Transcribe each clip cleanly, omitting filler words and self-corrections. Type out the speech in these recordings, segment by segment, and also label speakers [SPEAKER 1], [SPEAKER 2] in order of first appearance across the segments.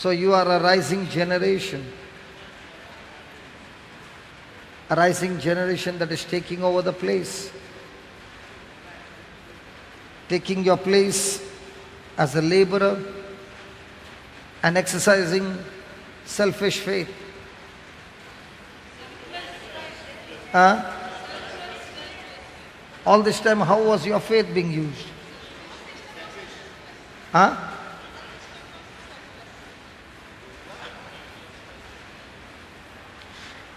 [SPEAKER 1] So you are a rising generation. A rising generation that is taking over the place. Taking your place as a laborer and exercising selfish faith. All this time, how was your faith being used?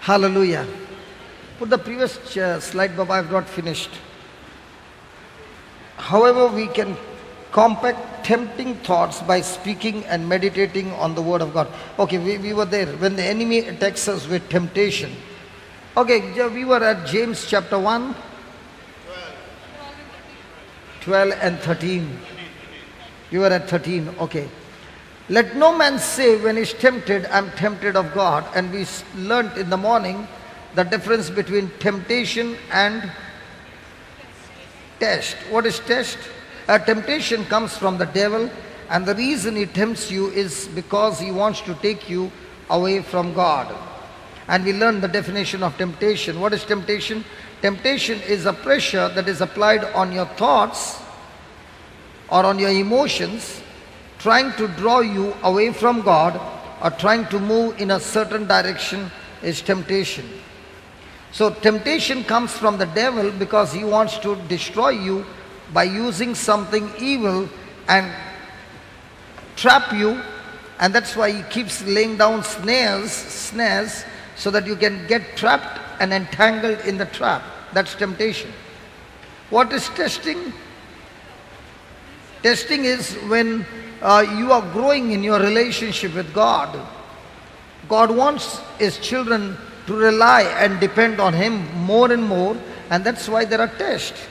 [SPEAKER 1] Hallelujah. Put the previous slide, Baba, I have not finished. However, we can combat tempting thoughts by speaking and meditating on the word of God. Okay, we were there. When the enemy attacks us with temptation. Okay, we were at James chapter 1. 12 and 13. You were at 13, okay. Let no man say when he's tempted, I'm tempted of God. And we learnt in the morning the difference between temptation and test. What is test? A temptation comes from the devil, and the reason he tempts you is because he wants to take you away from God. And we learned the definition of temptation. What is temptation? Temptation is a pressure that is applied on your thoughts or on your emotions, trying to draw you away from God or trying to move in a certain direction is temptation. So temptation comes from the devil because he wants to destroy you by using something evil and trap you, and that's why he keeps laying down snares so that you can get trapped and entangled in the trap. That's temptation. What is testing? Testing is when you are growing in your relationship with God. God wants his children to rely and depend on him more and more, and that's why there are tests.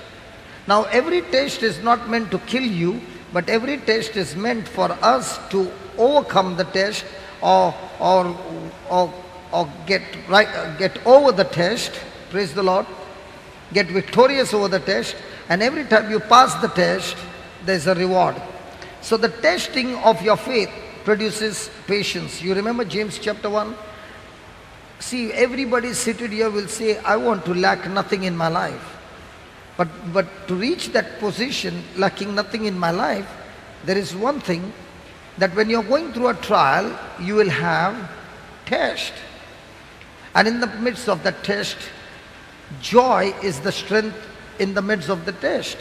[SPEAKER 1] Now every test is not meant to kill you, but every test is meant for us to overcome the test or get over the test. Praise the Lord. Get victorious over the test, and every time you pass the test, there's a reward. So the testing of your faith produces patience. You remember James chapter 1? See, everybody seated here will say, I want to lack nothing in my life. But to reach that position, lacking nothing in my life, there is one thing, that when you're going through a trial, you will have test. And in the midst of the test, joy is the strength in the midst of the test.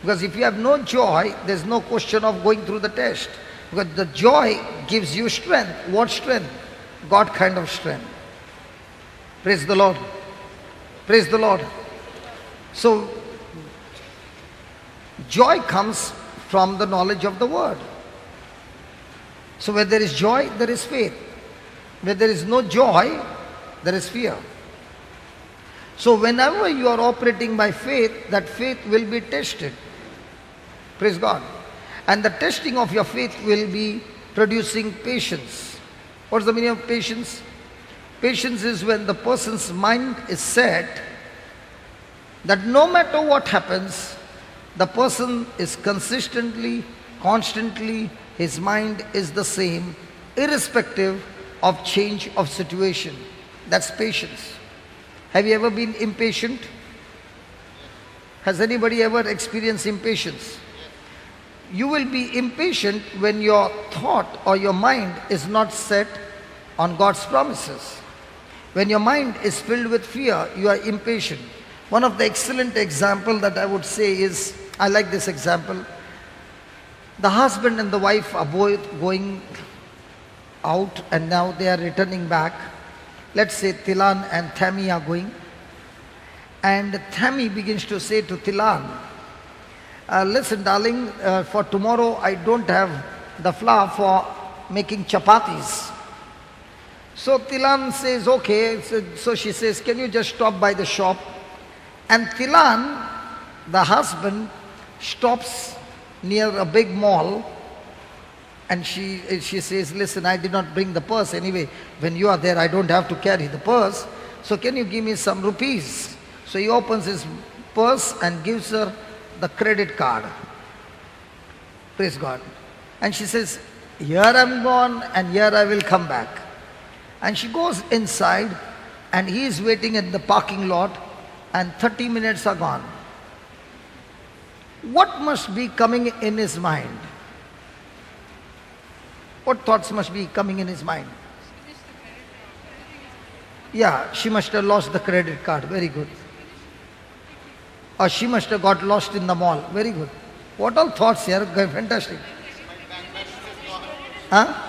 [SPEAKER 1] Because if you have no joy, there's no question of going through the test. Because the joy gives you strength. What strength? God kind of strength. Praise the Lord. Praise the Lord. So, joy comes from the knowledge of the word. So where there is joy, there is faith. Where there is no joy, there is fear. So whenever you are operating by faith, that faith will be tested. Praise God. And the testing of your faith will be producing patience. What's the meaning of patience? Patience is when the person's mind is set that no matter what happens, the person is consistently, constantly, his mind is the same, irrespective of change of situation. That's patience. Have you ever been impatient? Has anybody ever experienced impatience? You will be impatient when your thought or your mind is not set on God's promises. When your mind is filled with fear, you are impatient. One of the excellent example that I would say is, I like this example. The husband and the wife are both going out and now they are returning back. Let's say Tilan and Tammy are going. And Tammy begins to say to Tilan, listen darling, for tomorrow I don't have the flour for making chapatis. So Tilan says, okay. So she says, can you just stop by the shop? And Tilan, the husband, stops near a big mall, and she says, listen, I did not bring the purse. Anyway, when you are there, I don't have to carry the purse. So can you give me some rupees? So he opens his purse and gives her the credit card. Praise God. And she says, Here I'm gone and here I will come back. And she goes inside and he is waiting in the parking lot and 30 minutes are gone. What must be coming in his mind? What thoughts must be coming in his mind? Yeah, she must have lost the credit card. Very good. Or she must have got lost in the mall. Very good. What all thoughts here? Fantastic. Huh?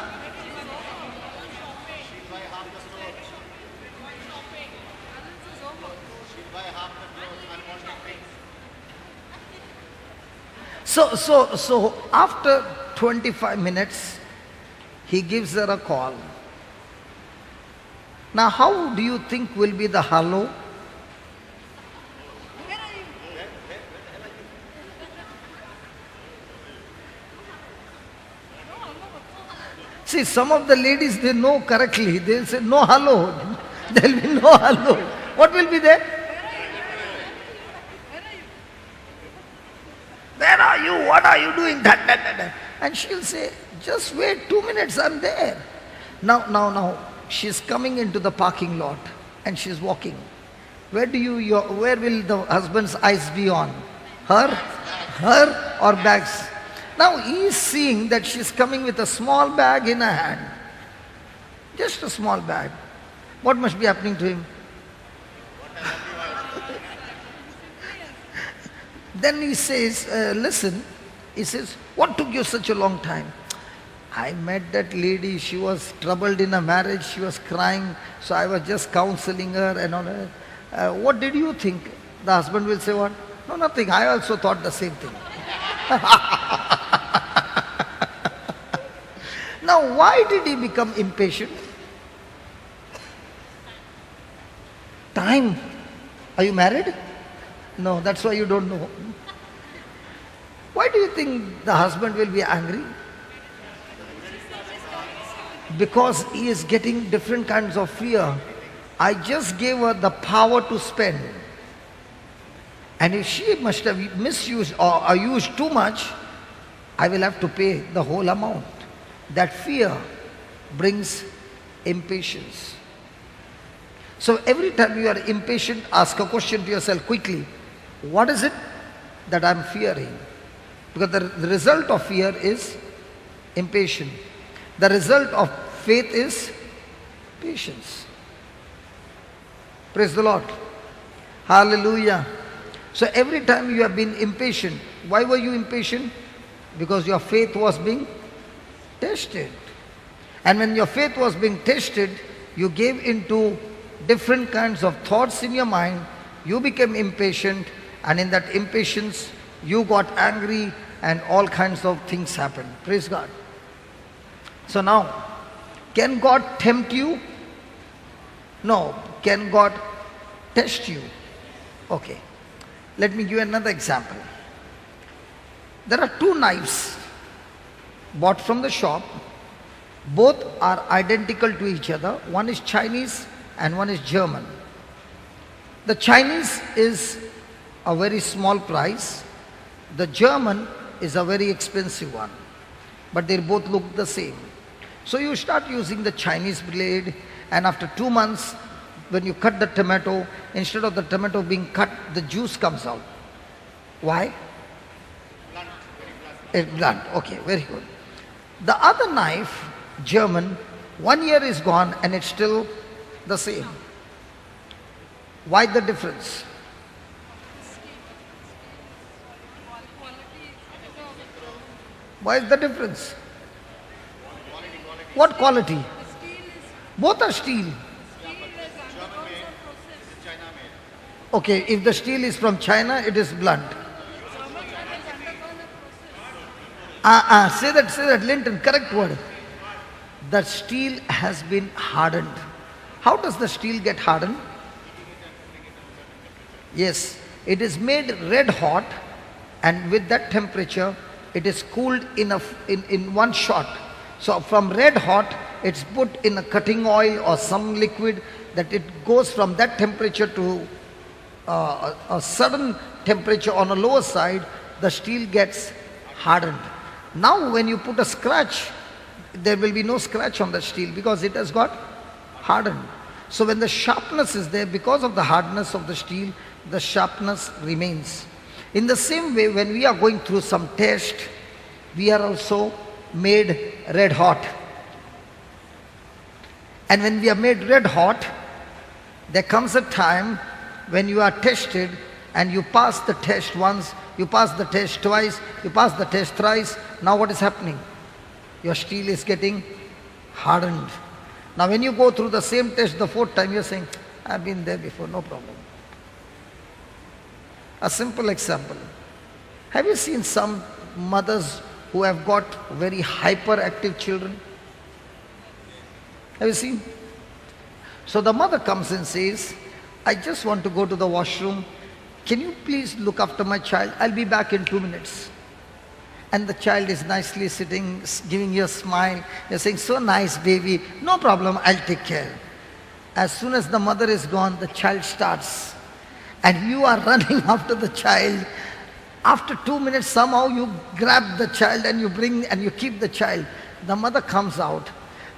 [SPEAKER 1] So after 25 minutes, he gives her a call. Now, how do you think will be the hello? See, some of the ladies, they know correctly. They'll say, no hello. There'll be no hello. What will be there? Where are you? What are you doing? That. And she'll say, just wait 2 minutes, I'm there. Now, she's coming into the parking lot and she's walking. Where will the husband's eyes be on? Her or bags? Now he is seeing that she's coming with a small bag in her hand. Just a small bag. What must be happening to him? Then he says, listen, he says, what took you such a long time? I met that lady, she was troubled in a marriage, she was crying, so I was just counseling her and all that. What did you think? The husband will say what? No, nothing, I also thought the same thing. Now, why did he become impatient? Time. Are you married? No, that's why you don't know. Why do you think the husband will be angry? Because he is getting different kinds of fear. I just gave her the power to spend. And if she must have misused or used too much, I will have to pay the whole amount. That fear brings impatience. So every time you are impatient, ask a question to yourself quickly. What is it that I'm fearing? Because the result of fear is impatience. The result of faith is patience. Praise the Lord. Hallelujah. So every time you have been impatient, why were you impatient? Because your faith was being tested. And when your faith was being tested, you gave into different kinds of thoughts in your mind, you became impatient, and in that impatience, you got angry and all kinds of things happened. Praise God. So now, can God tempt you? No. Can God test you? Okay. Let me give you another example. There are two knives bought from the shop. Both are identical to each other. One is Chinese and one is German. The Chinese is a very small price. The German is a very expensive one. But they both look the same. So you start using the Chinese blade, and after 2 months, when you cut the tomato, instead of the tomato being cut, the juice comes out. Why?
[SPEAKER 2] Blunt, very blunt.
[SPEAKER 1] It's blunt. Okay, very good. The other knife, German, 1 year is gone and it's still the same. Why the difference? Why is the difference? What quality? Both are steel. Okay, if the steel is from China, it is blunt. Say that, Linton, correct word. The steel has been hardened. How does the steel get hardened? Yes, it is made red hot, and with that temperature, it is cooled in one shot. So from red hot, it's put in a cutting oil or some liquid, that it goes from that temperature to a sudden temperature on a lower side, the steel gets hardened. Now when you put a scratch, there will be no scratch on the steel because it has got hardened. So when the sharpness is there, because of the hardness of the steel, the sharpness remains. In the same way, when we are going through some test, we are also made red hot. And when we are made red hot, there comes a time when you are tested and you pass the test once, you pass the test twice, you pass the test thrice. Now what is happening? Your steel is getting hardened. Now when you go through the same test the fourth time, you're saying, I've been there before, no problem. A simple example. Have you seen some mothers who have got very hyperactive children? Have you seen? So the mother comes and says, I just want to go to the washroom. Can you please look after my child? I'll be back in 2 minutes. And the child is nicely sitting, giving you a smile. You're saying, so nice, baby. No problem, I'll take care. As soon as the mother is gone, the child starts. And you are running after the child. After 2 minutes, somehow you grab the child and you bring and you keep the child. The mother comes out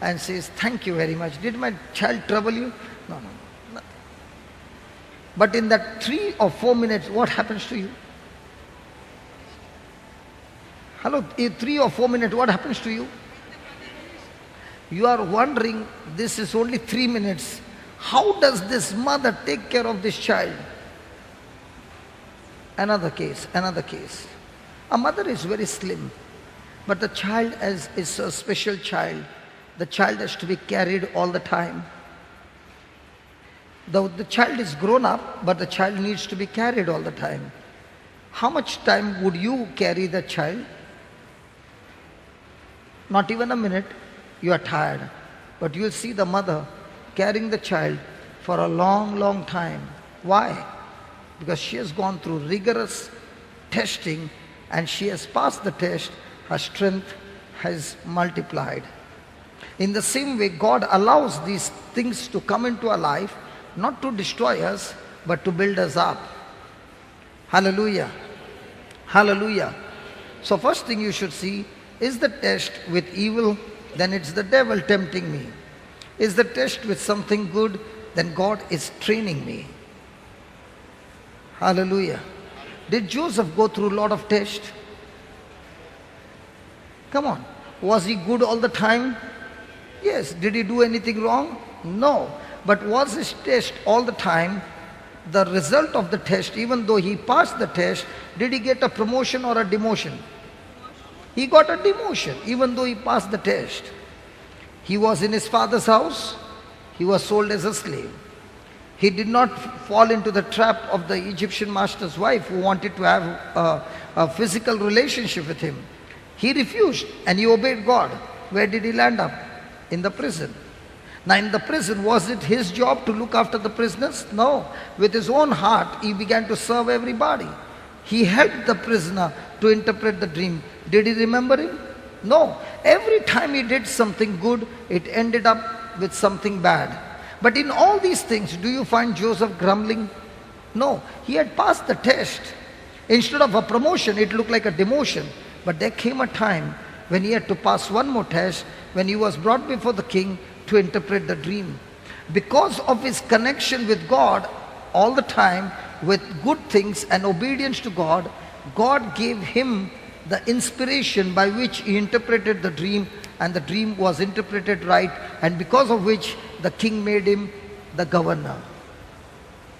[SPEAKER 1] and says, thank you very much. Did my child trouble you? No, no, nothing. But in that 3 or 4 minutes, what happens to you? Hello, in 3 or 4 minutes, what happens to you? You are wondering, this is only 3 minutes. How does this mother take care of this child? Another case, another case. A mother is very slim, but the child is a special child. The child has to be carried all the time. The child is grown up, but the child needs to be carried all the time. How much time would you carry the child? Not even a minute. You are tired. But you will see the mother carrying the child for a long, long time. Why? Because she has gone through rigorous testing and she has passed the test. Her strength has multiplied. In the same way, God allows these things to come into our life, not to destroy us, but to build us up. Hallelujah. Hallelujah. So first thing you should see, is the test with evil, then it's the devil tempting me. Is the test with something good, then God is training me. Hallelujah. Did Joseph go through a lot of tests? Come on. Was he good all the time? Yes. Did he do anything wrong? No. But was his test all the time? The result of the test, even though he passed the test, did he get a promotion or a demotion? He got a demotion, even though he passed the test. He was in his father's house. He was sold as a slave. He did not fall into the trap of the Egyptian master's wife who wanted to have a physical relationship with him. He refused and he obeyed God. Where did he land up? In the prison. Now in the prison, was it his job to look after the prisoners? No. With his own heart, he began to serve everybody. He helped the prisoner to interpret the dream. Did he remember him? No. Every time he did something good, it ended up with something bad. But in all these things, do you find Joseph grumbling? No. He had passed the test. Instead of a promotion, it looked like a demotion. But there came a time when he had to pass one more test, when he was brought before the king to interpret the dream. Because of his connection with God all the time, with good things and obedience to God, God gave him the inspiration by which he interpreted the dream, and the dream was interpreted right, and because of which the king made him the governor.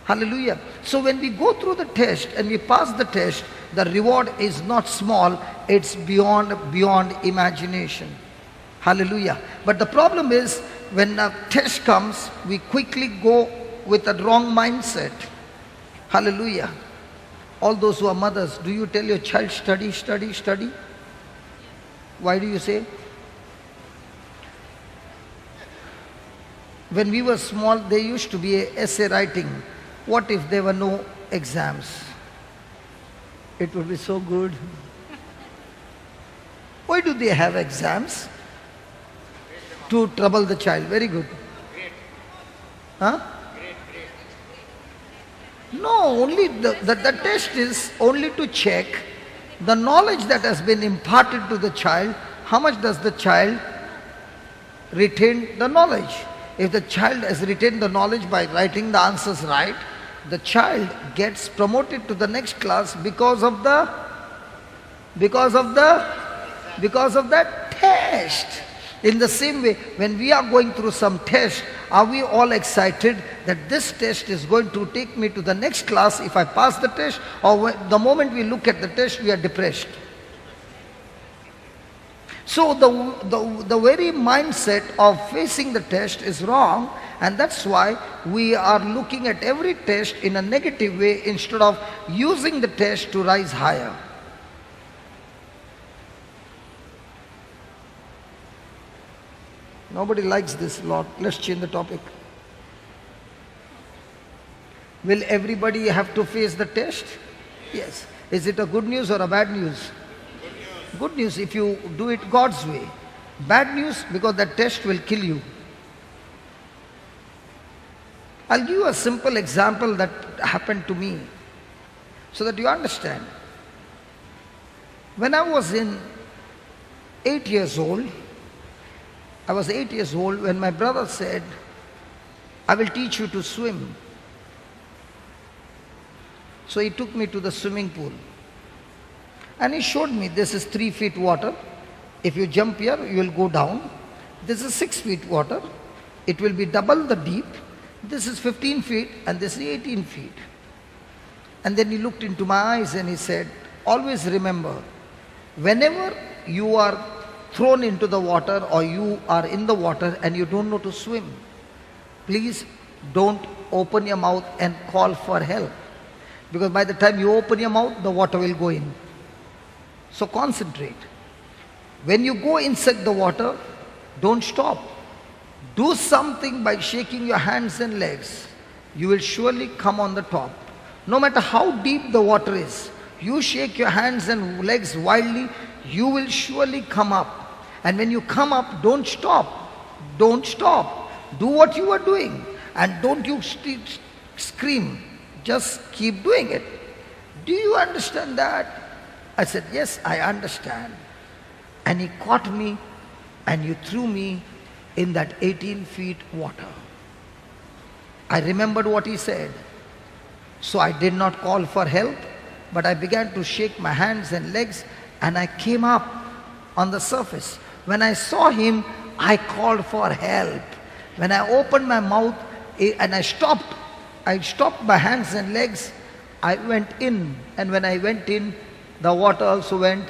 [SPEAKER 1] Hallelujah. So when we go through the test and we pass the test, the reward is not small, it's beyond imagination. Hallelujah. But the problem is, when a test comes, we quickly go with a wrong mindset. Hallelujah. All those who are mothers, do you tell your child, study, study, study? Why do you say? When we were small, there used to be an essay writing. What if there were no exams? It would be so good. Why do they have exams? To trouble the child. Very good. Huh? No, only the test is only to check the knowledge that has been imparted to the child. How much does the child retained the knowledge. If the child has retained the knowledge by writing the answers right, the child gets promoted to the next class because of that test. In the same way, when we are going through some test, are we all excited that this test is going to take me to the next class if I pass the test? Or the moment we look at the test, we are depressed? So the very mindset of facing the test is wrong, and that's why we are looking at every test in a negative way instead of using the test to rise higher. Nobody likes this lot. Let's change the topic. Will everybody have to face the test? Yes. Is it a good news or a bad news? Good news if you do it God's way. Bad news because that test will kill you. I'll give you a simple example that happened to me so that you understand. When I was 8 years old, I was 8 years old when my brother said, I will teach you to swim. So he took me to the swimming pool. And he showed me, this is 3 feet water. If you jump here, you will go down. This is 6 feet water. It will be double the deep. This is 15 feet and this is 18 feet. And then he looked into my eyes and he said, always remember, whenever you are thrown into the water or you are in the water and you don't know to swim, please don't open your mouth and call for help. Because by the time you open your mouth, the water will go in. So concentrate. When you go inside the water, don't stop. Do something by shaking your hands and legs. You will surely come on the top. No matter how deep the water is, you shake your hands and legs wildly, you will surely come up. And when you come up, don't stop. Don't stop. Do what you are doing. And don't you scream. Just keep doing it. Do you understand that? I said, yes, I understand. And he caught me and you threw me in that 18 feet water. I remembered what he said. So I did not call for help, but I began to shake my hands and legs and I came up on the surface. When I saw him, I called for help. When I opened my mouth and I stopped my hands and legs, I went in. And when I went in, the water also went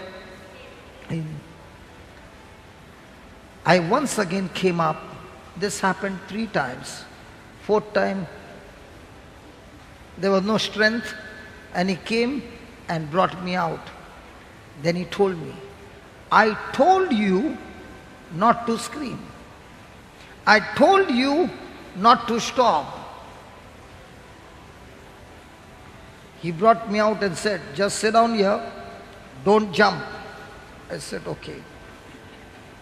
[SPEAKER 1] in. I once again came up. This happened 3 times. 4th time, there was no strength, and he came and brought me out. Then he told me, I told you not to scream. I told you not to stop. He brought me out and said, just sit down here, don't jump. I said, okay.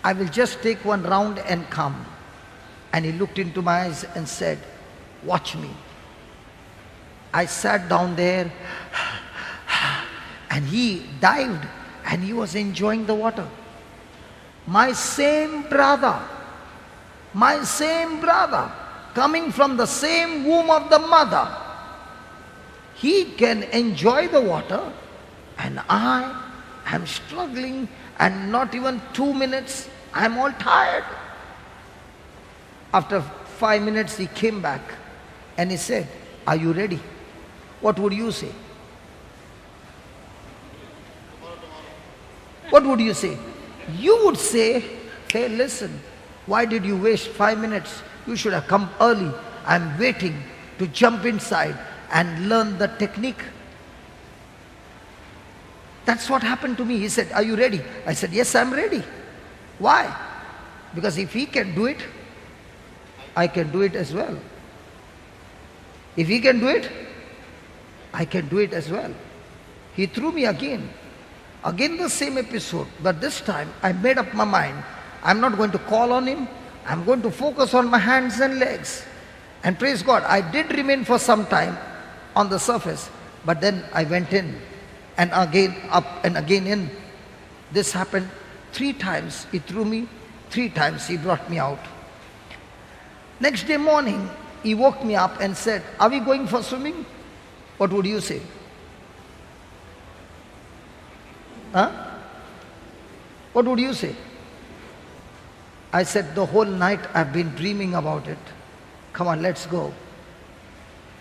[SPEAKER 1] I will just take one round and come. And he looked into my eyes and said, watch me. I sat down there and he dived and he was enjoying the water. My same brother, coming from the same womb of the mother, he can enjoy the water and I am struggling, and not even 2 minutes, I am all tired. After 5 minutes he came back and he said, are you ready? What would you say? What would you say? You would say, hey, listen, why did you waste 5 minutes? You should have come early. I'm waiting to jump inside and learn the technique. That's what happened to me. He said, are you ready? I said, yes, I'm ready. Why? Because if he can do it, I can do it as well. If he can do it, I can do it as well. He threw me again. Again the same episode, but this time I made up my mind. I'm not going to call on him. I'm going to focus on my hands and legs. And praise God, I did remain for some time on the surface, but then I went in and again up and again in. This happened 3 times. He threw me 3 times he brought me out. Next day morning, he woke me up and said, "Are we going for swimming?" What would you say? Huh? What would you say? I said, "The whole night I've been dreaming about it. Come on, let's go."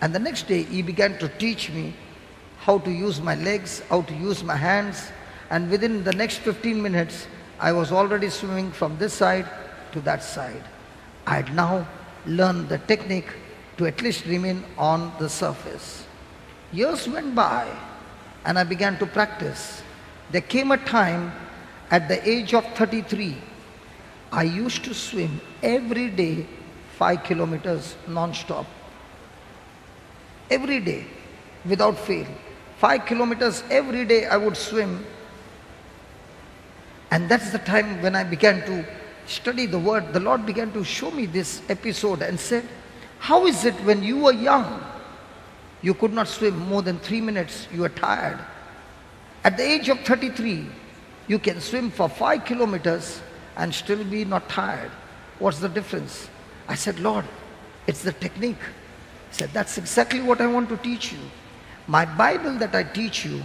[SPEAKER 1] And the next day he began to teach me how to use my legs, how to use my hands. And within the next 15 minutes, I was already swimming from this side to that side. I had now learned the technique to at least remain on the surface. Years went by and I began to practice. There came a time at the age of 33, I used to swim every day 5 kilometers non-stop. Every day, without fail. 5 kilometers every day I would swim. And that's the time when I began to study the word. The Lord began to show me this episode and said, "How is it when you were young, you could not swim more than 3 minutes, you were tired. At the age of 33, you can swim for 5 kilometers and still be not tired. What's the difference?" I said, "Lord, it's the technique." He said, "That's exactly what I want to teach you. My Bible that I teach you,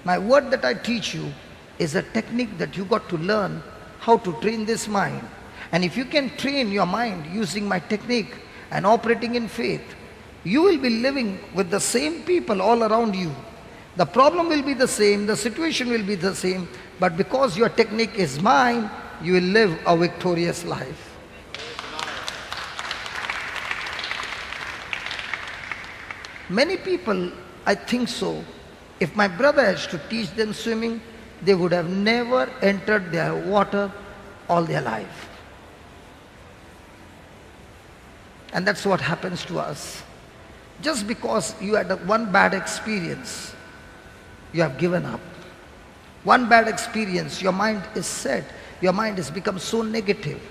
[SPEAKER 1] my word that I teach you is a technique that you got to learn how to train this mind. And if you can train your mind using my technique and operating in faith, you will be living with the same people all around you. The problem will be the same, the situation will be the same, but because your technique is mine, you will live a victorious life." Many people, I think so, if my brother has to teach them swimming, they would have never entered their water all their life. And that's what happens to us. Just because you had one bad experience, you have given up. One bad experience, your mind is set. Your mind has become so negative.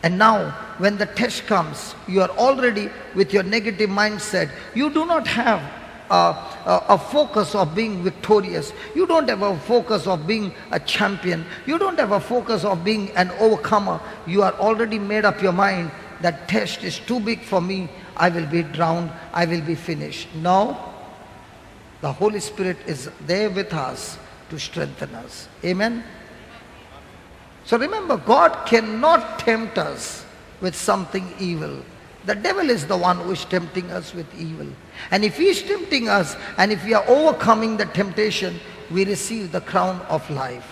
[SPEAKER 1] And now, when the test comes, you are already with your negative mindset. You do not have a focus of being victorious. You don't have a focus of being a champion. You don't have a focus of being an overcomer. You are already made up your mind that test is too big for me. I will be drowned. I will be finished. No. The Holy Spirit is there with us to strengthen us. Amen. So remember, God cannot tempt us with something evil. The devil is the one who is tempting us with evil. And if he is tempting us, and if we are overcoming the temptation, we receive the crown of life.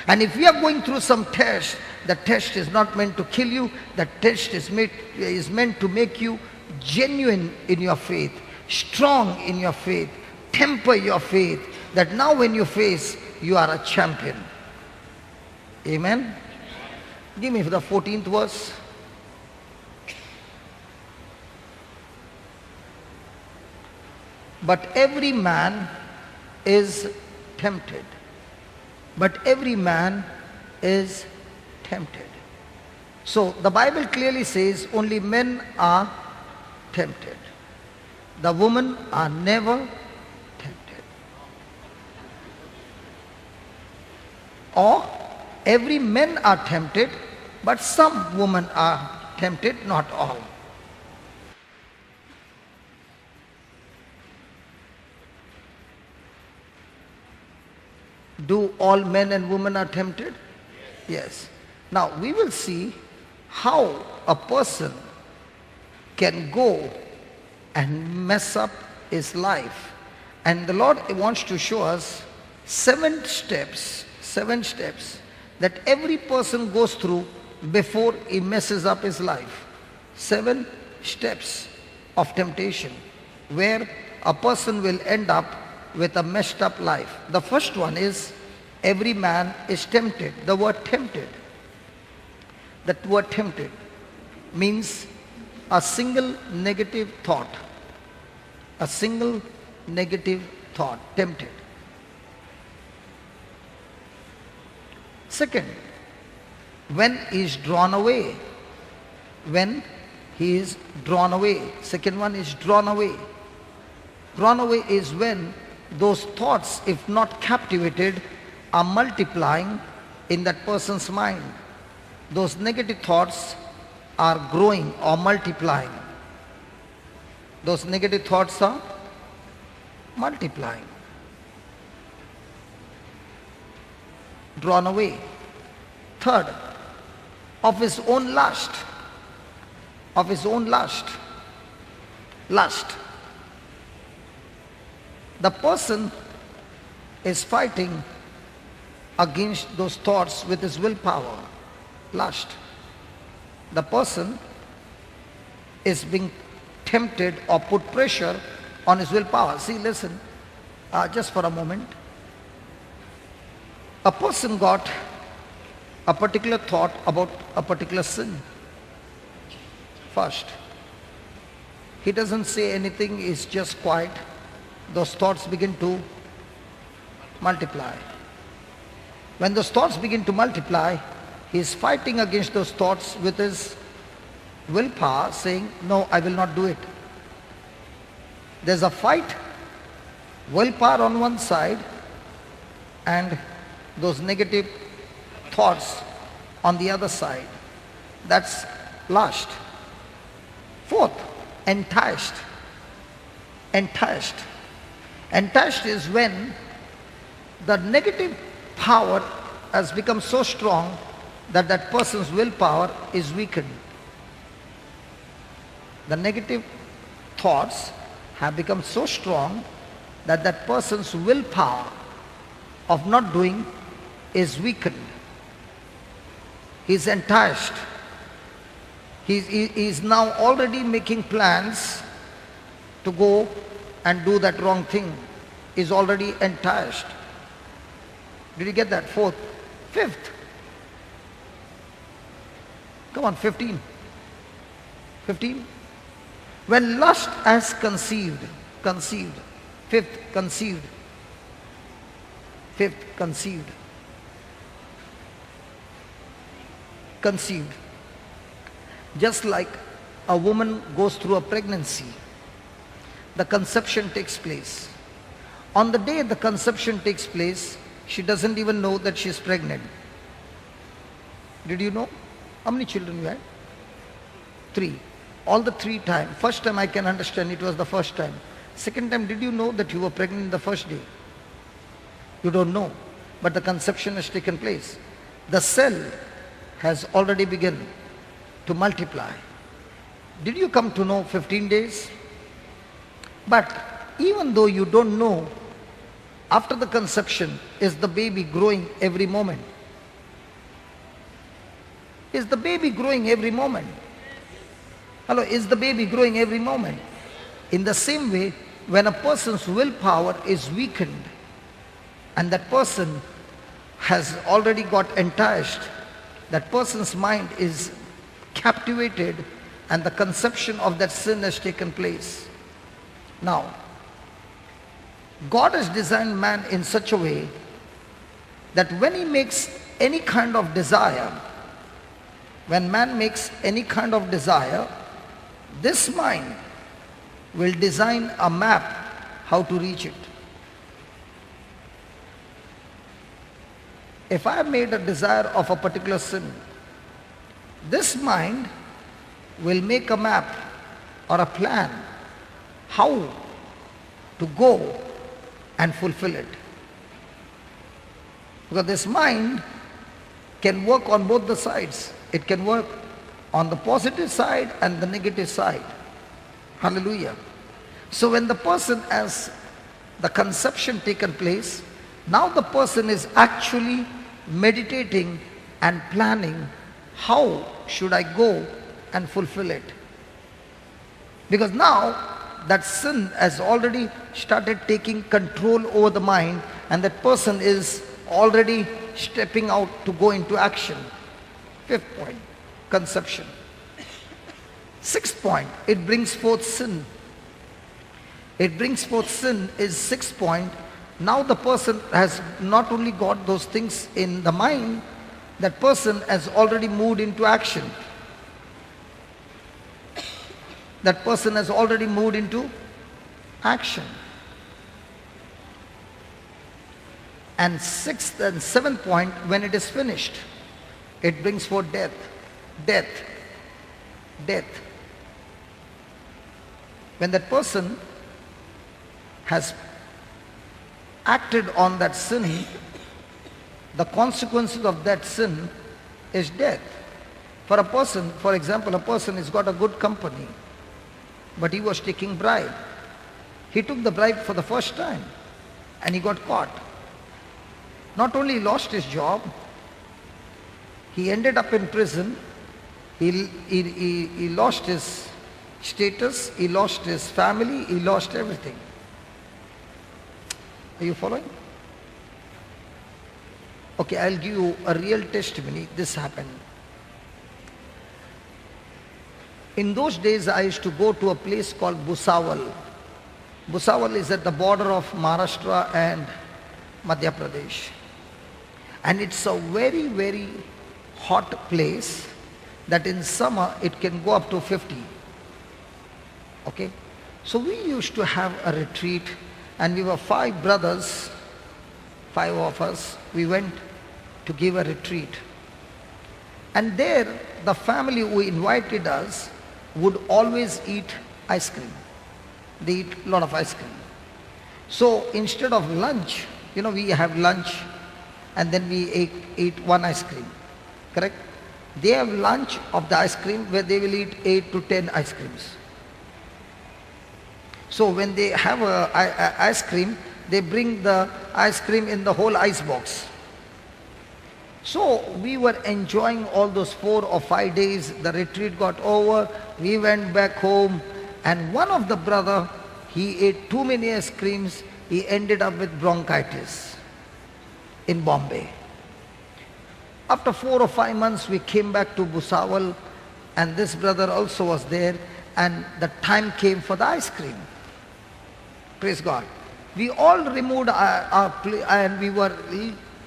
[SPEAKER 1] And if we are going through some test, the test is not meant to kill you. The test is meant to make you genuine in your faith, strong in your faith, temper your faith, that now when you face, you are a champion. Amen. Give me the 14th verse. But every man is tempted. But every man is tempted. So the Bible clearly says only men are tempted. The women are never tempted. Or every men are tempted, but some women are tempted, not all. Do all men and women are tempted? Yes. Now we will see how a person can go and mess up his life. And the Lord wants to show us 7 steps that every person goes through before he messes up his life. 7 steps of temptation where a person will end up with a messed up life. The first one is every man is tempted. The word tempted. That word tempted means a single negative thought. A single negative thought. Tempted. Second, when he is drawn away. When he is drawn away. Second one is drawn away. Drawn away is when those thoughts, if not captivated, are multiplying in that person's mind. those negative thoughts are growing or multiplying. Those negative thoughts are multiplying. Drawn away. Third, of his own lust. Of his own lust. Lust. The person is fighting against those thoughts with his willpower. Lust. The person is being tempted or put pressure on his willpower. See, listen, just for a moment. A person got a particular thought about a particular sin. First, he doesn't say anything, he's just quiet. Those thoughts begin to multiply. When those thoughts begin to multiply, he is fighting against those thoughts with his willpower, saying, no, I will not do it. There's a fight, willpower on one side, and those negative thoughts on the other side. That's lust. Fourth, enticed. Enticed. Enticed is when the negative power has become so strong that that person's willpower is weakened. The negative thoughts have become so strong that that person's willpower of not doing is weakened. He's enticed. He's now already making plans to go and do that wrong thing. He's already enticed. Did you get that? Fourth. Fifth. Come on, 15. 15. When lust has conceived. Fifth, conceived. Fifth, conceived. Conceived. Just like a woman goes through a pregnancy, the conception takes place. On the day the conception takes place, she doesn't even know that she's pregnant. Did you know? How many children you had? 3. All the 3 times. First time I can understand, it was the first time. Second time, did you know that you were pregnant the first day? You don't know. But the conception has taken place. The cell has already begun to multiply. Did you come to know 15 days? But even though you don't know, after the conception, is the baby growing every moment? Is the baby growing every moment? Hello, is the baby growing every moment? In the same way, when a person's willpower is weakened and that person has already got enticed, that person's mind is captivated and the conception of that sin has taken place. Now, God has designed man in such a way that when he makes any kind of desire, when man makes any kind of desire, this mind will design a map how to reach it. If I have made a desire of a particular sin, this mind will make a map or a plan how to go and fulfill it. Because this mind can work on both the sides. It can work on the positive side and the negative side. Hallelujah. So when the person has the conception taken place, now the person is actually meditating and planning, how should I go and fulfill it? Because now that sin has already started taking control over the mind and that person is already stepping out to go into action. 5th point, conception. 6th point, it brings forth sin. It brings forth sin is 6th point. Now the person has not only got those things in the mind, that person has already moved into action. That person has already moved into action. And 6th and 7th point, when it is finished, It brings forth death. Death. Death. When that person has acted on that sin, the consequences of that sin is death. For a person, for example, a person has got a good company, but he was taking bribe. He took the bribe for the first time and he got caught. Not only he lost his job, he ended up in prison, he lost his status, he lost his family, he lost everything. Are you following? Okay, I'll give you a real testimony. This happened. In those days, I used to go to a place called Bhusawal. Bhusawal is at the border of Maharashtra and Madhya Pradesh. And it's a very, very hot place that in summer it can go up to 50. Okay? So we used to have a retreat, and we were 5 brothers, 5 of us. We went to give a retreat. And there, the family who invited us would always eat ice cream. They eat a lot of ice cream. So instead of lunch, we have lunch and then we eat one ice cream. Correct? They have lunch of the ice cream where they will eat 8 to 10 ice creams. So when they have a ice cream, they bring the ice cream in the whole ice box. So we were enjoying all those 4 or 5 days. The retreat got over. We went back home, and one of the brother, he ate too many ice creams. He ended up with bronchitis in Bombay. After 4 or 5 months, we came back to Bhusawal, and this brother also was there, and the time came for the ice cream. Praise God. We all removed our plate, and we were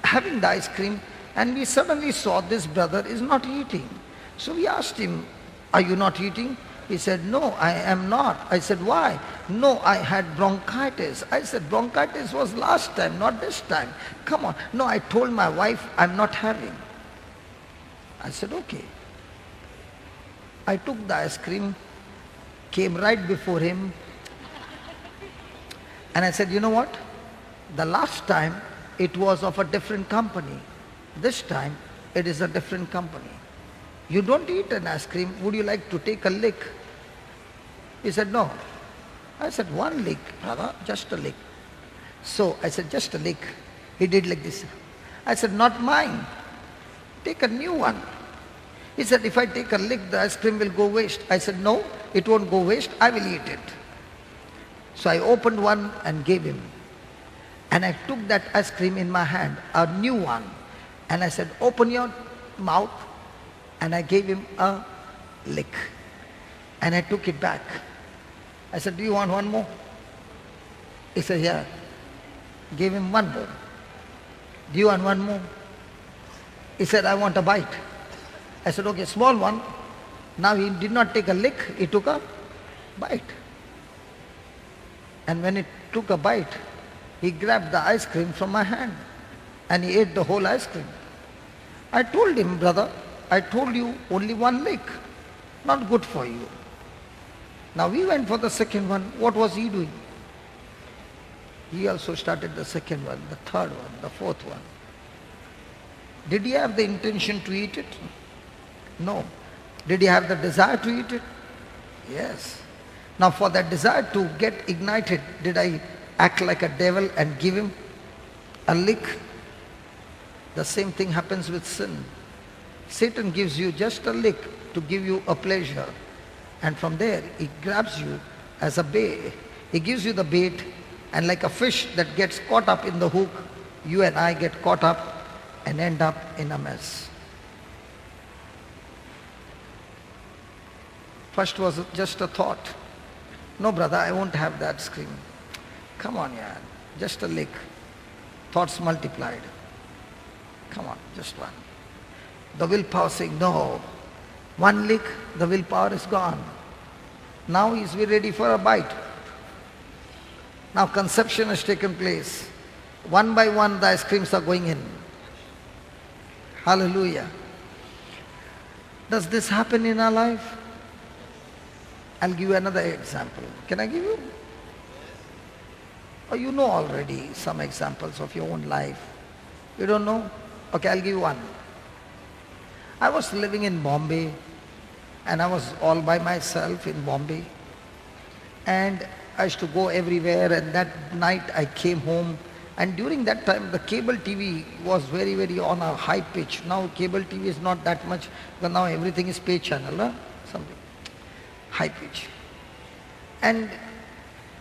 [SPEAKER 1] having the ice cream, and we suddenly saw this brother is not eating. So we asked him, "Are you not eating?" He said, "No, I am not." I said, "Why?" "No, I had bronchitis." I said, "Bronchitis was last time, not this time. Come on." "No, I told my wife I'm not having." I said, "Okay." I took the ice cream, came right before him, and I said, "You know what? The last time it was of a different company. This time it is a different company. You don't eat an ice cream. Would you like to take a lick?" He said, "No." I said, "One lick, brother, just a lick." So I said, "Just a lick." He did like this. I said, "Not mine. Take a new one." He said, "If I take a lick, the ice cream will go waste." I said, "No, it won't go waste. I will eat it." So I opened one and gave him. And I took that ice cream in my hand, a new one. And I said, "Open your mouth." And I gave him a lick. And I took it back. I said, "Do you want one more?" He said, "Yeah." Gave him one more. "Do you want one more?" He said, "I want a bite." I said, "Okay, small one." Now he did not take a lick, he took a bite. And when he took a bite, he grabbed the ice cream from my hand and he ate the whole ice cream. I told him, "Brother, I told you only one lick, not good for you." Now we went for the second one. What was he doing? He also started the second one, the third one, the fourth one. Did he have the intention to eat it? No. Did he have the desire to eat it? Yes. Now for that desire to get ignited, did I act like a devil and give him a lick? The same thing happens with sin. Satan gives you just a lick to give you a pleasure. And from there, he grabs you as a bait. He gives you the bait, and like a fish that gets caught up in the hook, you and I get caught up and end up in a mess. First was just a thought. "No, brother, I won't have that ice cream." Come on, yeah, just a lick. Thoughts multiplied. Come on, just one. The willpower saying, "No." One lick, the willpower is gone. Now he's ready for a bite. Now conception has taken place. One by one the ice creams are going in. Hallelujah. Does this happen in our life? I'll give you another example. Can I give you? Or you know already some examples of your own life. You don't know? Okay, I'll give you one. I was living in Bombay, and I was all by myself in Bombay. And I used to go everywhere, and that night I came home. And during that time, the cable TV was very, very on a high pitch. Now cable TV is not that much, but now everything is pay channel, something high pitch. And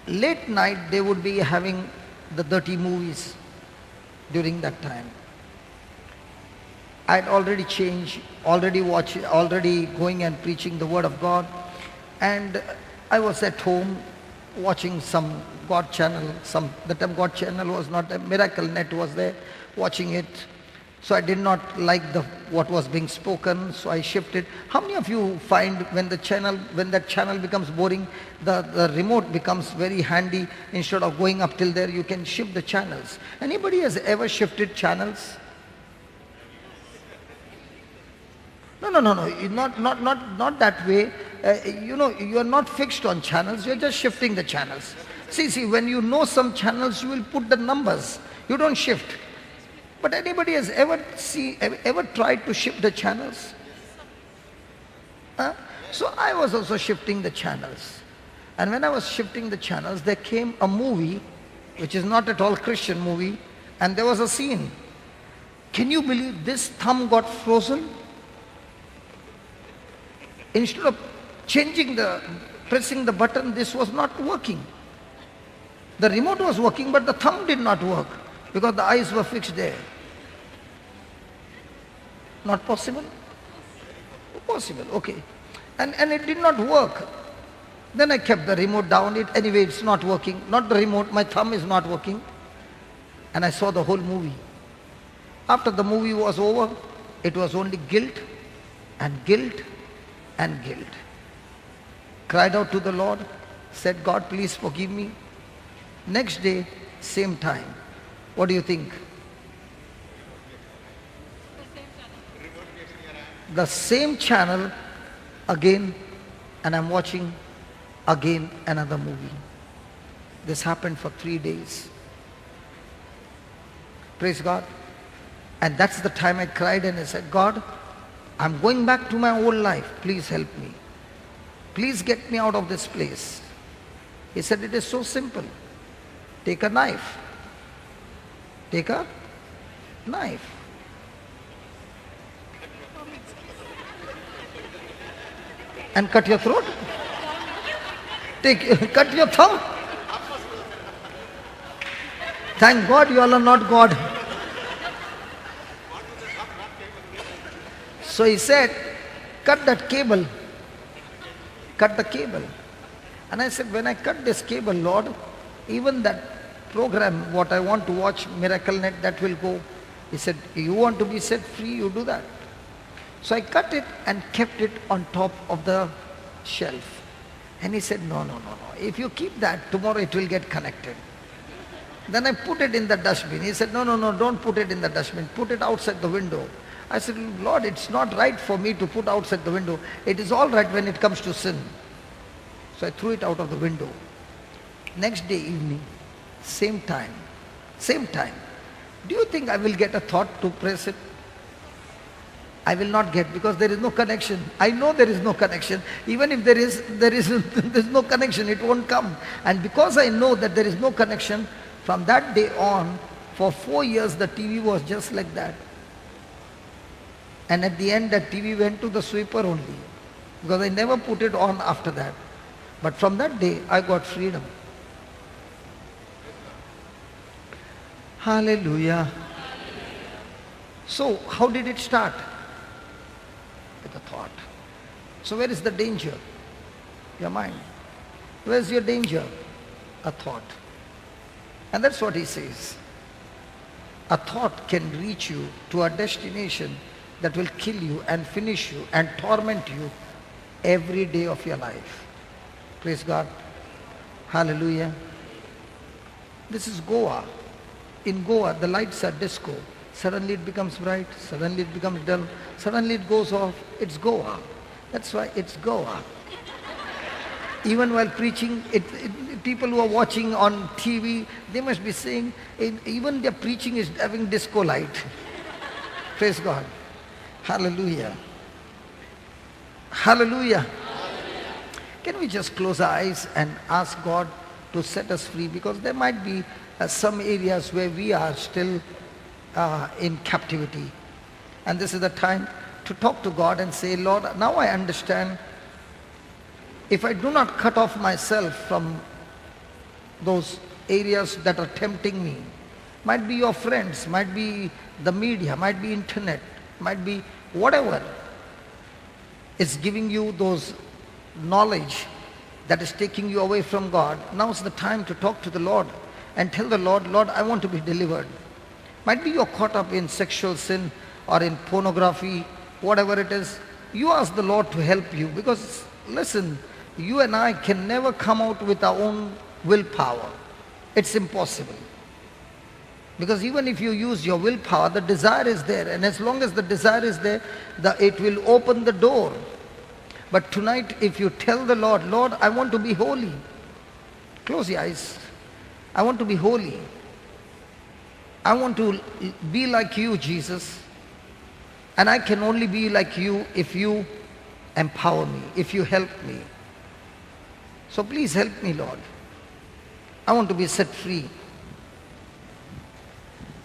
[SPEAKER 1] late night they would be having the dirty movies during that time. I'd already changed, already going and preaching the word of God. And I was at home watching some God channel, the time God channel was not, a Miracle Net was there, watching it. So I did not like what was being spoken, so I shifted. How many of you find when that channel becomes boring, the remote becomes very handy? Instead of going up till there, you can shift the channels. Anybody has ever shifted channels? No, not that way. You are not fixed on channels, you are just shifting the channels. See, when you know some channels, you will put the numbers. You don't shift. But anybody has ever tried to shift the channels? So I was also shifting the channels. And when I was shifting the channels, there came a movie, which is not at all Christian movie, and there was a scene. Can you believe this thumb got frozen? Instead of pressing the button, this was not working. The remote was working, but the thumb did not work because the eyes were fixed there. Not possible? Possible, okay. And it did not work. Then I kept the remote down. Anyway, it's not working. Not the remote, my thumb is not working. And I saw the whole movie. After the movie was over, it was only guilt and guilt and guilt. Cried out to the Lord, said, God, please forgive me. Next day, same time. What do you think? The same channel again, and I'm watching again another movie. This happened for 3 days. Praise God. And that's the time I cried and I said, God, I'm going back to my old life. Please help me. Please get me out of this place. He said, it is so simple. Take a knife. Take a knife. And cut your throat. Cut your thumb. Thank God you all are not God. So he said, cut that cable. Cut the cable. And I said, when I cut this cable, Lord, even that program, what I want to watch, Miracle Net, that will go. He said, you want to be set free, you do that. So I cut it and kept it on top of the shelf. And he said, no. If you keep that, tomorrow it will get connected. Then I put it in the dustbin. He said, no, don't put it in the dustbin. Put it outside the window. I said, Lord, it's not right for me to put outside the window. It is all right when it comes to sin. So I threw it out of the window. Next day evening, same time. Do you think I will get a thought to press it? I will not get, because there is no connection. I know there is no connection. Even if there is no connection, it won't come. And because I know that there is no connection, from that day on, for 4 years the TV was just like that. And at the end that TV went to the sweeper only, because I never put it on after that. But from that day I got freedom. Hallelujah. So how did it start? With a thought. So where is the danger? Your mind. Where's your danger? A thought. And that's what he says. A thought can reach you to a destination that will kill you and finish you and torment you every day of your life. Praise God. Hallelujah. This is Goa. In Goa, the lights are disco. Suddenly it becomes bright, suddenly it becomes dull, suddenly it goes off, it's go off. That's why it's go off. Even while preaching, people who are watching on TV, they must be saying, even their preaching is having disco light. Praise God. Hallelujah. Hallelujah. Can we just close our eyes and ask God to set us free? Because there might be some areas where we are still in captivity. And this is the time to talk to God and say, Lord, now I understand. If I do not cut off myself from those areas that are tempting me, might be your friends, might be the media, might be internet, might be whatever, it's giving you those knowledge that is taking you away from God. Now's the time to talk to the Lord and tell the Lord, Lord, I want to be delivered. Might be you're caught up in sexual sin or in pornography, whatever it is. You ask the Lord to help you, because listen, you and I can never come out with our own willpower. It's impossible. Because even if you use your willpower, the desire is there. And as long as the desire is there, it will open the door. But tonight, if you tell the Lord, Lord, I want to be holy. Close your eyes. I want to be holy. I want to be like you, Jesus. And I can only be like you if you empower me, if you help me. So please help me, Lord. I want to be set free.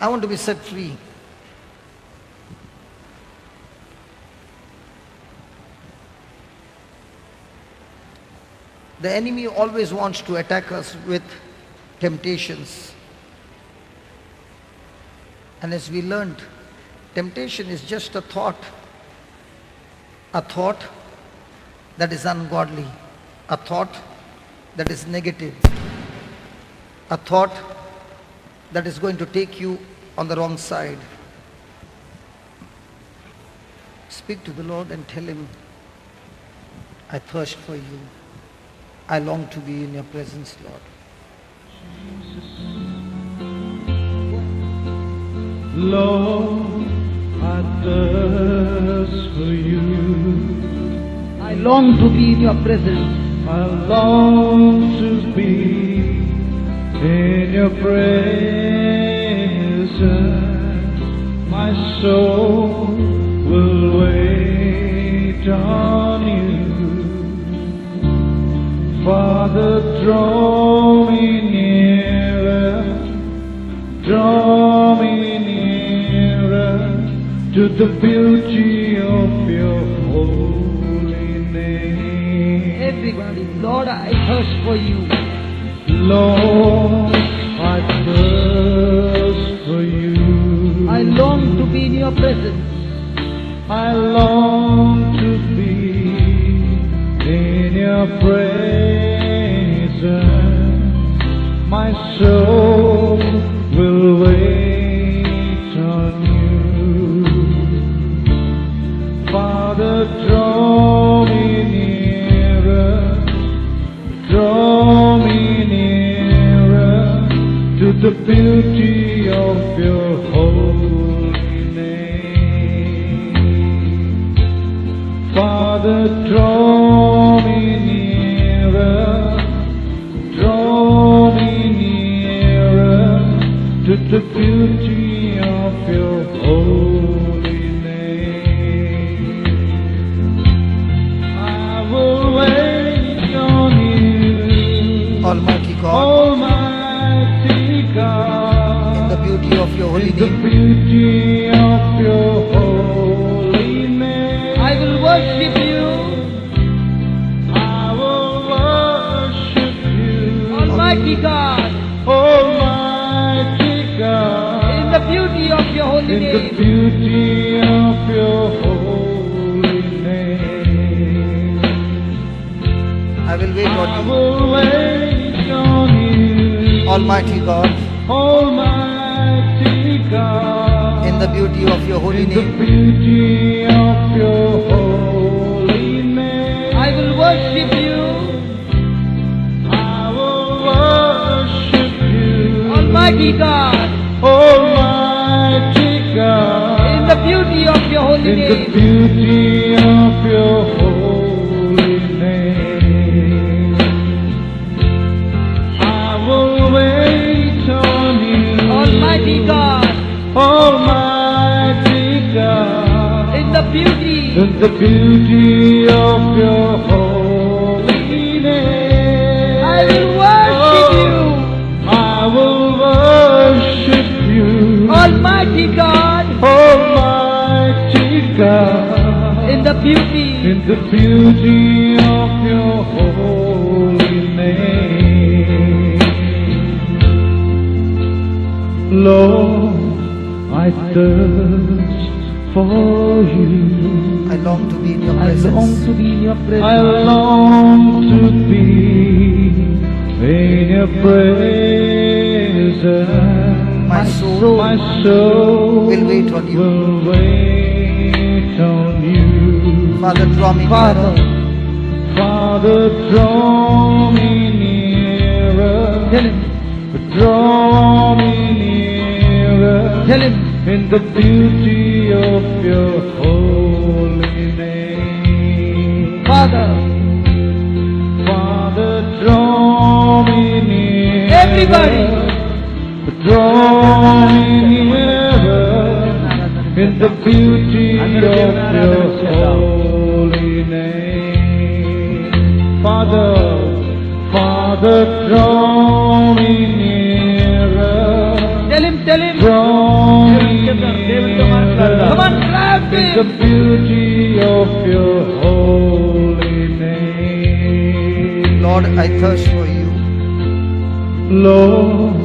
[SPEAKER 1] I want to be set free. The enemy always wants to attack us with temptations. And as we learned, temptation is just a thought that is ungodly, a thought that is negative, a thought that is going to take you on the wrong side. Speak to the Lord and tell Him, I thirst for you. I long to be in your presence, Lord.
[SPEAKER 3] Lord, I thirst for you.
[SPEAKER 4] I long to be in your presence.
[SPEAKER 3] I long to be in your presence. My soul will wait on you. Father, draw me nearer, draw me nearer to the beauty of your holy name.
[SPEAKER 4] Everybody, Lord, I thirst for you.
[SPEAKER 3] Lord, I thirst for you.
[SPEAKER 4] I long to be in your presence.
[SPEAKER 3] I long to be in your presence. My soul will wait on you. Father, draw me nearer, draw me nearer to the beauty of your holy name. Father, draw me nearer, draw me nearer to the beauty of your holy name. I will wait on you,
[SPEAKER 1] Almighty God,
[SPEAKER 3] Almighty God,
[SPEAKER 1] in the beauty of your holy
[SPEAKER 3] in the
[SPEAKER 1] name,
[SPEAKER 3] beauty of your holy name.
[SPEAKER 4] I will worship you,
[SPEAKER 3] I will worship you,
[SPEAKER 4] Almighty God,
[SPEAKER 3] Almighty God,
[SPEAKER 4] in the beauty of your holy
[SPEAKER 3] in the
[SPEAKER 4] name.
[SPEAKER 3] beauty of your holy name.
[SPEAKER 1] I will wait
[SPEAKER 3] I
[SPEAKER 1] on you.
[SPEAKER 3] will wait on you,
[SPEAKER 1] Almighty God,
[SPEAKER 3] Almighty God,
[SPEAKER 1] in the beauty of your holy
[SPEAKER 3] in the
[SPEAKER 1] name,
[SPEAKER 3] beauty of your holy name.
[SPEAKER 4] I will worship you,
[SPEAKER 3] I will worship you,
[SPEAKER 4] Almighty God,
[SPEAKER 3] Almighty God,
[SPEAKER 4] holy
[SPEAKER 3] in the
[SPEAKER 4] name.
[SPEAKER 3] beauty of your holy name. I will wait on you,
[SPEAKER 4] Almighty God,
[SPEAKER 3] Almighty God,
[SPEAKER 4] in the beauty
[SPEAKER 3] in the beauty of your holy name.
[SPEAKER 4] I will worship you.
[SPEAKER 3] I will worship you,
[SPEAKER 4] Almighty God,
[SPEAKER 3] Almighty God,
[SPEAKER 4] in the beauty
[SPEAKER 3] in the beauty of your holy name. Lord, I thirst for you.
[SPEAKER 1] I long to be in your
[SPEAKER 4] I long
[SPEAKER 1] presence.
[SPEAKER 4] to be in your presence.
[SPEAKER 3] I long to be in your presence.
[SPEAKER 1] My soul
[SPEAKER 3] My soul
[SPEAKER 1] will wait on you.
[SPEAKER 3] will wait on you.
[SPEAKER 1] Father, draw me
[SPEAKER 4] Father,
[SPEAKER 1] nearer.
[SPEAKER 3] Father, draw me nearer.
[SPEAKER 4] tell him,
[SPEAKER 3] Draw me nearer.
[SPEAKER 4] tell him,
[SPEAKER 3] In the beauty of your holy name.
[SPEAKER 4] Father,
[SPEAKER 3] Father, draw me nearer.
[SPEAKER 4] everybody,
[SPEAKER 3] Draw me nearer in the beauty of your holy name. Father, Father, draw me nearer.
[SPEAKER 4] tell him,
[SPEAKER 3] Draw me
[SPEAKER 4] come
[SPEAKER 3] nearer
[SPEAKER 4] on, clap
[SPEAKER 3] in the
[SPEAKER 4] him.
[SPEAKER 3] beauty of your holy name.
[SPEAKER 1] Lord, I thirst for you.
[SPEAKER 3] Lord,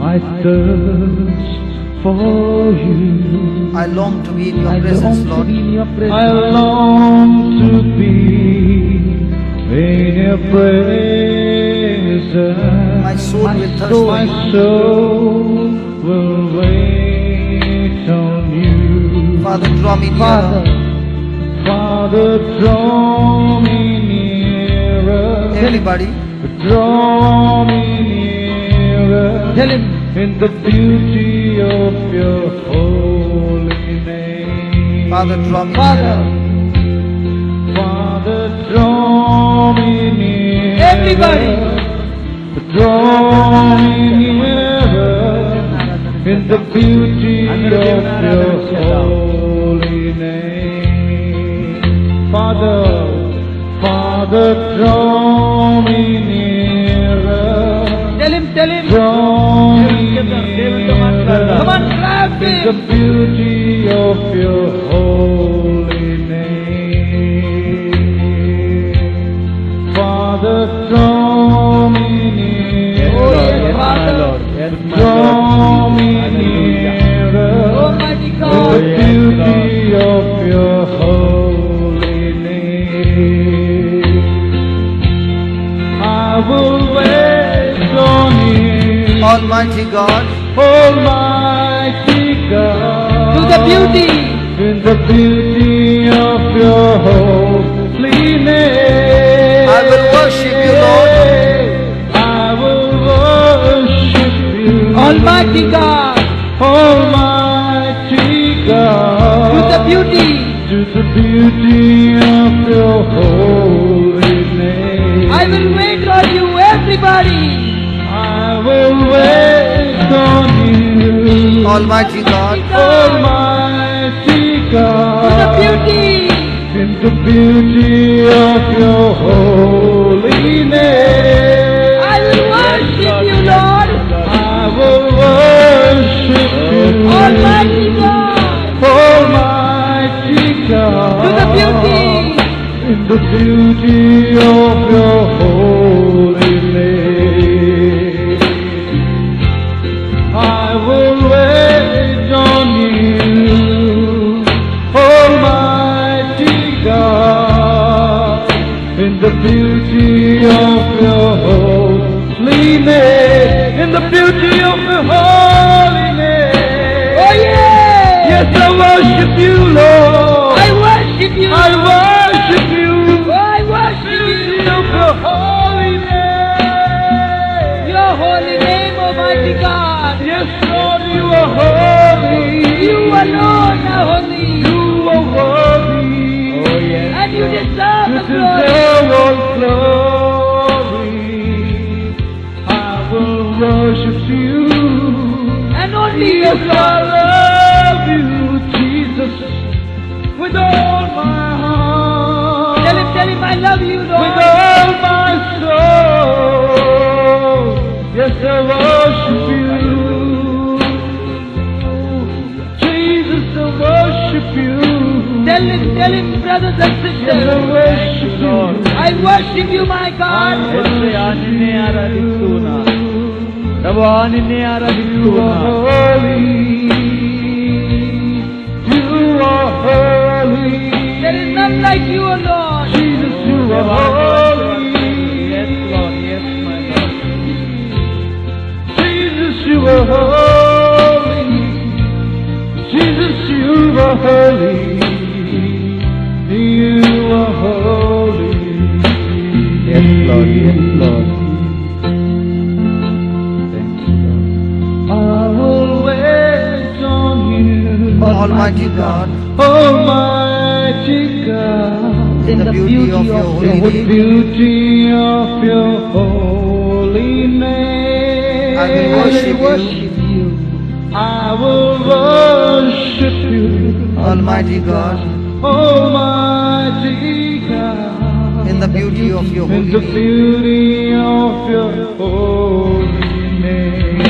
[SPEAKER 3] I thirst for you.
[SPEAKER 1] I long to be in your
[SPEAKER 4] I
[SPEAKER 1] presence,
[SPEAKER 4] long to
[SPEAKER 1] Lord.
[SPEAKER 4] be in your
[SPEAKER 3] I
[SPEAKER 4] presence.
[SPEAKER 3] long to be in your presence.
[SPEAKER 1] My soul
[SPEAKER 4] My
[SPEAKER 1] will thirst
[SPEAKER 4] soul-
[SPEAKER 1] for
[SPEAKER 3] My
[SPEAKER 1] you.
[SPEAKER 3] soul will wait on you.
[SPEAKER 1] Father, draw me
[SPEAKER 4] Father,
[SPEAKER 1] nearer.
[SPEAKER 3] Father, draw me nearer.
[SPEAKER 1] Everybody,
[SPEAKER 3] Draw me nearer.
[SPEAKER 4] tell him,
[SPEAKER 3] In the beauty of your holy name.
[SPEAKER 1] Father, draw me
[SPEAKER 4] Father,
[SPEAKER 1] nearer.
[SPEAKER 3] Father, draw me nearer.
[SPEAKER 4] everybody,
[SPEAKER 3] Draw me nearer in the beauty of your holy name. Father, Father, draw me nearer.
[SPEAKER 4] tell him,
[SPEAKER 3] Draw me
[SPEAKER 4] come
[SPEAKER 3] nearer
[SPEAKER 4] on, clap
[SPEAKER 3] in the
[SPEAKER 4] him.
[SPEAKER 3] beauty of your holy name. Father, draw me nearer.
[SPEAKER 4] Oh yes, Father,
[SPEAKER 3] Draw me nearer
[SPEAKER 4] Almighty
[SPEAKER 3] in the
[SPEAKER 4] God,
[SPEAKER 3] beauty of your holy name. I will wait on you,
[SPEAKER 1] Almighty God,
[SPEAKER 3] Almighty God,
[SPEAKER 4] to the beauty,
[SPEAKER 3] in the beauty of your holy name.
[SPEAKER 1] I will worship you, Lord.
[SPEAKER 3] I will worship you,
[SPEAKER 4] Almighty God,
[SPEAKER 3] Almighty God,
[SPEAKER 4] to the beauty,
[SPEAKER 3] to the beauty of your holy name.
[SPEAKER 4] I will wait on you, everybody.
[SPEAKER 3] I will wait on you,
[SPEAKER 1] Almighty God,
[SPEAKER 3] Almighty
[SPEAKER 4] To the
[SPEAKER 3] God,
[SPEAKER 4] beauty,
[SPEAKER 3] in the beauty of your holy name.
[SPEAKER 4] I will worship you, Lord.
[SPEAKER 3] I will worship you,
[SPEAKER 4] Almighty God,
[SPEAKER 3] Almighty God,
[SPEAKER 4] to the beauty,
[SPEAKER 3] in the beauty of your holy name. I will wait on you, Almighty God, in the beauty of your holy name, in the beauty of your holy name.
[SPEAKER 4] oh yeah,
[SPEAKER 3] Yes, I worship you, Lord.
[SPEAKER 4] I worship you,
[SPEAKER 3] I worship you.
[SPEAKER 4] oh, I worship
[SPEAKER 3] Beauty
[SPEAKER 4] you,
[SPEAKER 3] of your holy name.
[SPEAKER 4] your holy name, Almighty God.
[SPEAKER 3] Yes, Lord, you are holy.
[SPEAKER 4] You alone are holy.
[SPEAKER 3] You are worship you.
[SPEAKER 4] And only you,
[SPEAKER 3] Yes, I
[SPEAKER 4] Lord.
[SPEAKER 3] love you, Jesus, with all my heart.
[SPEAKER 4] Tell him, I love you,
[SPEAKER 3] With
[SPEAKER 4] Lord.
[SPEAKER 3] all my soul. Yes, I worship you. Jesus, I worship you.
[SPEAKER 4] Tell him, brothers and
[SPEAKER 3] Yes, I
[SPEAKER 4] sisters.
[SPEAKER 3] worship you.
[SPEAKER 4] I worship you, my God.
[SPEAKER 3] యేసయ్యా, నిన్నే ఆరాధిస్తున్నా. ప్రభువా, నిన్నే
[SPEAKER 4] You
[SPEAKER 3] ఆరాధిస్తున్నా.
[SPEAKER 4] are holy. There is none like you, O Lord.
[SPEAKER 3] Jesus, you are holy.
[SPEAKER 2] Yes, Lord. Yes, my Lord.
[SPEAKER 3] Jesus, you are holy. Jesus, you are holy. You are holy.
[SPEAKER 2] Yes, Lord. Yes, Lord. Thank you, Lord.
[SPEAKER 3] I will wait on you,
[SPEAKER 1] Almighty God,
[SPEAKER 3] Almighty God,
[SPEAKER 1] in the beauty of your holy
[SPEAKER 3] in the
[SPEAKER 1] name,
[SPEAKER 3] beauty of your holy name.
[SPEAKER 1] I will worship you.
[SPEAKER 3] I will worship you,
[SPEAKER 1] Almighty God,
[SPEAKER 3] Almighty God,
[SPEAKER 1] in the beauty of your
[SPEAKER 3] in
[SPEAKER 1] holy
[SPEAKER 3] the
[SPEAKER 1] name.
[SPEAKER 3] beauty of your holy name.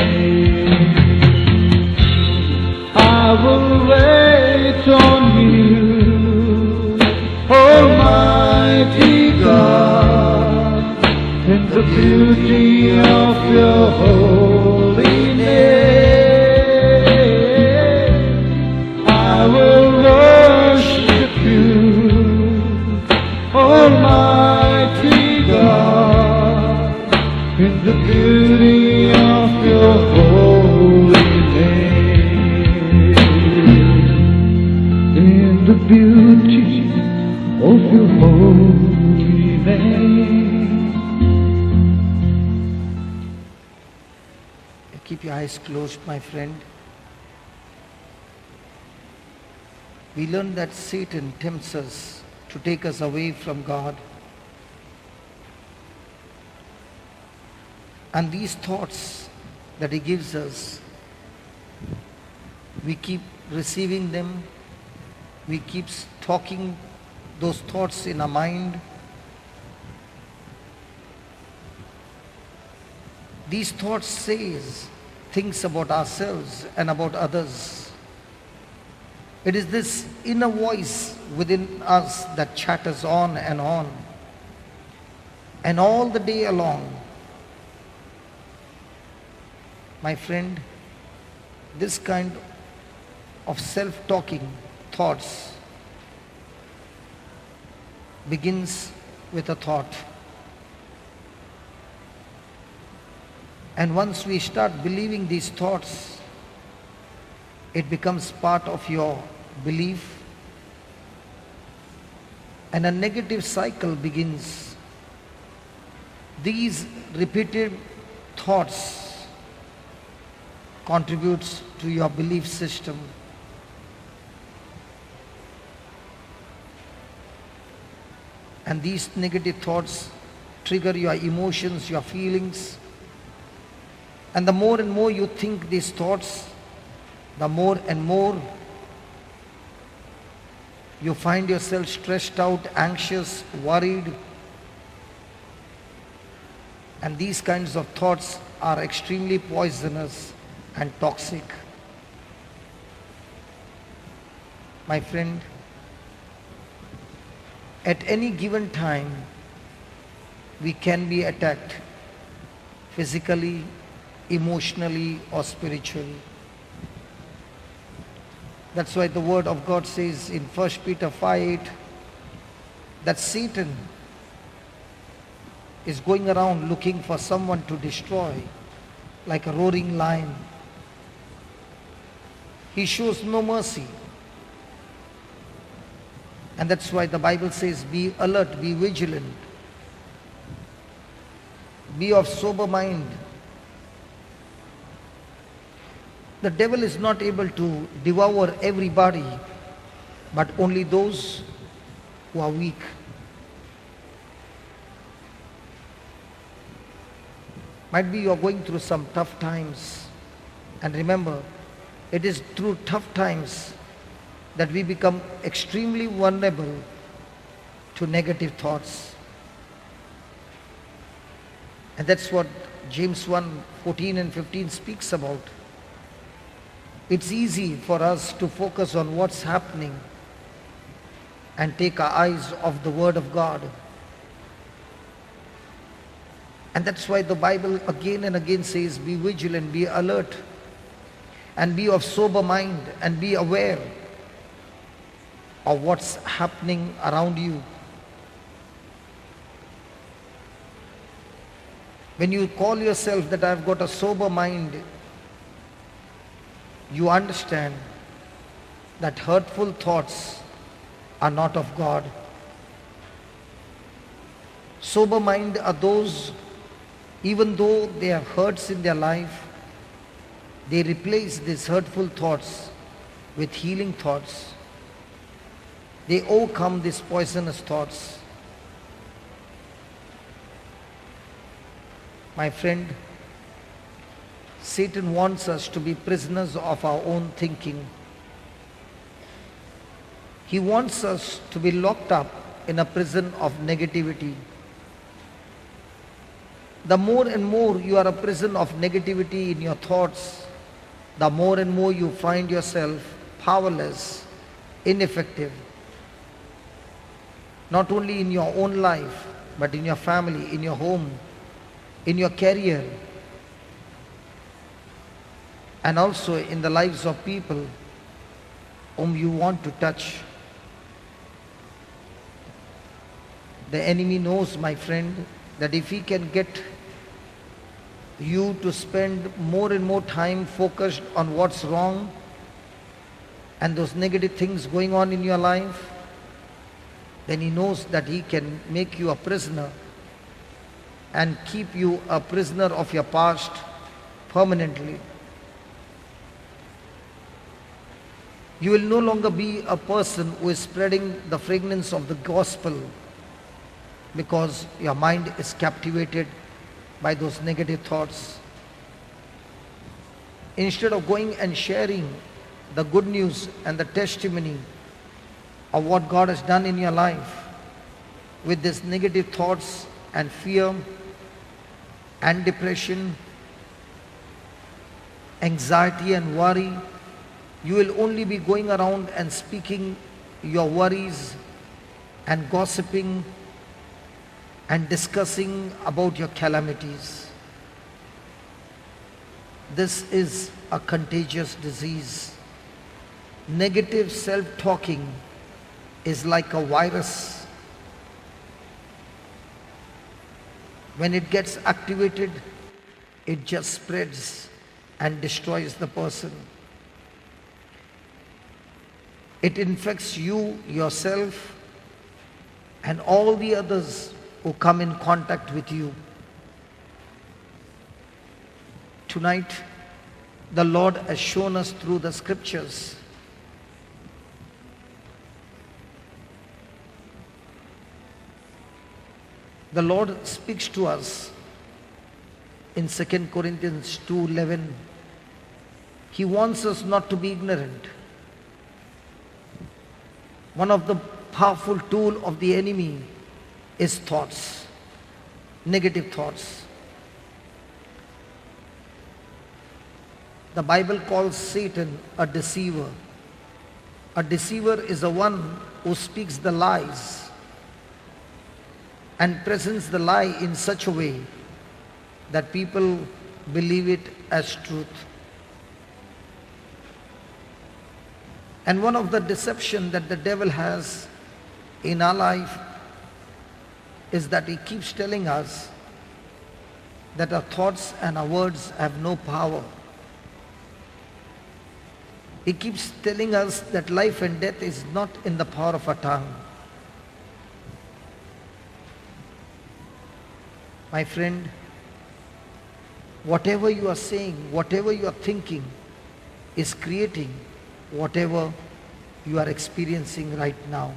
[SPEAKER 3] I will wait on you, Almighty God, in the beauty of your holy name. I will worship you, Almighty God, in the beauty of your holy name. In the beauty of your holy name.
[SPEAKER 1] Keep your eyes closed, my friend. We learn that Satan tempts us to take us away from God. And these thoughts that he gives us, we keep receiving them, we keep talking those thoughts in our mind. These thoughts says things about ourselves and about others. It is this inner voice within us that chatters on, and all the day along. My friend, this kind of self-talking thoughts begins with a thought. And once we start believing these thoughts, it becomes part of your belief, and a negative cycle begins. These repeated thoughts contributes to your belief system. And these negative thoughts trigger your emotions, your feelings. And the more and more you think these thoughts, the more and more you find yourself stressed out, anxious, worried. And these kinds of thoughts are extremely poisonous and toxic. My friend, at any given time, we can be attacked physically, emotionally, or spiritually. That's why the word of God says in 1 Peter 5:8 that Satan is going around looking for someone to destroy like a roaring lion. He shows no mercy. And that's why the Bible says, be alert, be vigilant, be of sober mind. The devil is not able to devour everybody, but only those who are weak. Might be you are going through some tough times. And remember, it is through tough times that we become extremely vulnerable to negative thoughts. And that's what James 1:14 and 15 speaks about. It's easy for us to focus on what's happening and take our eyes off the Word of God. And that's why the Bible again and again says, be vigilant, be alert, and be of sober mind, and be aware of what's happening around you. When you call yourself that I've got a sober mind, you understand that hurtful thoughts are not of God. Sober mind are those, even though they have hurts in their life, they replace these hurtful thoughts with healing thoughts. They overcome these poisonous thoughts. My friend, Satan wants us to be prisoners of our own thinking. He wants us to be locked up in a prison of negativity. The more and more you are a prison of negativity in your thoughts, the more and more you find yourself powerless, ineffective, not only in your own life, but in your family, in your home, in your career, and also in the lives of people whom you want to touch. The enemy knows, my friend, that if he can get you to spend more and more time focused on what's wrong and those negative things going on in your life, then he knows that he can make you a prisoner and keep you a prisoner of your past permanently. You will no longer be a person who is spreading the fragrance of the gospel because your mind is captivated by those negative thoughts. Instead of going and sharing the good news and the testimony of what God has done in your life with these negative thoughts and fear and depression, anxiety and worry, you will only be going around and speaking your worries and gossiping and discussing about your calamities. This is a contagious disease. Negative self-talking is like a virus. When it gets activated, it just spreads and destroys the person. It infects you, yourself, and all the others who come in contact with you. Tonight, the Lord has shown us through the scriptures the Lord speaks to us in 2 Corinthians 2:11. He wants us not to be ignorant. One of the powerful tools of the enemy is thoughts, negative thoughts. The Bible calls Satan a deceiver. A deceiver is the one who speaks the lies and presents the lie in such a way that people believe it as truth. And one of the deception that the devil has in our life is that he keeps telling us that our thoughts and our words have no power. He keeps telling us that life and death is not in the power of our tongue. My friend, whatever you are saying, whatever you are thinking is creating whatever you are experiencing right now.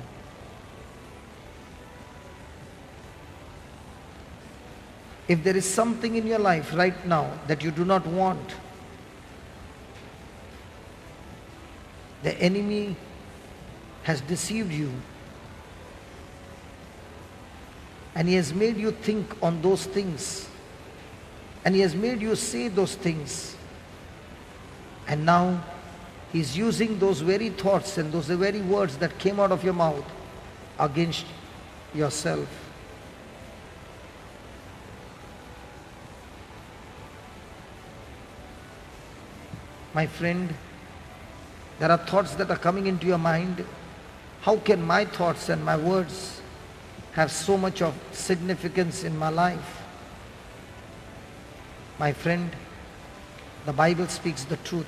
[SPEAKER 1] If there is something in your life right now that you do not want, the enemy has deceived you and he has made you think on those things and he has made you say those things, and now he is using those very thoughts and those very words that came out of your mouth against yourself. My friend, there are thoughts that are coming into your mind. How can my thoughts and my words have so much of significance in my life? My friend, the Bible speaks the truth.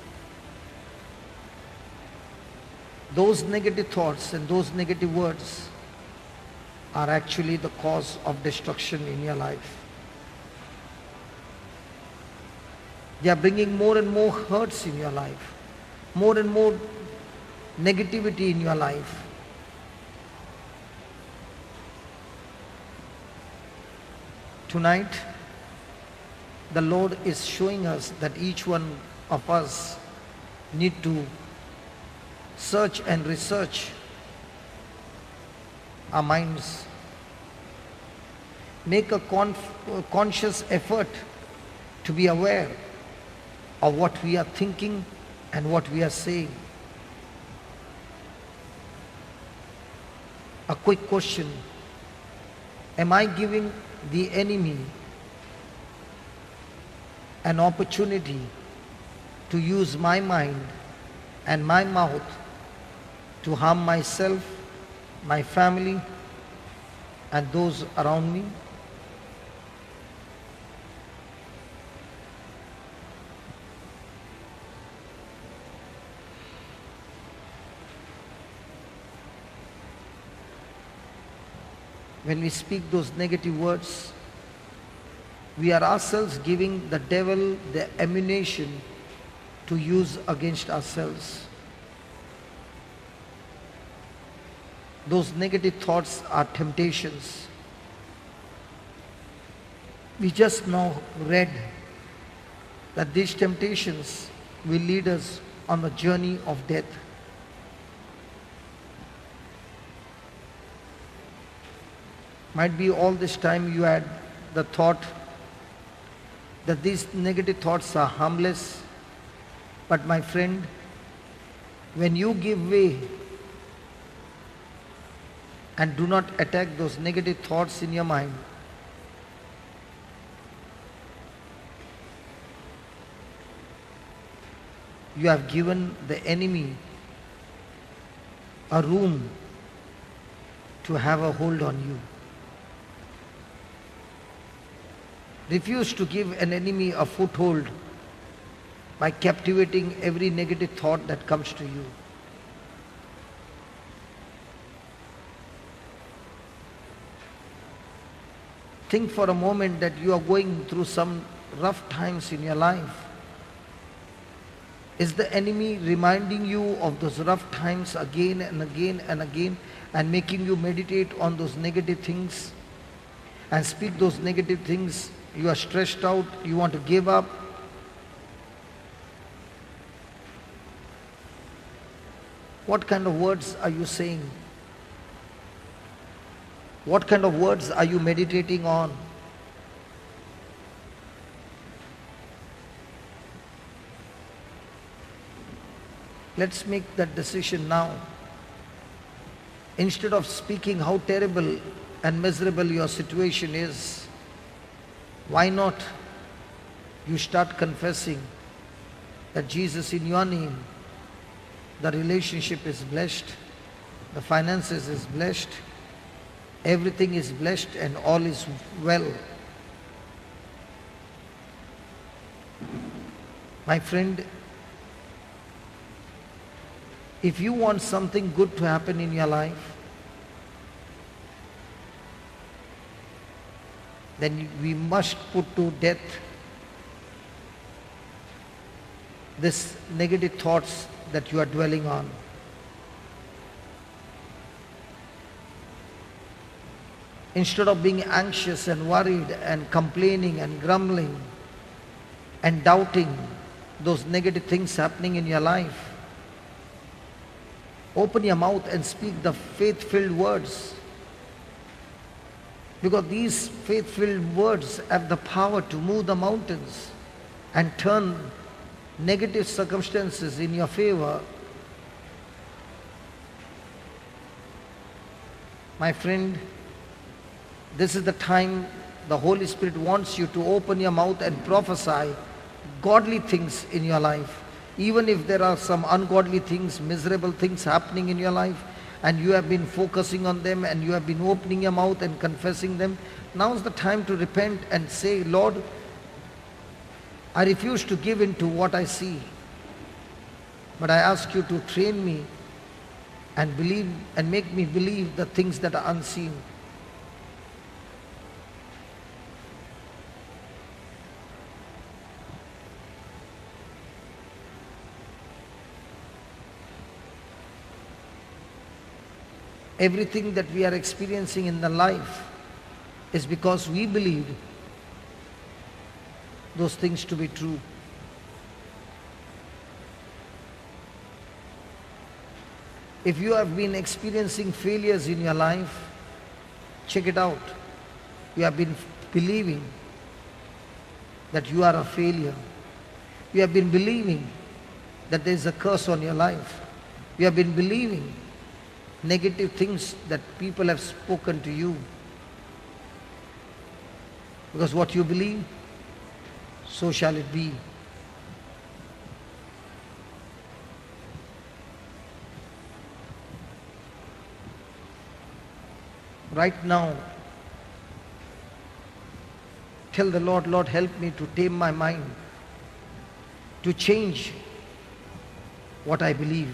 [SPEAKER 1] Those negative thoughts and those negative words are actually the cause of destruction in your life. They are bringing more and more hurts in your life, more and more negativity in your life. Tonight, the Lord is showing us that each one of us need to search and research our minds. Make a conscious effort to be aware of what we are thinking and what we are saying. A quick question: am I giving the enemy an opportunity to use my mind and my mouth to harm myself, my family, and those around me? When we speak those negative words, we are ourselves giving the devil the ammunition to use against ourselves. Those negative thoughts are temptations. We just now read that these temptations will lead us on the journey of death. Might be all this time you had the thought that these negative thoughts are harmless. But my friend, when you give way and do not attack those negative thoughts in your mind, you have given the enemy a room to have a hold on you. Refuse to give an enemy a foothold by captivating every negative thought that comes to you. Think for a moment that you are going through some rough times in your life. Is the enemy reminding you of those rough times again and again and again and making you meditate on those negative things and speak those negative things? You are stressed out, you want to give up. What kind of words are you saying? What kind of words are you meditating on? Let's make that decision now. Instead of speaking how terrible and miserable your situation is, why not you start confessing that Jesus, in your name, the relationship is blessed, the finances is blessed, everything is blessed and all is well. My friend, if you want something good to happen in your life, then we must put to death this negative thoughts that you are dwelling on. Instead of being anxious and worried and complaining and grumbling and doubting those negative things happening in your life, open your mouth and speak the faith-filled words. Because these faith-filled words have the power to move the mountains and turn negative circumstances in your favor. My friend, this is the time the Holy Spirit wants you to open your mouth and prophesy godly things in your life. Even if there are some ungodly things, miserable things happening in your life, and you have been focusing on them and you have been opening your mouth and confessing them, now is the time to repent and say, Lord, I refuse to give in to what I see, but I ask you to train me and believe and make me believe the things that are unseen. Everything that we are experiencing in the life is because we believe those things to be true. If you have been experiencing failures in your life, check it out. You have been believing that you are a failure. You have been believing that there is a curse on your life. You have been believing negative things that people have spoken to you. Because what you believe, so shall it be. Right now, tell the Lord, Lord, help me to tame my mind, to change what I believe,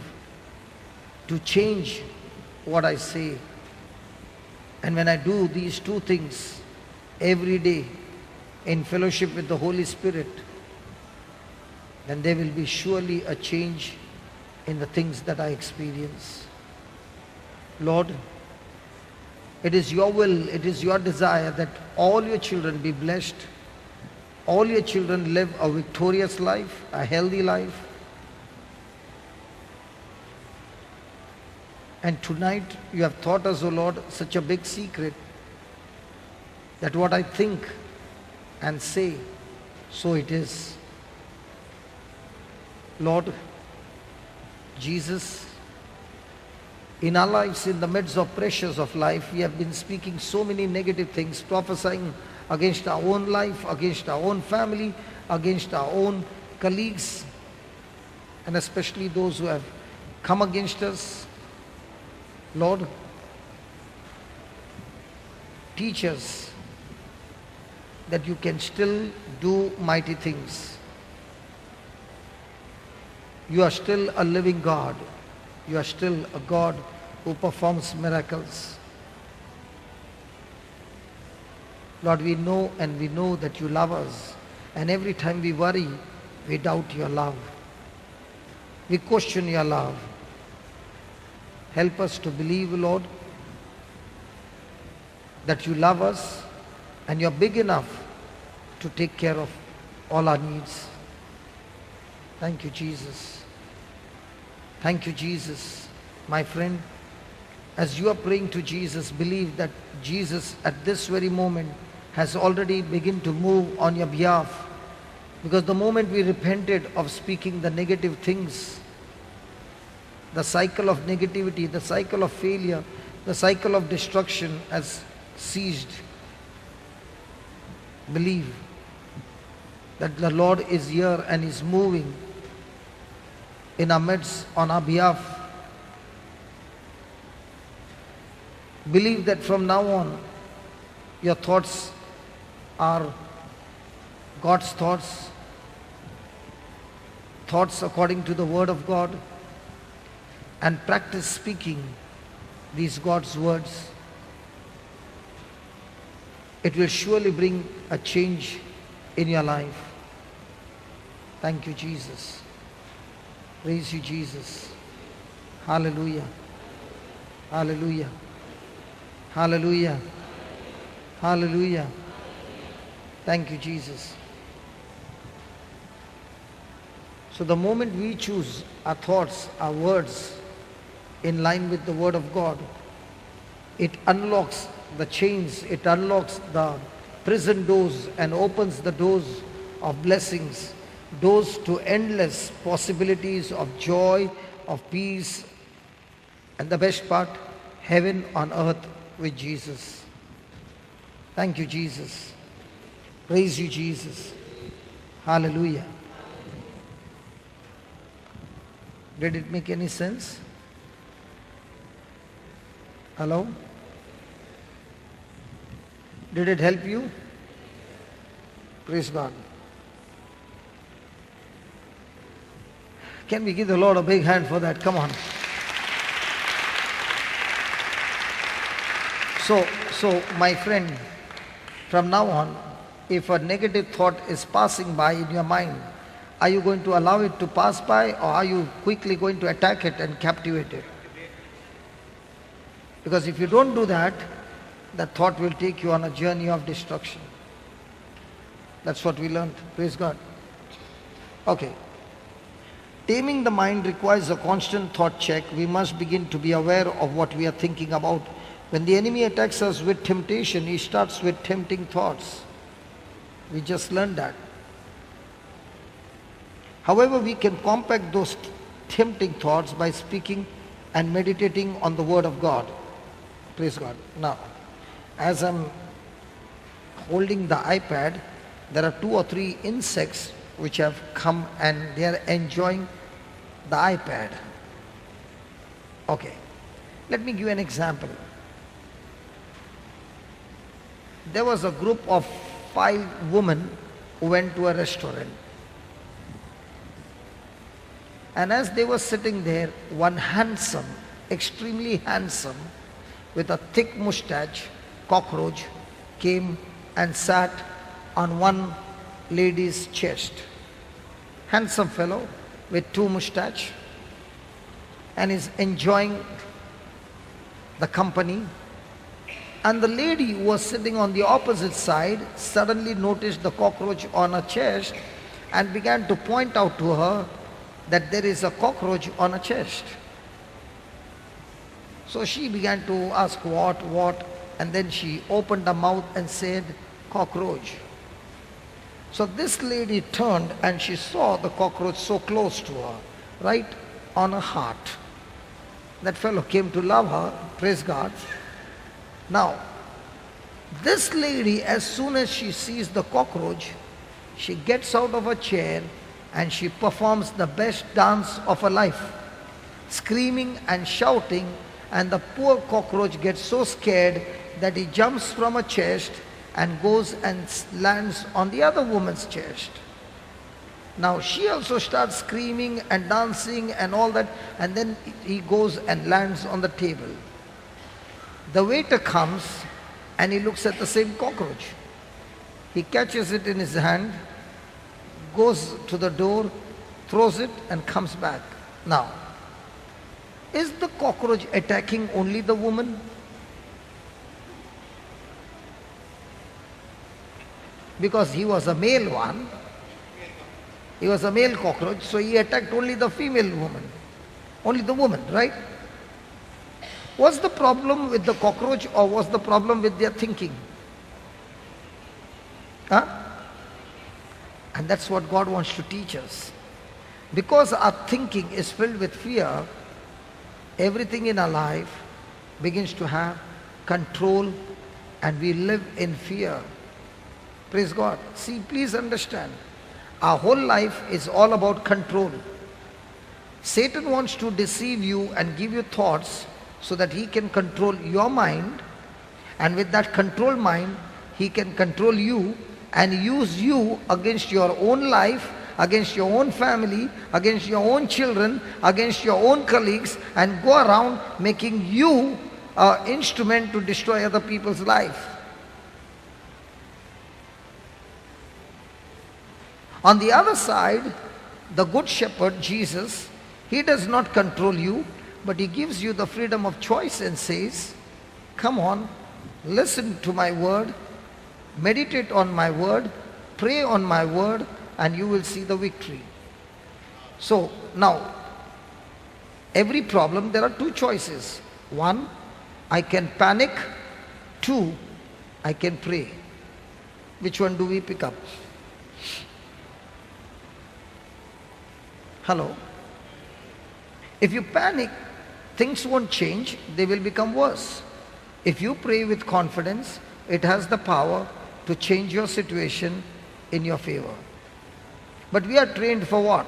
[SPEAKER 1] to change what I say. And when I do these two things every day in fellowship with the Holy Spirit, then there will be surely a change in the things that I experience. Lord, it is your will, it is your desire that all your children be blessed, all your children live a victorious life, a healthy life. And tonight you have taught us, O Lord, such a big secret that what I think and say, so it is. Lord Jesus, in our lives, in the midst of pressures of life, we have been speaking so many negative things, prophesying against our own life, against our own family, against our own colleagues, and especially those who have come against us. Lord, teach us that you can still do mighty things. You are still a living God. You are still a God who performs miracles. Lord, we know and we know that you love us. And every time we worry, we doubt your love. We question your love. Help us to believe, Lord, that you love us and you're big enough to take care of all our needs. Thank you, Jesus. Thank you, Jesus. My friend, as you are praying to Jesus, believe that Jesus at this very moment has already begun to move on your behalf. Because the moment we repented of speaking the negative things, the cycle of negativity, the cycle of failure, the cycle of destruction has ceased. Believe that the Lord is here and is moving in our midst on our behalf. Believe that from now on, your thoughts are God's thoughts, thoughts according to the Word of God, and practice speaking these God's words. It will surely bring a change in your life. Thank you, Jesus. Praise you, Jesus. Hallelujah. Hallelujah. Hallelujah. Hallelujah. Thank you, Jesus. So the moment we choose our thoughts, our words in line with the Word of God, it unlocks the chains, it unlocks the prison doors and opens the doors of blessings, doors to endless possibilities of joy, of peace, and the best part, heaven on earth with Jesus. Thank you, Jesus. Praise you, Jesus. Hallelujah. Did it make any sense? Hello? Did it help you? Praise God. Can we give the Lord a big hand for that? Come on. So my friend, from now on, if a negative thought is passing by in your mind, are you going to allow it to pass by, or are you quickly going to attack it and captivate it? Because if you don't do that, that thought will take you on a journey of destruction. That's what we learned. Praise God. Okay. Taming the mind requires a constant thought check. We must begin to be aware of what we are thinking about. When the enemy attacks us with temptation, he starts with tempting thoughts. We just learned that. However, we can combat those tempting thoughts by speaking and meditating on the Word of God. Praise God. Now, as I'm holding the iPad, there are 2 or 3 insects which have come and they are enjoying the iPad. Okay. Let me give you an example. There was a group of 5 women who went to a restaurant. And as they were sitting there, one handsome, extremely handsome, with a thick mustache, cockroach, came and sat on one lady's chest. Handsome fellow with 2 mustache, and is enjoying the company. And the lady who was sitting on the opposite side suddenly noticed the cockroach on her chest and began to point out to her that there is a cockroach on her chest. So she began to ask what, and then she opened her mouth and said, cockroach. So this lady turned and she saw the cockroach so close to her, right on her heart. That fellow came to love her, praise God. Now, this lady, as soon as she sees the cockroach, she gets out of her chair and she performs the best dance of her life, screaming and shouting, and the poor cockroach gets so scared that he jumps from her chest and goes and lands on the other woman's chest. Now she also starts screaming and dancing and all that, and then he goes and lands on the table. The waiter comes and he looks at the same cockroach. He catches it in his hand, goes to the door, throws it and comes back. Now, is the cockroach attacking only the woman? Because he was a male one, he was a male cockroach, so he attacked only the female woman, only the woman, right? Was the problem with the cockroach, or was the problem with their thinking? Huh? And that's what God wants to teach us. Because our thinking is filled with fear, everything in our life begins to have control and we live in fear. Praise God. See, please understand, our whole life is all about control. Satan wants to deceive you and give you thoughts so that he can control your mind, and with that control mind, he can control you and use you against your own life, against your own family, against your own children, against your own colleagues, and go around making you an instrument to destroy other people's life. On the other side, the good shepherd, Jesus, he does not control you, but he gives you the freedom of choice and says, come on, listen to my word, Meditate on my word, pray on my word, and you will see the victory. So now, every problem there are two choices. One, I can panic. Two, I can pray. Which one do we pick up? Hello? If you panic, things won't change, they will become worse. If you pray with confidence, it has the power to change your situation in your favor. But we are trained for what?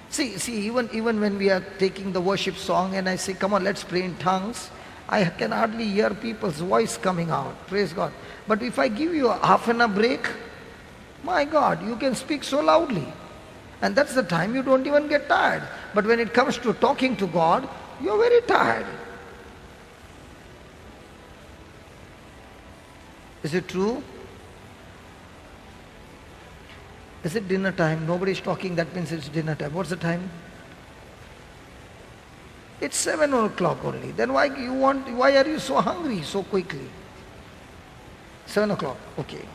[SPEAKER 1] See, even when we are taking the worship song and I say, come on, let's pray in tongues, I can hardly hear people's voice coming out. Praise God. But if I give you a half an hour break, my God, you can speak so loudly. And that's the time you don't even get tired. But when it comes to talking to God, you're very tired. Is it true? Is it dinner time? Nobody's talking, that means it's dinner time. What's the time? It's 7 o'clock only. Then why are you so hungry so quickly? 7 o'clock, okay.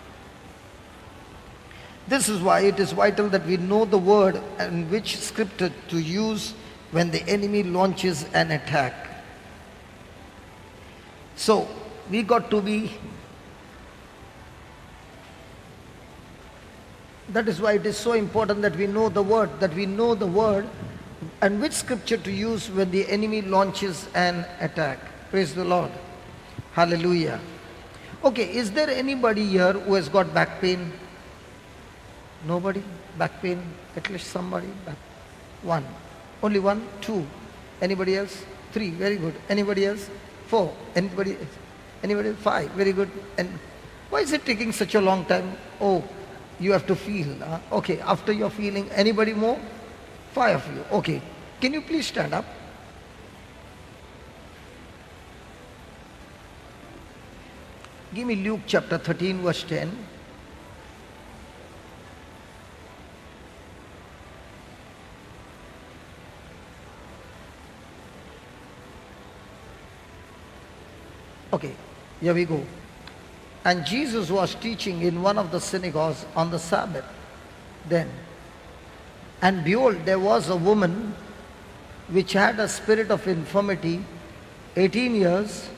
[SPEAKER 1] This is why it is vital that we know the word and which scripture to use when the enemy launches an attack. So, we got to be, that is why it is so important that we know the word, and which scripture to use when the enemy launches an attack. Praise the Lord. Hallelujah. Okay, is there anybody here who has got back pain? Nobody? Back pain? At least somebody? One. Only one? Two. Anybody else? Three. Very good. Anybody else? Four. Anybody else? Anybody else? Five. Very good. And why is it taking such a long time? Oh, you have to feel. Okay, after you're feeling, anybody more? Five of you. Okay. Can you please stand up? Give me Luke chapter 13 verse 10. Okay, here we go. And Jesus was teaching in one of the synagogues on the Sabbath then. And behold, there was a woman which had a spirit of infirmity 18 years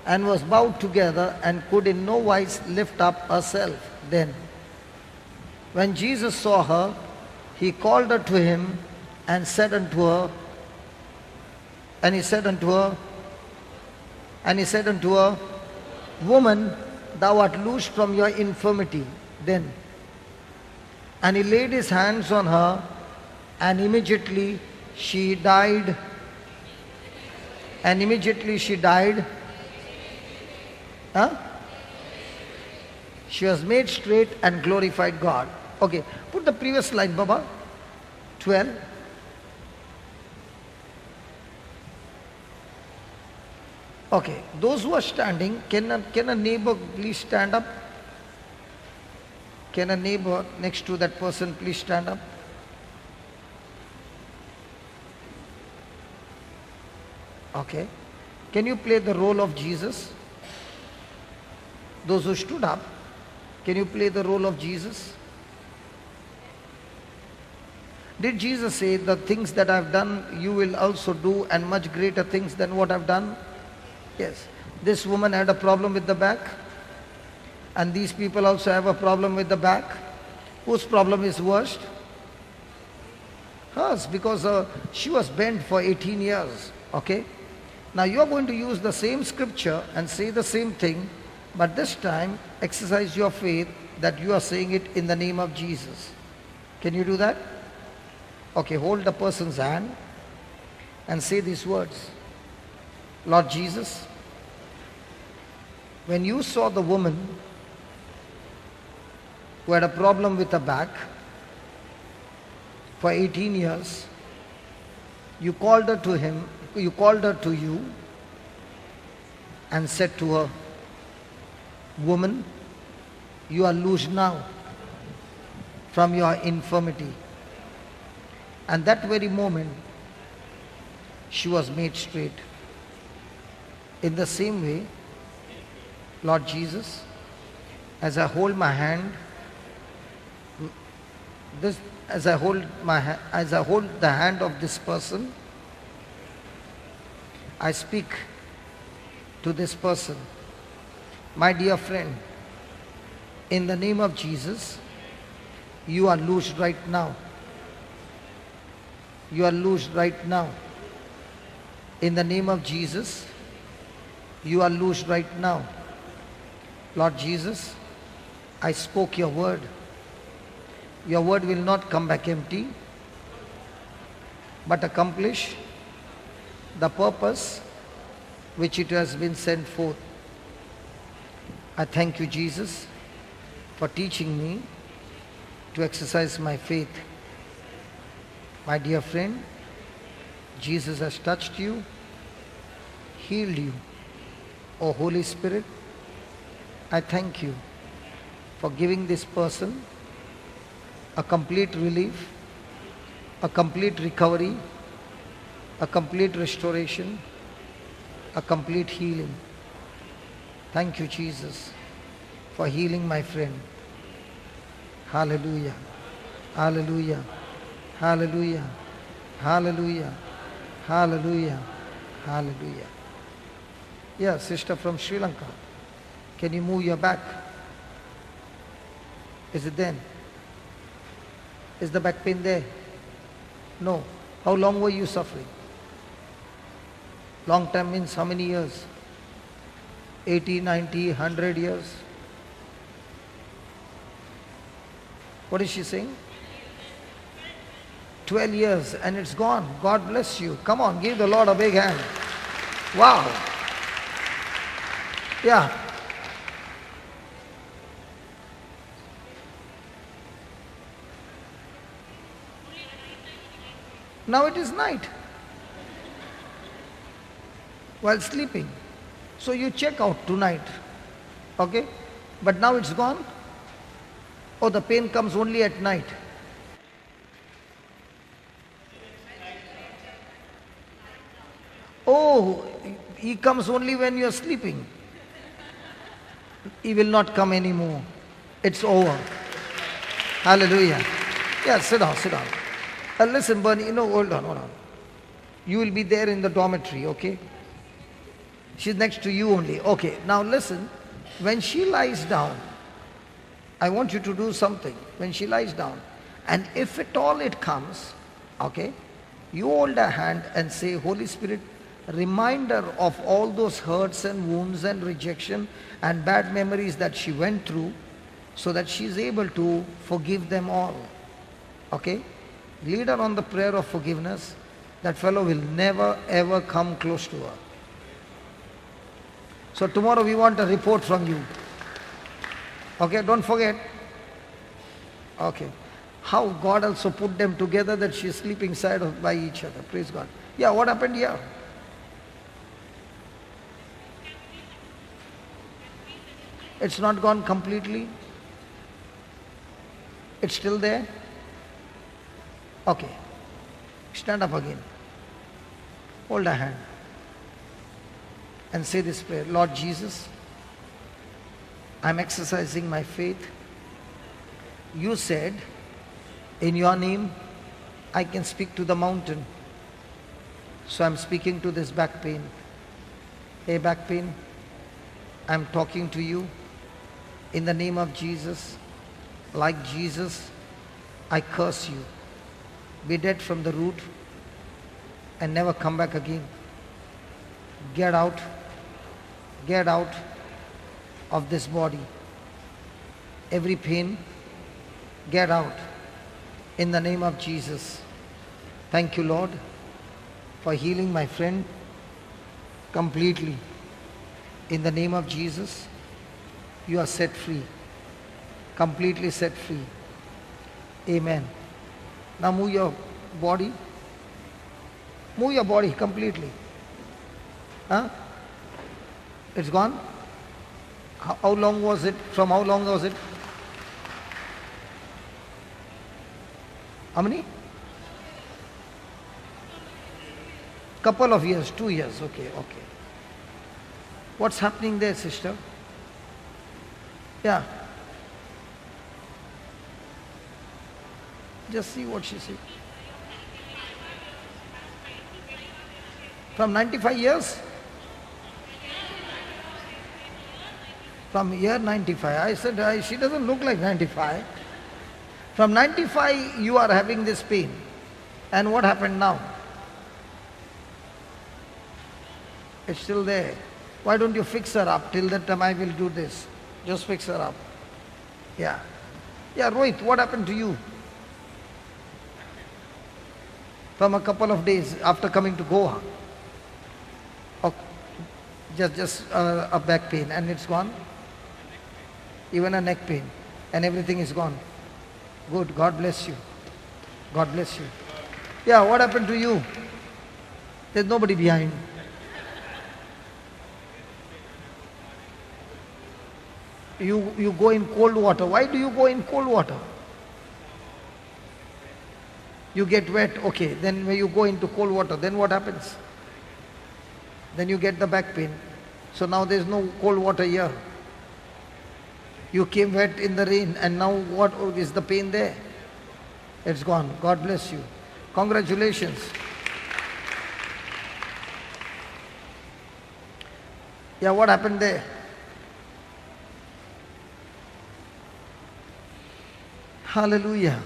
[SPEAKER 1] and was bowed together and could in no wise lift up herself. Then, when Jesus saw her, he called her to him and said unto her, Woman, thou art loosed from your infirmity. Then, and he laid his hands on her, and immediately she died. She was made straight and glorified God. Okay, put the previous line, Baba. 12. Okay, those who are standing, can a neighbor please stand up? Can a neighbor next to that person please stand up? Okay. Can you play the role of Jesus? Those who stood up, can you play the role of Jesus? Did Jesus say, the things that I've done, you will also do, and much greater things than what I've done? Yes. This woman had a problem with the back, and these people also have a problem with the back. Whose problem is worst? Hers, because she was bent for 18 years. Okay? Now you are going to use the same scripture and say the same thing, but this time exercise your faith that you are saying it in the name of Jesus. Can you do that? Okay, hold the person's hand and say these words. Lord Jesus, when you saw the woman who had a problem with her back for 18 years, you called her to you and said to her, Woman, you are loosed now from your infirmity. And that very moment, she was made straight. In the same way, Lord Jesus, as I hold my hand, as I hold the hand of this person, I speak to this person, my dear friend, in the name of Jesus, you are loosed right now. You are loosed right now. In the name of Jesus, you are loosed right now. Lord Jesus, I spoke your word. Your word will not come back empty, but accomplish the purpose which it has been sent forth. I thank you, Jesus, for teaching me to exercise my faith. My dear friend, Jesus has touched you, healed you. O Holy Spirit, I thank you for giving this person a complete relief, a complete recovery, a complete restoration, a complete healing. Thank you, Jesus, for healing my friend. Hallelujah. Hallelujah. Hallelujah. Hallelujah. Hallelujah. Hallelujah. Yeah, sister from Sri Lanka. Can you move your back? Is it then? Is the back pain there? No. How long were you suffering? Long time means how many years? 80, 90, 100 years? What is she saying? 12 years and it's gone. God bless you. Come on, give the Lord a big hand. Wow. Yeah. Now it is night. While sleeping. So you check out tonight. Okay? But now it's gone. Oh, the pain comes only at night. Oh, he comes only when you are sleeping. He will not come anymore. It's over. Hallelujah. Yeah, sit down, sit down. Listen, Bernie, hold on. You will be there in the dormitory, okay? She's next to you only. Okay, now listen. When she lies down, I want you to do something. When she lies down, and if at all it comes, okay, you hold her hand and say, Holy Spirit, remind her of all those hurts and wounds and rejection and bad memories that she went through so that she is able to forgive them all. Okay? Lead her on the prayer of forgiveness. That fellow will never ever come close to her. So tomorrow we want a report from you. Okay, don't forget. Okay. How God also put them together that she is sleeping by each other. Praise God. Yeah, what happened here? It's not gone completely. It's still there. Okay. Stand up again. Hold a hand. And say this prayer. Lord Jesus, I'm exercising my faith. You said, in your name, I can speak to the mountain. So I'm speaking to this back pain. Hey, back pain, I'm talking to you in the name of Jesus. Like Jesus, I curse you. Be dead from the root and never come back again. Get out of this body. Every pain, get out in the name of Jesus. Thank you, Lord, for healing my friend completely. In the name of Jesus, you are set free, completely set free. Amen. Now move your body. Move your body completely. Huh? It's gone? How long was it? From how long was it? How many? Couple of years, 2 years. Okay. What's happening there, sister? Yeah. Just see what she said. From 95 years? From year 95. I said, she doesn't look like 95. From 95 you are having this pain. And what happened now? It's still there. Why don't you fix her up? Till that time I will do this. Just fix her up. Yeah. Yeah, Rohit, what happened to you? From a couple of days after coming to Goa. Okay. Just a back pain and it's gone. Even a neck pain and everything is gone. Good. God bless you. God bless you. Yeah, what happened to you? There's nobody behind. You go in cold water. Why do you go in cold water? You get wet, okay. Then when you go into cold water, then what happens? Then you get the back pain. So now there's no cold water here. You came wet in the rain and now what is the pain there? It's gone. God bless you. Congratulations. Yeah, what happened there? Hallelujah.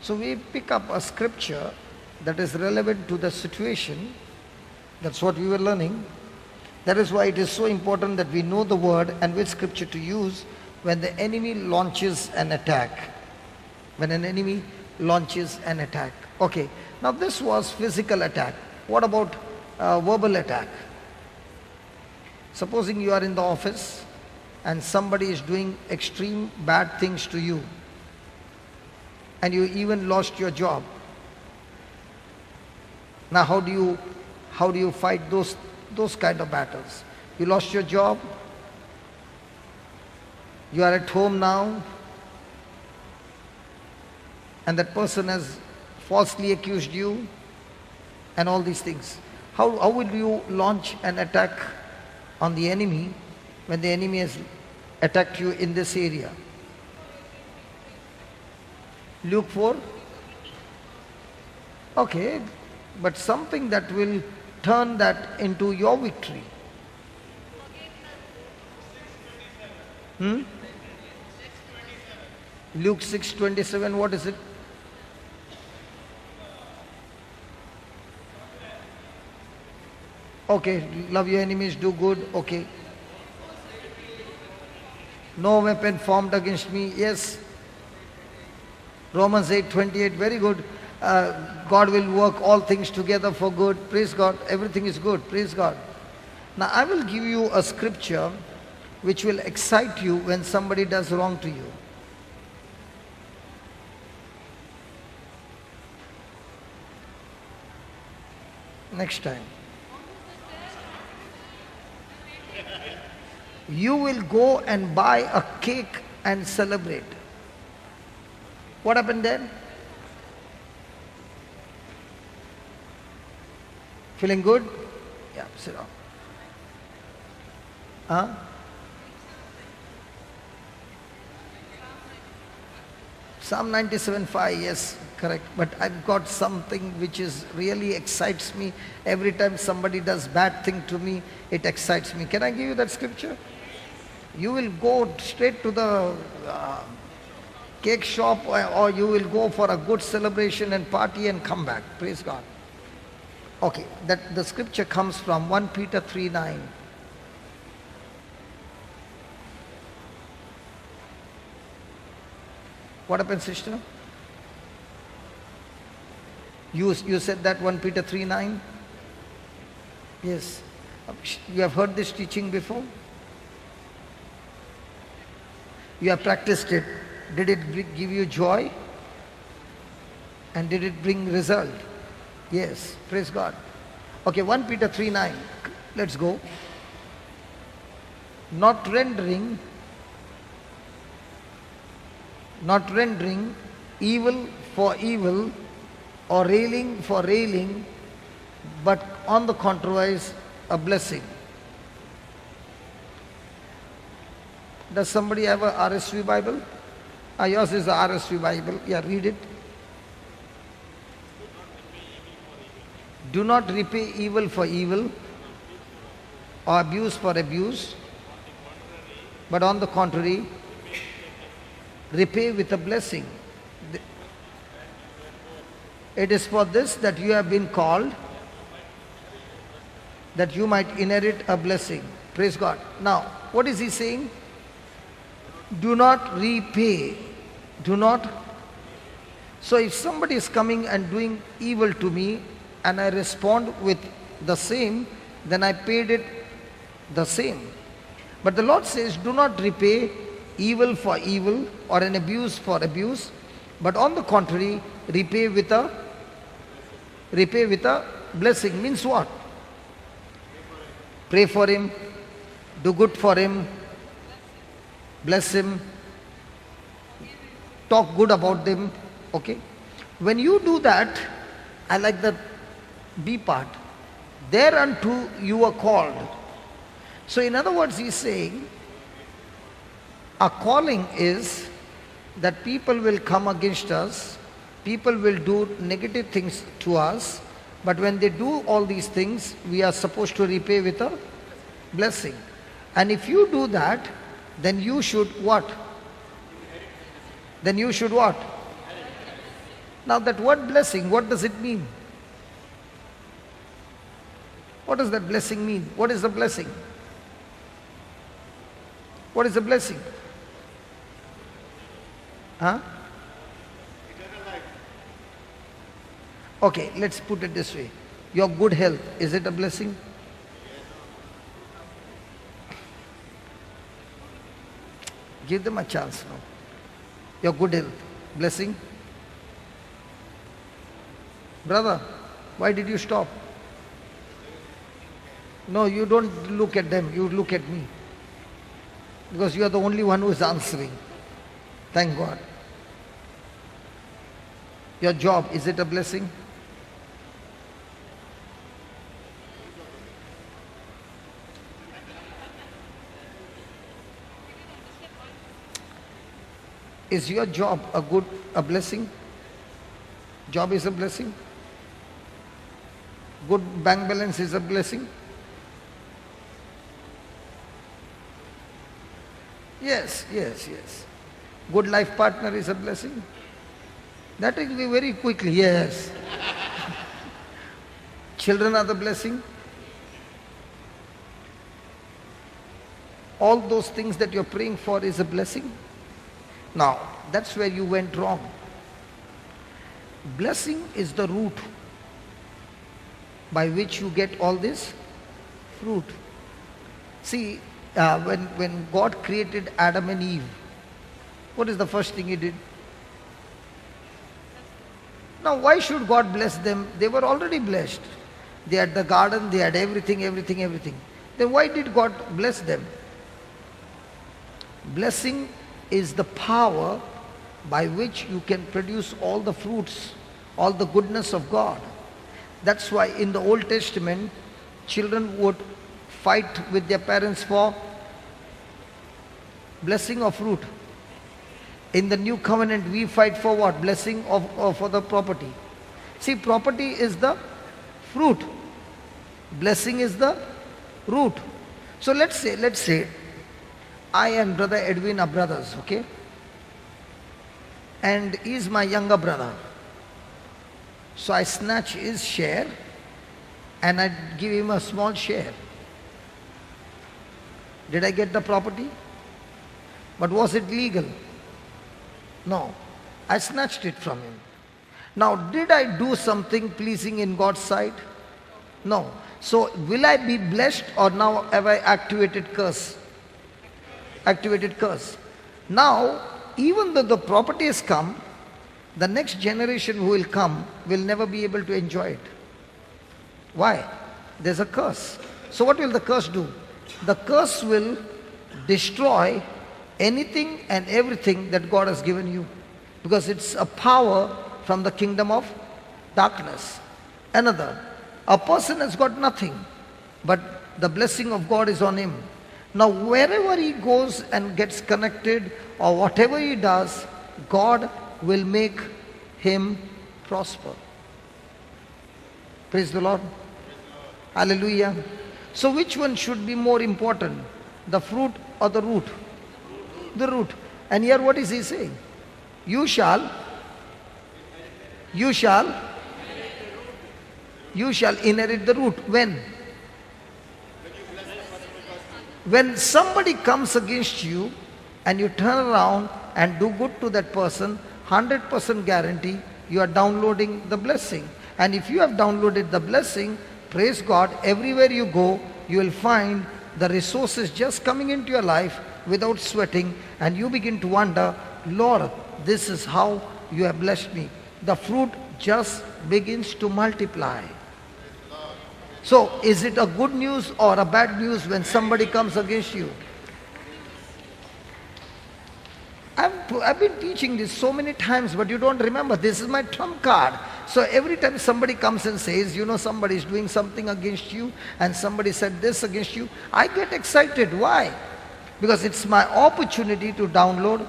[SPEAKER 1] So we pick up a scripture that is relevant to the situation. That's what we were learning. That is why it is so important that we know the word and which scripture to use when the enemy launches an attack. When an enemy launches an attack. Okay, now this was physical attack. What about verbal attack? Supposing you are in the office and somebody is doing extreme bad things to you and you even lost your job. Now how do you fight those kind of battles? You lost your job, you are at home now, and that person has falsely accused you and all these things. How will you launch an attack on the enemy when the enemy has attacked you in this area? Luke 4? Okay, but something that will turn that into your victory. Luke 6:27, what is it? Okay, love your enemies, do good, okay. No weapon formed against me, yes. Romans 8:28, very good. God will work all things together for good, praise God. Everything is good, praise God. Now I will give you a scripture which will excite you when somebody does wrong to you. Next time. You will go and buy a cake and celebrate. What happened then? Feeling good? Yeah, sit down. Huh? Psalm 97:5, yes, correct. But I've got something which is really excites me. Every time somebody does bad thing to me, it excites me. Can I give you that scripture? You will go straight to the cake shop or you will go for a good celebration and party and come back. Praise God. Okay, that the scripture comes from 1 Peter 3:9. What happened, sister? You said that 1 Peter 3:9? Yes. You have heard this teaching before? You have practiced it. Did it give you joy? And did it bring result? Yes. Praise God. Okay, 1 Peter 3:9. Let's go. Not rendering evil for evil or railing for railing, but on the contrary, a blessing. Does somebody have a RSV Bible? Yours is the RSV Bible. Yeah, read it. Do not repay evil for evil or abuse for abuse, but on the contrary, repay with a blessing. It is for this that you have been called, that you might inherit a blessing. Praise God. Now, what is he saying? Do not repay. Do not. So if somebody is coming and doing evil to me and I respond with the same, then I paid it the same. But the Lord says, do not repay evil for evil or an abuse for abuse, but on the contrary, repay with a blessing. Means what? Pray for him, do good for him, bless him, talk good about them. Okay? When you do that, I like the B part. Thereunto you are called. So in other words, he's saying, our calling is that people will come against us, people will do negative things to us, but when they do all these things, we are supposed to repay with a blessing. And if you do that, then you should what? Then you should what? Now that word blessing, what does it mean? What does that blessing mean? What is the blessing? What is the blessing? Huh? Okay, let's put it this way. Your good health, is it a blessing? Give them a chance now. Your good health, blessing? Brother, why did you stop? No, you don't look at them, you look at me. Because you are the only one who is answering. Thank God. Your job, is it a blessing? Is your job a blessing? Job is a blessing? Good bank balance is a blessing? Yes. Good life partner is a blessing? That will be very quickly, yes. Children are the blessing? All those things that you're praying for is a blessing? Now, that's where you went wrong. Blessing is the root by which you get all this fruit. See, when God created Adam and Eve, what is the first thing he did? Now, why should God bless them? They were already blessed. They had the garden, they had everything. Then why did God bless them? Blessing is the power by which you can produce all the fruits, all the goodness of God. That's why in the Old Testament, children would fight with their parents for blessing of fruit. In the New Covenant, we fight for what? Blessing for the property. See, property is the fruit. Blessing is the root. So let's say, I and Brother Edwin are brothers, okay? And he is my younger brother. So I snatch his share and I give him a small share. Did I get the property? But was it legal? No. I snatched it from him. Now, did I do something pleasing in God's sight? No. So, will I be blessed, or now have I activated curse? Activated curse. Now, even though the property has come, the next generation who will come will never be able to enjoy it. Why? There's a curse. So what will the curse do? The curse will destroy anything and everything that God has given you, because it's a power from the kingdom of darkness. Another, A person has got nothing, but the blessing of God is on him. Now wherever he goes and gets connected or whatever he does, God will make him prosper. Praise the Lord. Hallelujah. So which one should be more important? The fruit or the root? The root. And here what is he saying? You shall inherit the root. When? When somebody comes against you and you turn around and do good to that person, 100% guarantee you are downloading the blessing. And if you have downloaded the blessing, praise God, everywhere you go, you will find the resources just coming into your life without sweating, and you begin to wonder, Lord, this is how you have blessed me. The fruit just begins to multiply. So, is it a good news or a bad news when somebody comes against you? I've been teaching this so many times, but you don't remember. This is my trump card. So every time somebody comes and says, you know, somebody is doing something against you and somebody said this against you, I get excited. Why? Because it's my opportunity to download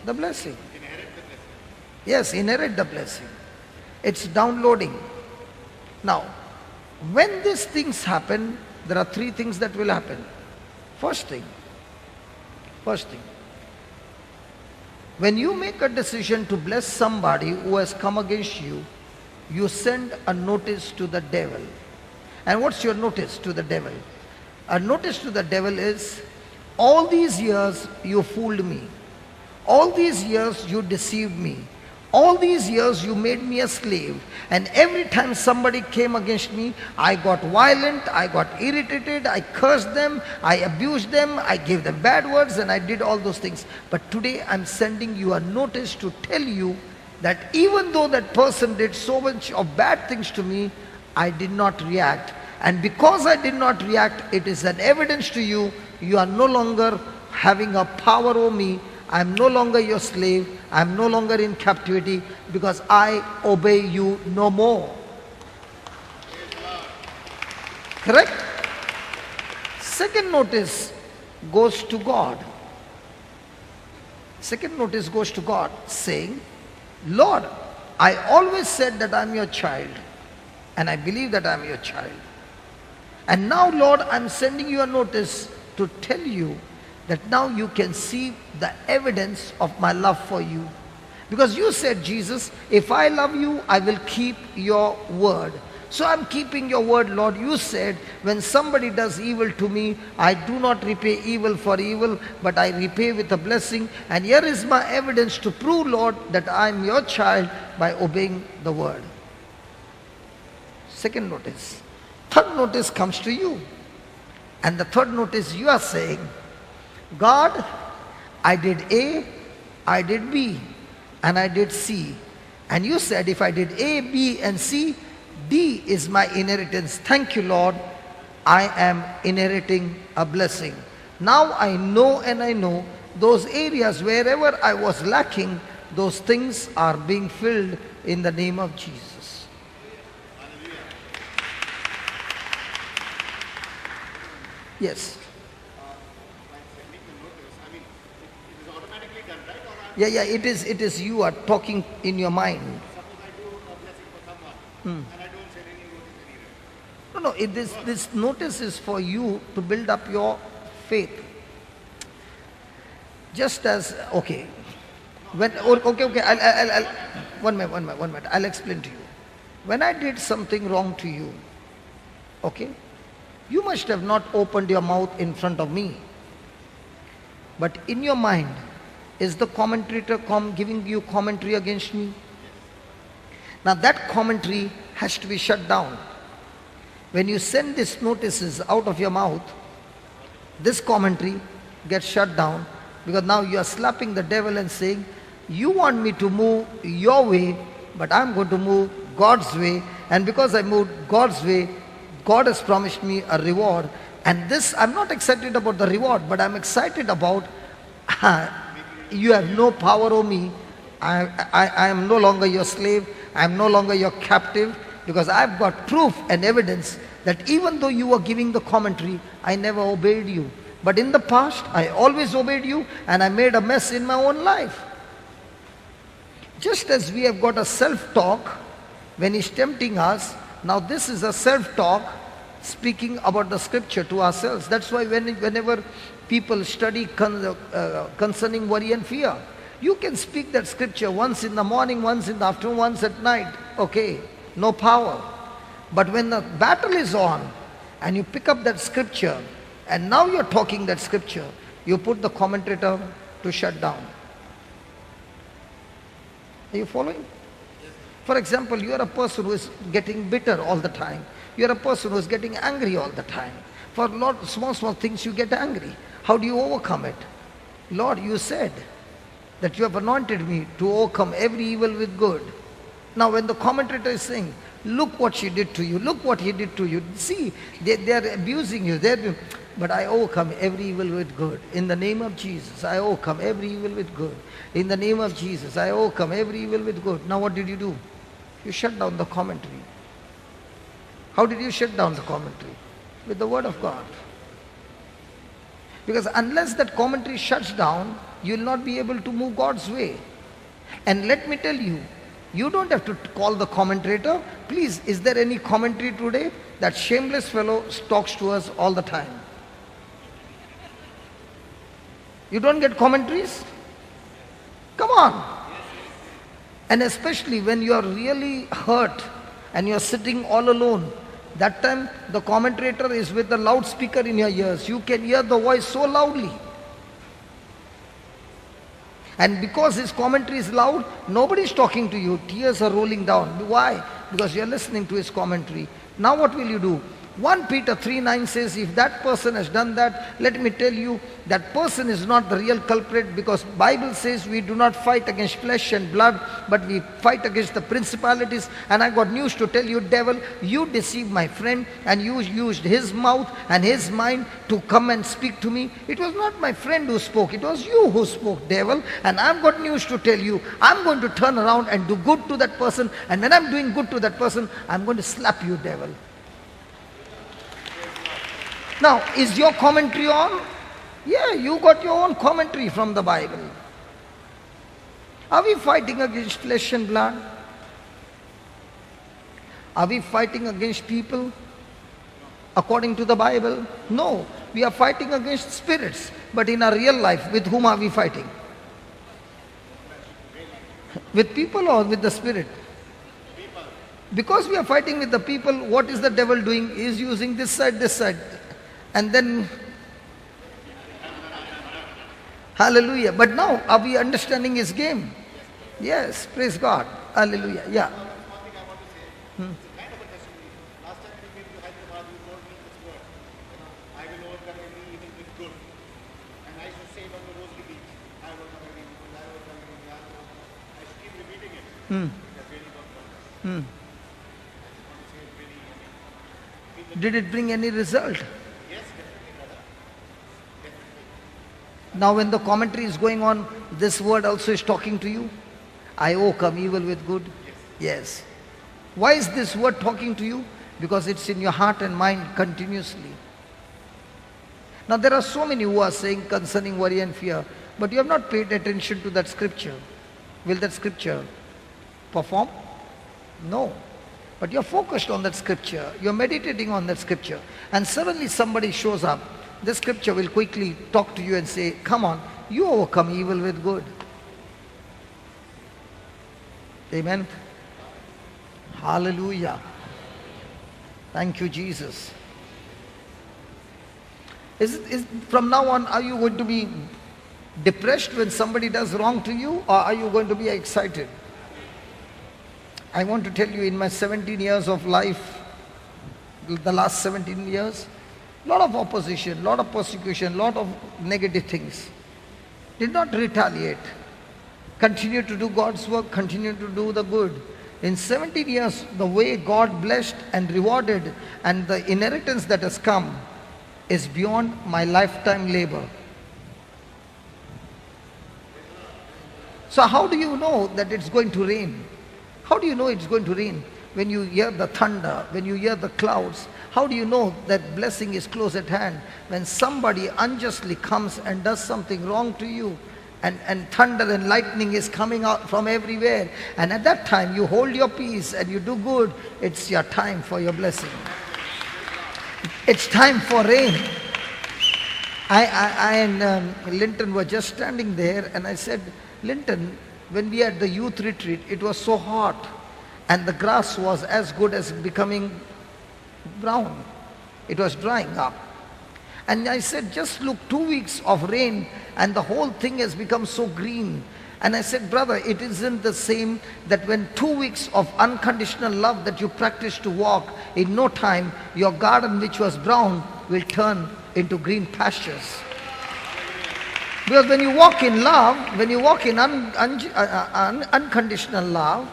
[SPEAKER 1] the blessing. Yes, inherit the blessing. It's downloading. Now, when these things happen, there are three things that will happen. First thing, when you make a decision to bless somebody who has come against you, you send a notice to the devil. And what's your notice to the devil? A notice to the devil is, all these years you fooled me. All these years you deceived me. All these years you made me a slave. And every time somebody came against me, I got violent, I got irritated, I cursed them, I abused them, I gave them bad words, and I did all those things. But today I'm sending you a notice to tell you that even though that person did so much of bad things to me, I did not react. And because I did not react, it is an evidence to you, you are no longer having a power over me. I am no longer your slave. I am no longer in captivity because I obey you no more. Correct? Second notice goes to God. Second notice goes to God saying, Lord, I always said that I am your child, and I believe that I am your child. And now, Lord, I am sending you a notice to tell you that now you can see the evidence of my love for you. Because you said, Jesus, if I love you, I will keep your word. So I'm keeping your word, Lord. You said, when somebody does evil to me, I do not repay evil for evil, but I repay with a blessing. And here is my evidence to prove, Lord, that I am your child by obeying the word. Second notice. Third notice comes to you. And the third notice you are saying, God, I did A, I did B, and I did C. And you said if I did A, B, and C, D is my inheritance. Thank you, Lord. I am inheriting a blessing. Now I know, and I know those areas wherever I was lacking, those things are being filled in the name of Jesus. Yes. Yeah, it is you are talking in your mind. No, this notice is for you to build up your faith. Just as, okay. Okay, I'll one minute, I'll explain to you. When I did something wrong to you, okay, you must have not opened your mouth in front of me. But in your mind, is the commentator giving you commentary against me? Now that commentary has to be shut down. When you send these notices out of your mouth, this commentary gets shut down, because now you are slapping the devil and saying, you want me to move your way, but I'm going to move God's way. And because I moved God's way, God has promised me a reward. And this, I'm not excited about the reward, but I'm excited about you have no power over me. I am no longer your slave. I am no longer your captive. Because I've got proof and evidence that even though you were giving the commentary, I never obeyed you. But in the past, I always obeyed you, and I made a mess in my own life. Just as we have got a self-talk when he's tempting us, now this is a self-talk speaking about the scripture to ourselves. That's why whenever people study concerning worry and fear, you can speak that scripture once in the morning, once in the afternoon, once at night. Okay, no power. But when the battle is on and you pick up that scripture and now you're talking that scripture, you put the commentator to shut down. Are you following? For example, you are a person who is getting bitter all the time. You are a person who is getting angry all the time. For small things you get angry. How do you overcome it? Lord, you said that you have anointed me to overcome every evil with good. Now when the commentator is saying, look what she did to you, look what he did to you. See, they are abusing you. But I overcome every evil with good. In the name of Jesus, I overcome every evil with good. In the name of Jesus, I overcome every evil with good. Now what did you do? You shut down the commentary. How did you shut down the commentary? With the word of God. Because unless that commentary shuts down, you will not be able to move God's way. And let me tell you, you don't have to call the commentator. Please, is there any commentary today? That shameless fellow talks to us all the time. You don't get commentaries? Come on. And especially when you are really hurt and you are sitting all alone, that time the commentator is with the loudspeaker in your ears. You can hear the voice so loudly. And because his commentary is loud, nobody is talking to you. Tears are rolling down. Why? Because you are listening to his commentary. Now what will you do? 1 Peter 3:9 says, if that person has done that, let me tell you, that person is not the real culprit, because Bible says we do not fight against flesh and blood, but we fight against the principalities. And I got news to tell you, devil, you deceived my friend and you used his mouth and his mind to come and speak to me. It was not my friend who spoke, it was you who spoke, devil. And I've got news to tell you, I'm going to turn around and do good to that person. And when I'm doing good to that person, I'm going to slap you, devil. Now, is your commentary on? Yeah, you got your own commentary from the Bible. Are we fighting against flesh and blood? Are we fighting against people according to the Bible? No, we are fighting against spirits. But in our real life, with whom are we fighting? With people or with the spirit? Because we are fighting with the people, what is the devil doing? He is using this side, and then hallelujah. But now are we understanding his game? Yes, praise God. Hallelujah. Yeah. Did it bring any result? Now when the commentary is going on, this word also is talking to you. I overcome evil with good. Yes. Why is this word talking to you? Because it's in your heart and mind continuously. Now there are so many who are saying concerning worry and fear, but you have not paid attention to that scripture. Will that scripture perform? No. But you're focused on that scripture. You're meditating on that scripture. And suddenly somebody shows up. The scripture will quickly talk to you and say, come on, you overcome evil with good. Amen. Hallelujah. Thank you, Jesus. From now on, are you going to be depressed when somebody does wrong to you, or are you going to be excited? I want to tell you, in my 17 years of life, the last 17 years, lot of opposition, lot of persecution, lot of negative things. Did not retaliate. Continue to do God's work, continue to do the good. In 17 years, the way God blessed and rewarded and the inheritance that has come is beyond my lifetime labor. So how do you know that it's going to rain? How do you know it's going to rain? when you hear the thunder, when you hear the clouds, how do you know that blessing is close at hand? When somebody unjustly comes and does something wrong to you, and thunder and lightning is coming out from everywhere, and at that time you hold your peace and you do good, it's your time for your blessing. It's time for rain. I and Linton were just standing there, and I said, Linton, when we had the youth retreat, it was so hot and the grass was as good as becoming brown. It was drying up. And I said, just look, 2 weeks of rain and the whole thing has become so green. And I said, brother, it isn't the same that when 2 weeks of unconditional love that you practice to walk, in no time your garden which was brown will turn into green pastures. Because when you walk in love, when you walk in unconditional love,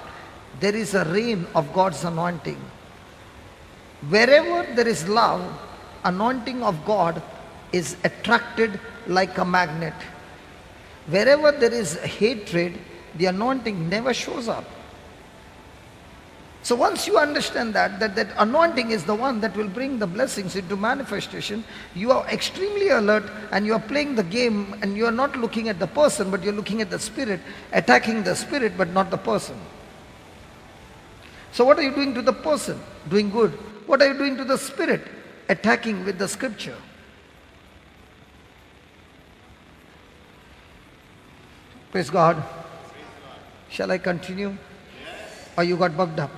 [SPEAKER 1] there is a rain of God's anointing. Wherever there is love, anointing of God is attracted like a magnet. Wherever there is hatred, the anointing never shows up. So once you understand that anointing is the one that will bring the blessings into manifestation, you are extremely alert and you are playing the game, and you are not looking at the person, but you are looking at the spirit, attacking the spirit but not the person. So what are you doing to the person? Doing good. What are you doing to the spirit? Attacking with the scripture. Praise God. Shall I continue? Or you got bugged up?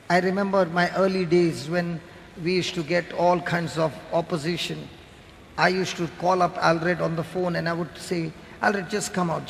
[SPEAKER 1] I remember my early days when we used to get all kinds of opposition. I used to call up Alred on the phone and I would say, Alred, just come out,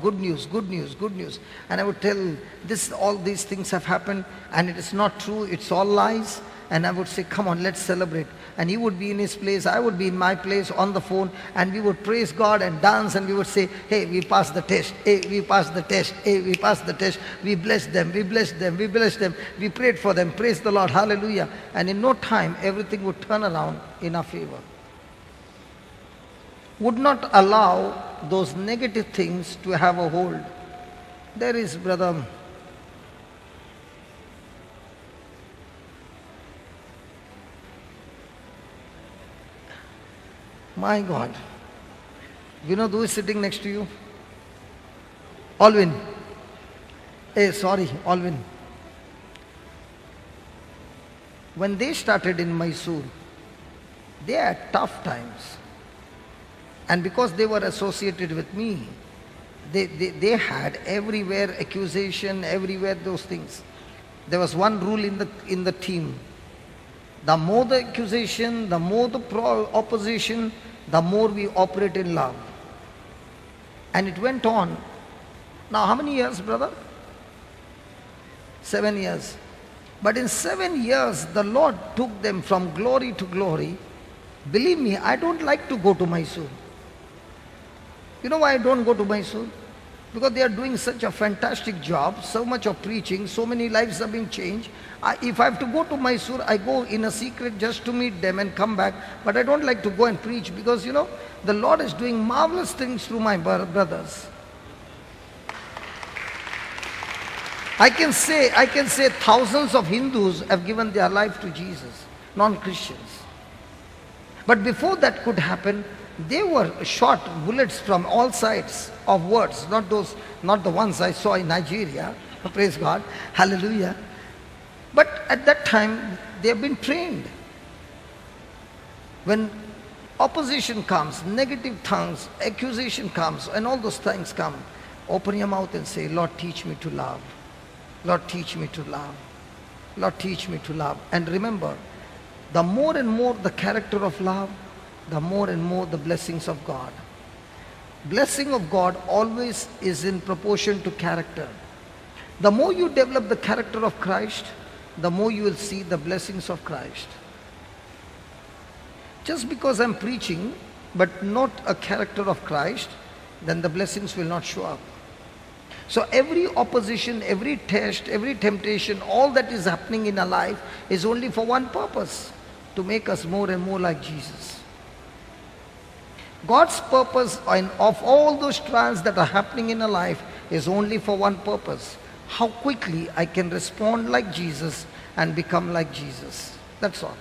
[SPEAKER 1] good news, good news, good news. And I would tell this, all these things have happened and it is not true, it's all lies. And I would say, come on, let's celebrate. And he would be in his place, I would be in my place on the phone, and we would praise God and dance, and we would say, hey, we passed the test, hey, we passed the test, hey, we passed the test, we blessed them, we blessed them, we blessed them, we prayed for them, praise the Lord, hallelujah. And in no time, everything would turn around in our favor. Would not allow those negative things to have a hold. There is, brother, my God, you know who is sitting next to you? Alvin. Alvin. When they started in Mysore, they had tough times. And because they were associated with me, they had everywhere accusation, everywhere those things. There was one rule in the team. The more the accusation, the more the opposition, the more we operate in love. And it went on. Now how many years, brother? 7 years. But in 7 years, the Lord took them from glory to glory. Believe me, I don't like to go to Mysore. You know why I don't go to Mysore? Because they are doing such a fantastic job, so much of preaching, so many lives are being changed. If I have to go to Mysore, I go in a secret just to meet them and come back. But I don't like to go and preach because, you know, the Lord is doing marvelous things through my brothers. I can say thousands of Hindus have given their life to Jesus, non-Christians. But before that could happen, they were shot bullets from all sides of words, not the ones I saw in Nigeria. Praise God, hallelujah. But at that time, they have been trained. When opposition comes, negative tongues, accusation comes, and all those things come, open your mouth and say, Lord, teach me to love. Lord, teach me to love. Lord, teach me to love. And remember, the more and more the character of love, the more and more the blessings of God. Blessing of God always is in proportion to character. The more you develop the character of Christ, the more you will see the blessings of Christ. Just because I'm preaching, but not a character of Christ, then the blessings will not show up. So every opposition, every test, every temptation, all that is happening in our life is only for one purpose, to make us more and more like Jesus. God's purpose of all those trials that are happening in our life is only for one purpose. how quickly I can respond like Jesus and become like Jesus. That's all.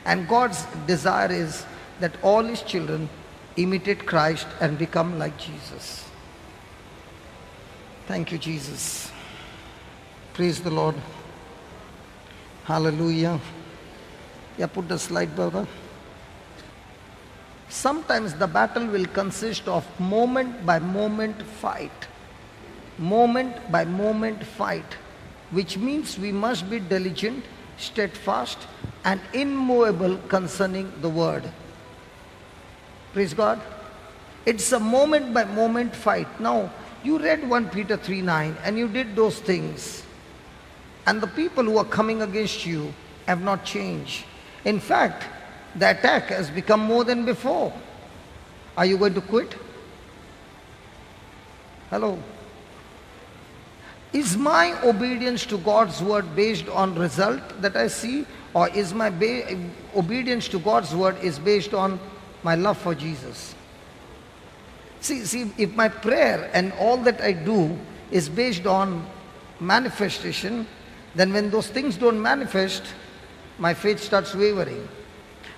[SPEAKER 1] And God's desire is that all his children imitate Christ and become like Jesus. Thank you, Jesus. Praise the Lord. Hallelujah. Yeah, put the slide, brother. Sometimes the battle will consist of moment by moment fight. Moment by moment fight, which means we must be diligent, steadfast, and immovable concerning the word. Praise God. It's a moment by moment fight. Now, you read 1 Peter 3:9 and you did those things. And the people who are coming against you have not changed. In fact, the attack has become more than before. Are you going to quit? Hello? Is my obedience to God's word based on result that I see, or is my obedience to God's word is based on my love for Jesus? See, if my prayer and all that I do is based on manifestation, then when those things don't manifest, my faith starts wavering.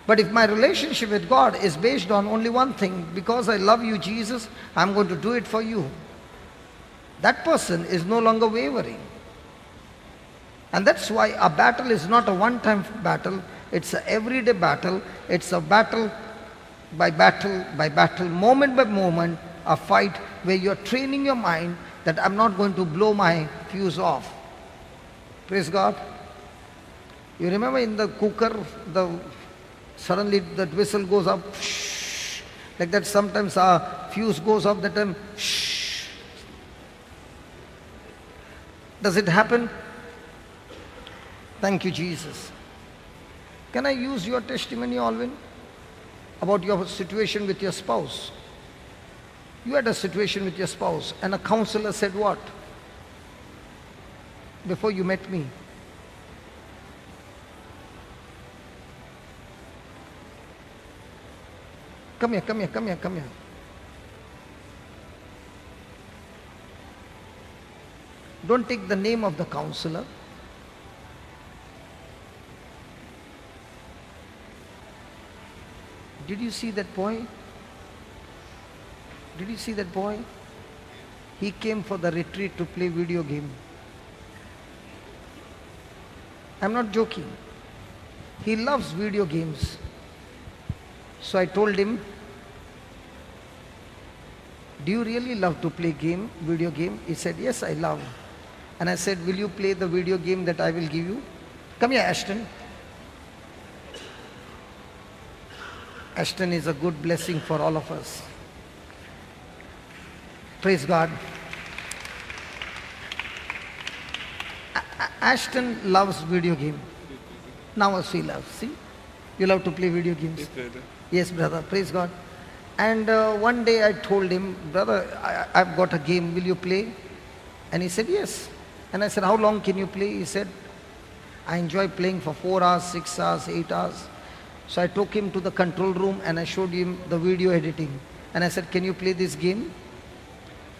[SPEAKER 1] But if my relationship with God is based on only one thing, because I love you, Jesus, I'm going to do it for you, that person is no longer wavering. And that's why a battle is not a one-time battle, it's an everyday battle. It's a battle by battle by battle, moment by moment, a fight where you're training your mind that I'm not going to blow my fuse off. Praise God. You remember in the cooker, suddenly that whistle goes up, shh, like that. Sometimes our fuse goes off, that time, shh. Does it happen? Thank you, Jesus. Can I use your testimony, Alvin, about your situation with your spouse? You had a situation with your spouse and a counselor said what? Before you met me. Come here, come here, come here, come here. Don't take the name of the counselor. Did you see that boy? Did you see that boy? He came for the retreat to play video game. I'm not joking. He loves video games. So I told him, do you really love to play video game? He said, yes, I love. And I said, will you play the video game that I will give you? Come here, Ashton. Ashton is a good blessing for all of us. Praise God. Ashton loves video game. Now she loves. See? You love to play video games?
[SPEAKER 5] Yes, brother.
[SPEAKER 1] Yes, brother. Praise God. And one day I told him, brother, I've got a game. Will you play? And he said, yes. And I said, how long can you play? He said, I enjoy playing for 4 hours, 6 hours, 8 hours. So I took him to the control room and I showed him the video editing. And I said, can you play this game?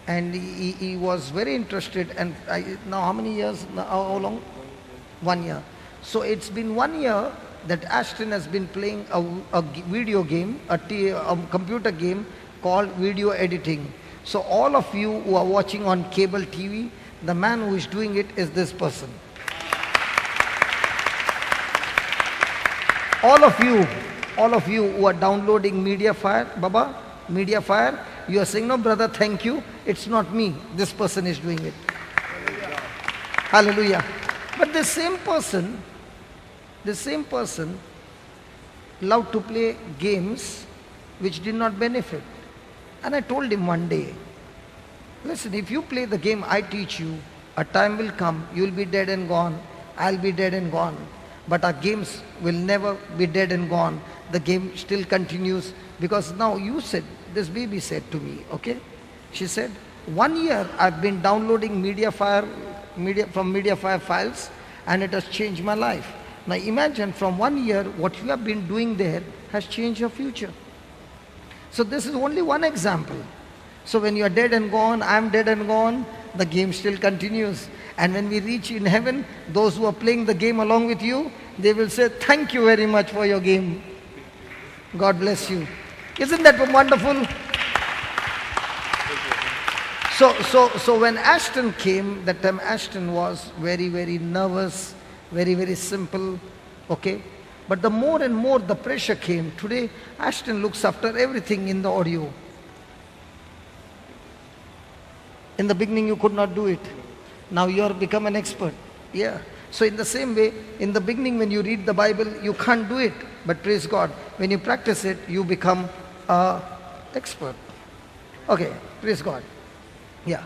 [SPEAKER 1] And he was very interested. And now how many years? How long? 1 year. So it's been 1 year that Ashton has been playing a video game, a computer game called video editing. So all of you who are watching on cable TV, the man who is doing it is this person. All of you who are downloading MediaFire, Baba, MediaFire, you are saying, no brother, thank you. It's not me. This person is doing it. Hallelujah. But the same person loved to play games which did not benefit. And I told him one day, listen, if you play the game I teach you, a time will come, you will be dead and gone, I'll be dead and gone. But our games will never be dead and gone. The game still continues, because now you said, this baby said to me, okay? She said, 1 year I've been downloading from MediaFire files and it has changed my life. Now imagine from 1 year, what you have been doing there has changed your future. So this is only one example. So when you are dead and gone, I'm dead and gone, the game still continues. And when we reach in heaven, those who are playing the game along with you, they will say, thank you very much for your game. God bless you. Isn't that wonderful? So when Ashton came, that time Ashton was very, very nervous, very, very simple, okay? But the more and more the pressure came, today Ashton looks after everything in the audio. In the beginning you could not do it. Now you have become an expert. Yeah. So in the same way, in the beginning when you read the Bible, you can't do it. But praise God, when you practice it, you become an expert. Okay, praise God. Yeah.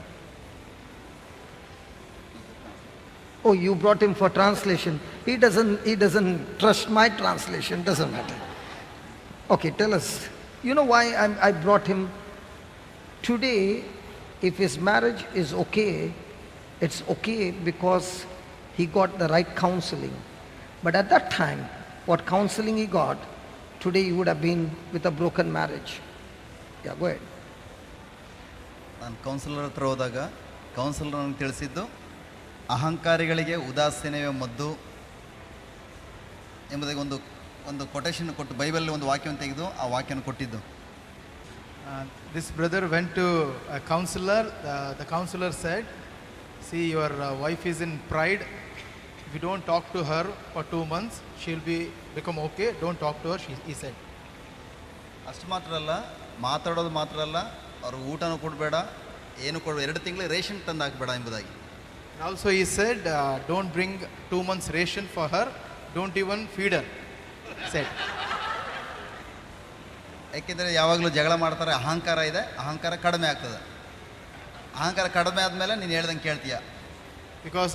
[SPEAKER 1] Oh, you brought him for translation. He doesn't trust my translation. Doesn't matter. Okay, tell us. You know why I brought him? Today, if his marriage is okay, it's okay because he got the right counseling. But at that time, what counseling he got, today he would have been with a broken marriage. Yeah, go ahead.
[SPEAKER 5] ನಾನು counsellor ಹತ್ರ ಹೋದಾಗ counsellor ನನಗೆ ತಿಳಿಸಿದ್ದು ಅಹಂಕಾರಿಗಳಿಗೆ ಉದಾಸೀನವೇ ಮದ್ದು ಎಂಬುದಾಗಿ ಒಂದು quotation ಕೊಟ್ಟು Bible ಒಂದು ವಾಕ್ಯವನ್ನು ತೆಗೆದು ಆ ವಾಕ್ಯವನ್ನು ಕೊಟ್ಟಿದ್ದು.
[SPEAKER 6] This brother went to a counselor. The counselor said, see, your wife is in pride. If you don't talk to her for 2 months, she'll become okay. Don't talk to her, he said.
[SPEAKER 5] ಅಷ್ಟು ಮಾತ್ರ ಅಲ್ಲ, ಮಾತಾಡೋದು ಮಾತ್ರ ಅಲ್ಲ, ಅವರು ಊಟನೂ ಕೊಡಬೇಡ, ಏನು ಕೊಡಬೇಡ, 2 ತಿಂಗಳು ರೇಷನ್ ತಂದು ಹಾಕಬೇಡ ಎಂಬುದಾಗಿ.
[SPEAKER 6] Also he said, don't bring 2 months ration for her, don't even feed her, said.
[SPEAKER 5] ಯಾಕೆಂದರೆ ಯಾವಾಗಲೂ ಜಗಳ ಮಾಡ್ತಾರೆ, ಅಹಂಕಾರ ಇದೆ, ಅಹಂಕಾರ ಕಡಿಮೆ ಆಗ್ತದೆ. ಅಹಂಕಾರ ಕಡಿಮೆ ಆದಮೇಲೆ ನೀನು ಹೇಳ್ದಂಗೆ ಕೇಳ್ತೀಯ.
[SPEAKER 6] Because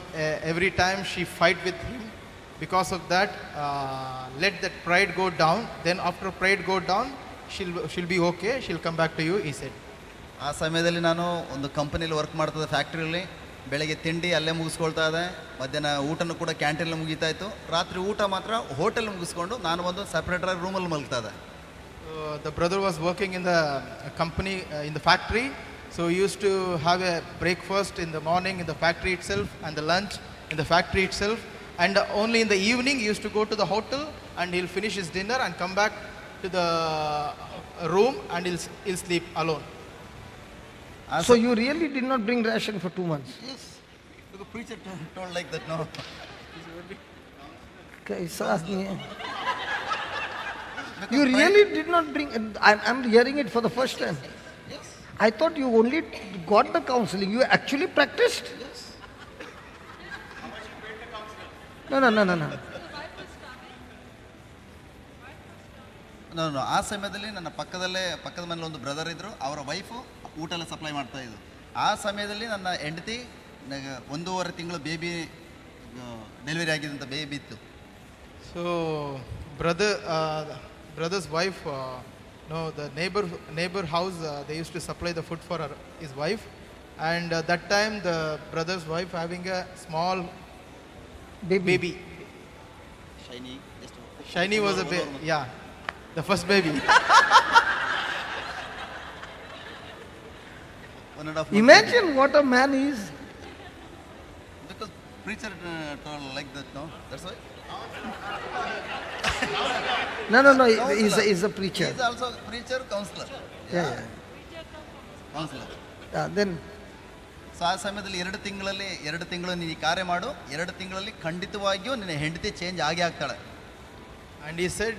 [SPEAKER 6] every time she fight with him, because of that, let that pride go down, then after pride go down, she'll be okay, she'll come back to you, he said.
[SPEAKER 5] ಆ ಸಮಯದಲ್ಲಿ ನಾನು ಒಂದು ಕಂಪನಿಯಲ್ಲಿ ವರ್ಕ್ ಮಾಡ್ತಿದ್ದೆ, ಫ್ಯಾಕ್ಟ್ರಿಯಲ್ಲಿ. ಬೆಳಗ್ಗೆ ತಿಂಡಿ ಅಲ್ಲೇ ಮುಗಿಸ್ಕೊಳ್ತಾ ಇದ್ದೆ, ಮಧ್ಯಾಹ್ನ ಊಟನೂ ಕೂಡ ಕ್ಯಾಂಟೀನಲ್ಲಿ ಮುಗೀತಾ ಇತ್ತು, ರಾತ್ರಿ ಊಟ ಮಾತ್ರ ಹೋಟೆಲ್ ಮುಗಿಸ್ಕೊಂಡು ನಾನು ಒಂದು ಸಪ್ರೇಟರ್ ರೂಮಲ್ಲಿ ಮಲಗ್ತಾ ಇದ್ದೆ.
[SPEAKER 6] The brother was working in the company, in the factory, so he used to have a breakfast in the morning in the factory itself and the lunch in the factory itself, and only in the evening he used to go to the hotel and he'll finish his dinner and come back to the room and he'll sleep alone.
[SPEAKER 1] So you really did not bring ration for 2 months?
[SPEAKER 5] Yes. The preacher told like that, no.
[SPEAKER 1] You really did not bring. I'm hearing it for the first time.
[SPEAKER 5] Yes.
[SPEAKER 1] I thought you only got the counseling. You actually practiced?
[SPEAKER 5] Yes.
[SPEAKER 1] No.
[SPEAKER 5] ನಾನು ಆ ಸಮಯದಲ್ಲಿ ನನ್ನ ಪಕ್ಕದ ಮನೇಲಿ ಒಂದು brother ಇದ್ದರು, ಅವರ wife ಊಟ ಎಲ್ಲ ಸಪ್ಲೈ ಮಾಡ್ತಾ ಇದ್ರು. ಆ ಸಮಯದಲ್ಲಿ ನನ್ನ ಹೆಂಡತಿ 1.5 ತಿಂಗಳು ಬೇಬಿ ಡೆಲಿವರಿ ಆಗಿದ್ದಂಥ ಬೇಬಿ ಇತ್ತು.
[SPEAKER 6] So brother's wife, the neighbor house, they used to supply the food for his wife, and that time the brother's wife having a small baby. Shiny was a baby, yeah, the first baby.
[SPEAKER 5] 1.5 months.
[SPEAKER 1] Imagine what a man is.
[SPEAKER 5] Because preacher told like that, no? That's why.
[SPEAKER 1] No. He's a preacher.
[SPEAKER 5] He is also preacher, counselor.
[SPEAKER 1] Yeah.
[SPEAKER 5] Counselor.
[SPEAKER 1] Then.
[SPEAKER 5] So ಆ ಸಮಯದಲ್ಲಿ 2 ತಿಂಗಳು ನೀನು ಈ ಕಾರ್ಯ ಮಾಡು, 2 ತಿಂಗಳಲ್ಲಿ ಖಂಡಿತವಾಗಿಯೂ ನಿನ್ನ ಹೆಂಡತಿ ಚೇಂಜ್ ಆಗೇ ಆಗ್ತಾಳೆ.
[SPEAKER 6] And he said,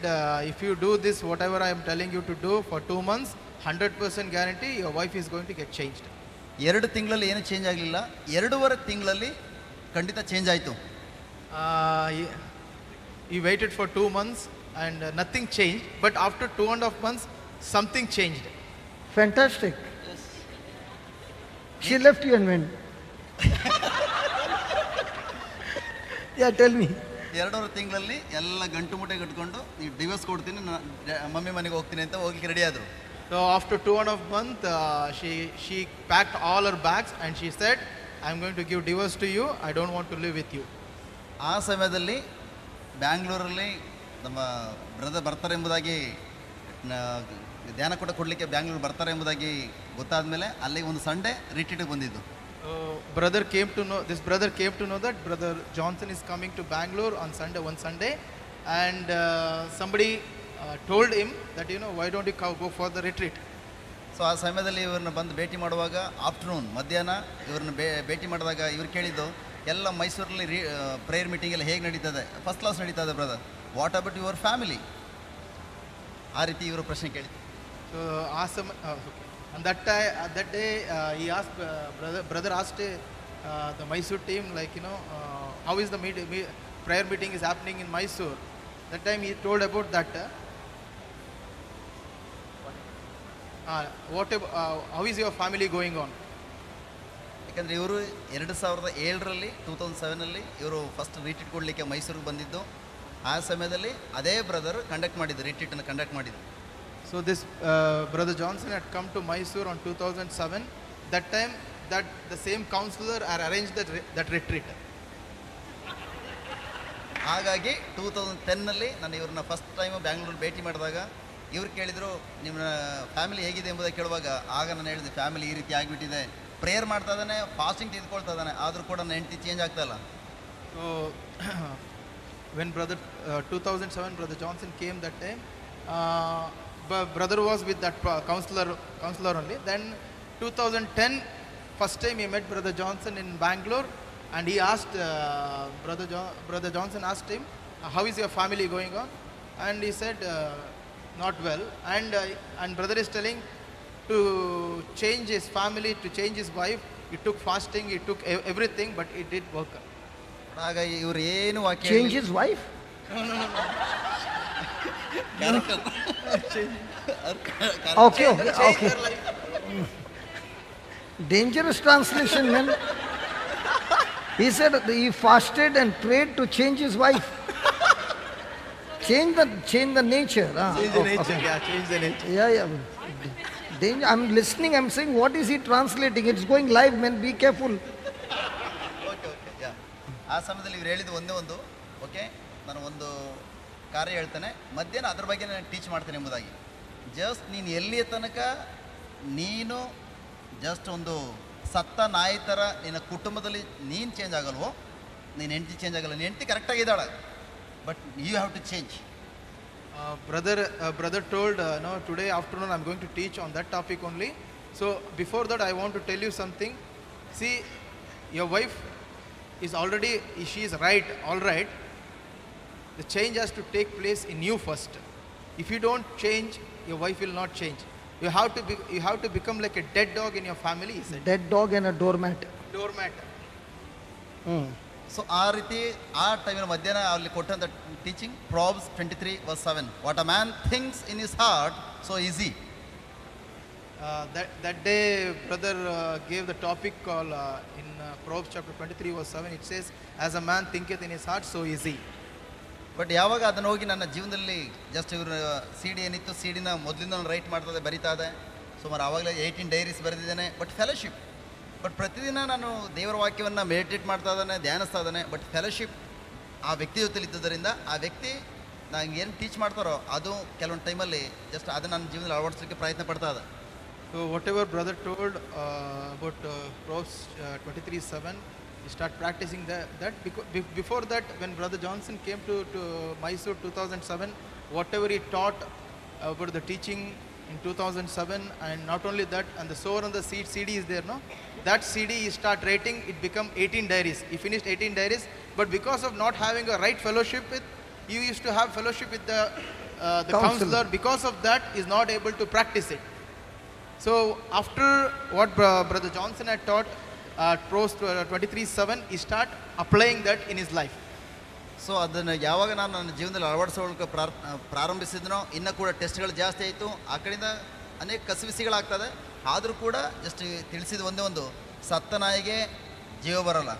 [SPEAKER 6] if you do this, whatever I am telling you to do for 2 months, 100% guarantee your wife is going to get changed.
[SPEAKER 5] 2 ತಿಂಗಳಲ್ಲಿ ಏನು ಚೇಂಜ್ ಆಗಲಿಲ್ಲ, 2.5 ತಿಂಗಳಲ್ಲಿ ಖಂಡಿತ ಚೇಂಜ್ ಆಯಿತು.
[SPEAKER 6] He waited for 2 months and nothing changed, but after 2.5 months, something changed.
[SPEAKER 1] Fantastic. Yes. She left you and went. Yeah, tell me.
[SPEAKER 5] 2.5 ತಿಂಗಳಲ್ಲಿ ಎಲ್ಲ ಗಂಟು ಮುಟ್ಟೆ ಕಟ್ಕೊಂಡು ನೀವು ಡಿವೋರ್ಸ್ ಕೊಡ್ತೀನಿ, ಮಮ್ಮಿ ಮನೆಗೆ ಹೋಗ್ತೀನಿ ಅಂತ ಹೋಗ್ಲಿಕ್ಕೆ ರೆಡಿ ಆದರು.
[SPEAKER 6] So after 2.5 months, she packed all her bags and she said, I'm going to give divorce to you, I don't want to live with you.
[SPEAKER 5] ಆ ಸಮಯದಲ್ಲಿ ಬ್ಯಾಂಗ್ಳೂರಲ್ಲಿ ನಮ್ಮ ಬ್ರದರ್ ಬರ್ತಾರೆ ಎಂಬುದಾಗಿ, ಧ್ಯಾನ ಕೊಡಲಿಕ್ಕೆ ಬ್ಯಾಂಗ್ಳೂರು ಬರ್ತಾರೆ ಎಂಬುದಾಗಿ ಗೊತ್ತಾದ ಮೇಲೆ ಅಲ್ಲಿ ಒಂದು ಸಂಡೇ ರಿಟ್ರೀಟಿಗೆ ಬಂದಿದ್ದು.
[SPEAKER 6] Brother came to know, this brother came to know that Brother Johnson is coming to Bangalore on Sunday, one Sunday, and somebody told him that, why don't you go for the retreat?
[SPEAKER 5] So ಆ ಸಮಯದಲ್ಲಿ ಇವ್ರನ್ನ ಬಂದು ಭೇಟಿ ಮಾಡುವಾಗ afternoon ಮಧ್ಯಾಹ್ನ ಇವ್ರನ್ನ ಭೇಟಿ ಮಾಡಿದಾಗ ಇವ್ರು ಕೇಳಿದ್ದು ಎಲ್ಲ ಮೈಸೂರಲ್ಲಿ ಪ್ರೇಯರ್ ಮೀಟಿಂಗ್ ಎಲ್ಲ ಹೇಗೆ ನಡೀತದೆ, ಫಸ್ಟ್ ಕ್ಲಾಸ್ ನಡೀತದೆ brother, what about your family, ಆ ರೀತಿ ಇವರು ಪ್ರಶ್ನೆ ಕೇಳಿದ್ರು.
[SPEAKER 6] So on that day he asked, brother asked the Mysore team, like, how is the prayer meeting is happening in Mysore. That time he told about that. How is your family going on?
[SPEAKER 5] ಯಾಕಂದರೆ ಇವರು 2007ರಲ್ಲಿ 2007ನಲ್ಲಿ ಇವರು first retreat ಕೊಡಲಿಕ್ಕೆ ಮೈಸೂರಿಗೆ ಬಂದಿದ್ದು. ಆ ಸಮಯದಲ್ಲಿ ಅದೇ brother ರಿಟ್ರೀಟನ್ನು conduct ಮಾಡಿದ್ದು.
[SPEAKER 6] So this Brother Johnson had come to Mysore on 2007. That time that the same counselor had arranged that retreat.
[SPEAKER 5] ಹಾಗಾಗಿ 2010ನಲ್ಲಿ ನಾನು ಇವ್ರನ್ನ ಫಸ್ಟ್ ಟೈಮ್ ಬ್ಯಾಂಗ್ಳೂರಲ್ಲಿ ಭೇಟಿ ಮಾಡಿದಾಗ ಇವ್ರು ಕೇಳಿದರು ನಿಮ್ಮ ಫ್ಯಾಮಿಲಿ ಹೇಗಿದೆ ಎಂಬುದಾಗಿ ಕೇಳುವಾಗ ಆಗ ನಾನು ಹೇಳಿದೆ, ಫ್ಯಾಮಿಲಿ ಈ ರೀತಿ ಆಗಿಬಿಟ್ಟಿದೆ, ಪ್ರೇಯರ್ ಮಾಡ್ತಾ ಇದ್ದಾನೆ, ಫಾಸ್ಟಿಂಗ್ ತೆಗೆದುಕೊಳ್ತಾ ಇದ್ದಾನೆ, ಆದರೂ ಕೂಡ ನನ್ನ ಹೆಂಡತಿ ಚೇಂಜ್ ಆಗ್ತಾ ಇಲ್ಲ.
[SPEAKER 6] So when 2007 Brother Johnson came that time, brother was with that counselor only. Then 2010 first time he met Brother Johnson in Bangalore, and he asked Brother Johnson asked him, how is your family going on? And he said, not well. And brother is telling to change his family, to change his wife, he took fasting, he took everything, but it did work.
[SPEAKER 5] ಆಗ ಇವರು ಏನು ವಾಕ್ಯ
[SPEAKER 1] Change his wife? Okay. Dangerous translation, man. He said he fasted and prayed to change his wife. Change the nature.
[SPEAKER 6] Change the nature. Yeah, change the nature.
[SPEAKER 1] Yeah. I'm listening. I'm saying, what is he translating? It's going live, man. Be careful.
[SPEAKER 5] Okay yeah ಆ ಸಮಯದಲ್ಲಿ ಇವ್ರು ಹೇಳಿದ್ದು ಒಂದೇ ಒಂದು, okay ನಾನು ಒಂದು ಕಾರ್ಯ ಹೇಳ್ತೇನೆ, ಮಧ್ಯಾಹ್ನ ಅದ್ರ ಬಗ್ಗೆ ನಾನು ಟೀಚ್ ಮಾಡ್ತೇನೆ ಎಂಬುದಾಗಿ. ಜಸ್ಟ್ ನೀನು ಎಲ್ಲಿಯ ತನಕ ನೀನು ಜಸ್ಟ್ ಒಂದು ಸತ್ತ ನಾಯಿ ಥರ ನಿನ್ನ ಕುಟುಂಬದಲ್ಲಿ ನೀನು ಚೇಂಜ್ ಆಗಲ್ವೋ, ನೀನು ಹೆಂಡತಿ ಚೇಂಜ್ ಆಗಲ್ಲ, ನೀನು ಹೆಂಡತಿ ಕರೆಕ್ಟಾಗಿದ್ದಾಳೆ, but you have to change.
[SPEAKER 6] Brother told, no, today afternoon I'm going to teach on that topic only. So before that I want to tell you something. See, your wife is already, she is right, all right. The change has to take place in you first. If you don't change, your wife will not change. You have to become like a dead dog in your family, he said.
[SPEAKER 1] Dead dog and a doormat.
[SPEAKER 5] So ಆ ರೀತಿ ಆ ಟೈಮಿನ ಮಧ್ಯಾಹ್ನ ಅಲ್ಲಿ ಕೊಟ್ಟಂಥ teaching ಪ್ರಾಬ್ಸ್ 23:7. What a man thinks in his heart so easy.
[SPEAKER 6] That day brother gave the topic called in Proverbs chapter 23:7. It says, as a man thinketh in his heart, so is he.
[SPEAKER 5] But ಯಾವಾಗ ಅದನ್ನು ಹೋಗಿ ನನ್ನ ಜೀವನದಲ್ಲಿ just ಇವರು CD ಏನಿತ್ತು, CD-ನ ಮೊದಲಿಂದ ನಾನು right ಮಾಡ್ತದೆ, ಬರಿತಾ ಇದೆ. ಸುಮಾರು ಆವಾಗಲೇ 18 ಡೈರೀಸ್ ಬರೆದಿದ್ದೇನೆ. ಬಟ್ ಫೆಲೋಶಿಪ್, ಬಟ್ ಪ್ರತಿದಿನ ನಾನು ದೇವರ ವಾಕ್ಯವನ್ನು ಮೆಡಿಟೇಟ್ ಮಾಡ್ತಾ ಇದ್ದಾನೆ, ಧ್ಯಾನಿಸ್ತಾ ಇದ್ದಾನೆ. ಬಟ್ ಫೆಲೋಶಿಪ್ ಆ ವ್ಯಕ್ತಿ ಜೊತೆಲಿ ಇದ್ದುದರಿಂದ ಆ ವ್ಯಕ್ತಿ ನಂಗೆ ಏನು ಟೀಚ್ ಮಾಡ್ತಾರೋ ಅದು ಕೆಲವೊಂದು ಟೈಮಲ್ಲಿ ಜಸ್ಟ್ ಅದನ್ನು ನನ್ನ ಜೀವನದಲ್ಲಿ ಅಳವಡಿಸಲಿಕ್ಕೆ ಪ್ರಯತ್ನ ಪಡ್ತಾ ಇದೆ.
[SPEAKER 6] So whatever brother told about Proverbs 23:7, you start practicing that. Before that, when Brother Johnson came to Mysore 2007, whatever he taught about the teaching in 2007, and not only that, and the sower and the seed CD is there, no? That CD he start writing, it become 18 diaries. He finished 18 diaries, but because of not having a right fellowship with, you used to have fellowship with the counselor. Because of that, he is not able to practice it. So after what Brother Johnson had taught Proverbs 23:7, he start applying that in his life.
[SPEAKER 5] So ಅದನ್ನು ಯಾವಾಗ ನಾನು ನನ್ನ ಜೀವನದಲ್ಲಿ ಅಳವಡಿಸೋಕೆ ಪ್ರಾರಂಭಿಸಿದ್ನೋ ಇನ್ನೂ ಕೂಡ ಟೆಸ್ಟ್ಗಳು ಜಾಸ್ತಿ ಆಯಿತು. ಆ ಕಡೆಯಿಂದ ಅನೇಕ ಕಸವಿಸಿಗಳಾಗ್ತದೆ. ಆದರೂ ಕೂಡ ಜಸ್ಟ್ ತಿಳಿಸಿದ ಒಂದೇ ಒಂದು, ಸತ್ತ ನಾಯಿಗೆ ಜೀವ ಬರೋಲ್ಲ.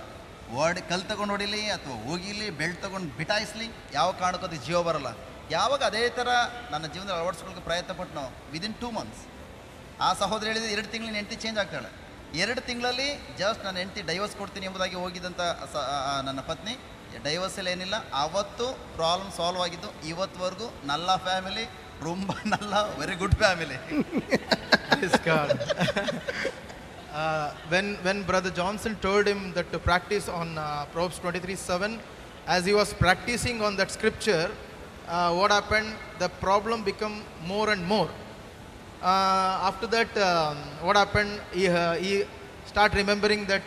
[SPEAKER 5] ಕಲ್ಲು ತಗೊಂಡು ಹೊಡಿಲಿ ಅಥವಾ ಹೋಗಿಲಿ, ಬೆಲ್ಟ್ ತೊಗೊಂಡು ಬಿಟಾಯಿಸ್ಲಿ, ಯಾವ ಕಾರಣಕ್ಕೂ ಅದಕ್ಕೆ ಜೀವ ಬರೋಲ್ಲ. ಯಾವಾಗ ಅದೇ ಥರ ನನ್ನ ಜೀವನದಲ್ಲಿ ಅಳವಡಿಸ್ಕೊಳ್ಳೋಕೆ ಪ್ರಯತ್ನ ಪಟ್ಟನೋ, ವಿದಿನ್ 2 months ಆ ಸಹೋದರಿ ಹೇಳಿದ 2 ತಿಂಗಳು ಹೆಂಡತಿ ಚೇಂಜ್ ಆಗ್ತಾಳೆ. 2 ತಿಂಗಳಲ್ಲಿ ಜಸ್ಟ್ ನನ್ನ ಹೆಂಡತಿ ಡೈವರ್ಸ್ ಕೊಡ್ತೀನಿ ಎಂಬುದಾಗಿ ಹೋಗಿದ್ದಂಥ ನನ್ನ ಪತ್ನಿ ಡೈವರ್ಸ್ ಎಲ್ಲ ಏನಿಲ್ಲ, ಅವತ್ತು ಪ್ರಾಬ್ಲಮ್ ಸಾಲ್ವ್ ಆಗಿದ್ದು. ಇವತ್ತುವರೆಗೂ ನಲ್ಲ ಫ್ಯಾಮಿಲಿ, ತುಂಬ ನಲ್ಲ, very good family.
[SPEAKER 6] when Brother Johnson told him that to practice on Proverbs 23:7, as he was practicing on that scripture, what happened? The problem become more and more. After that, what happened? He start remembering that.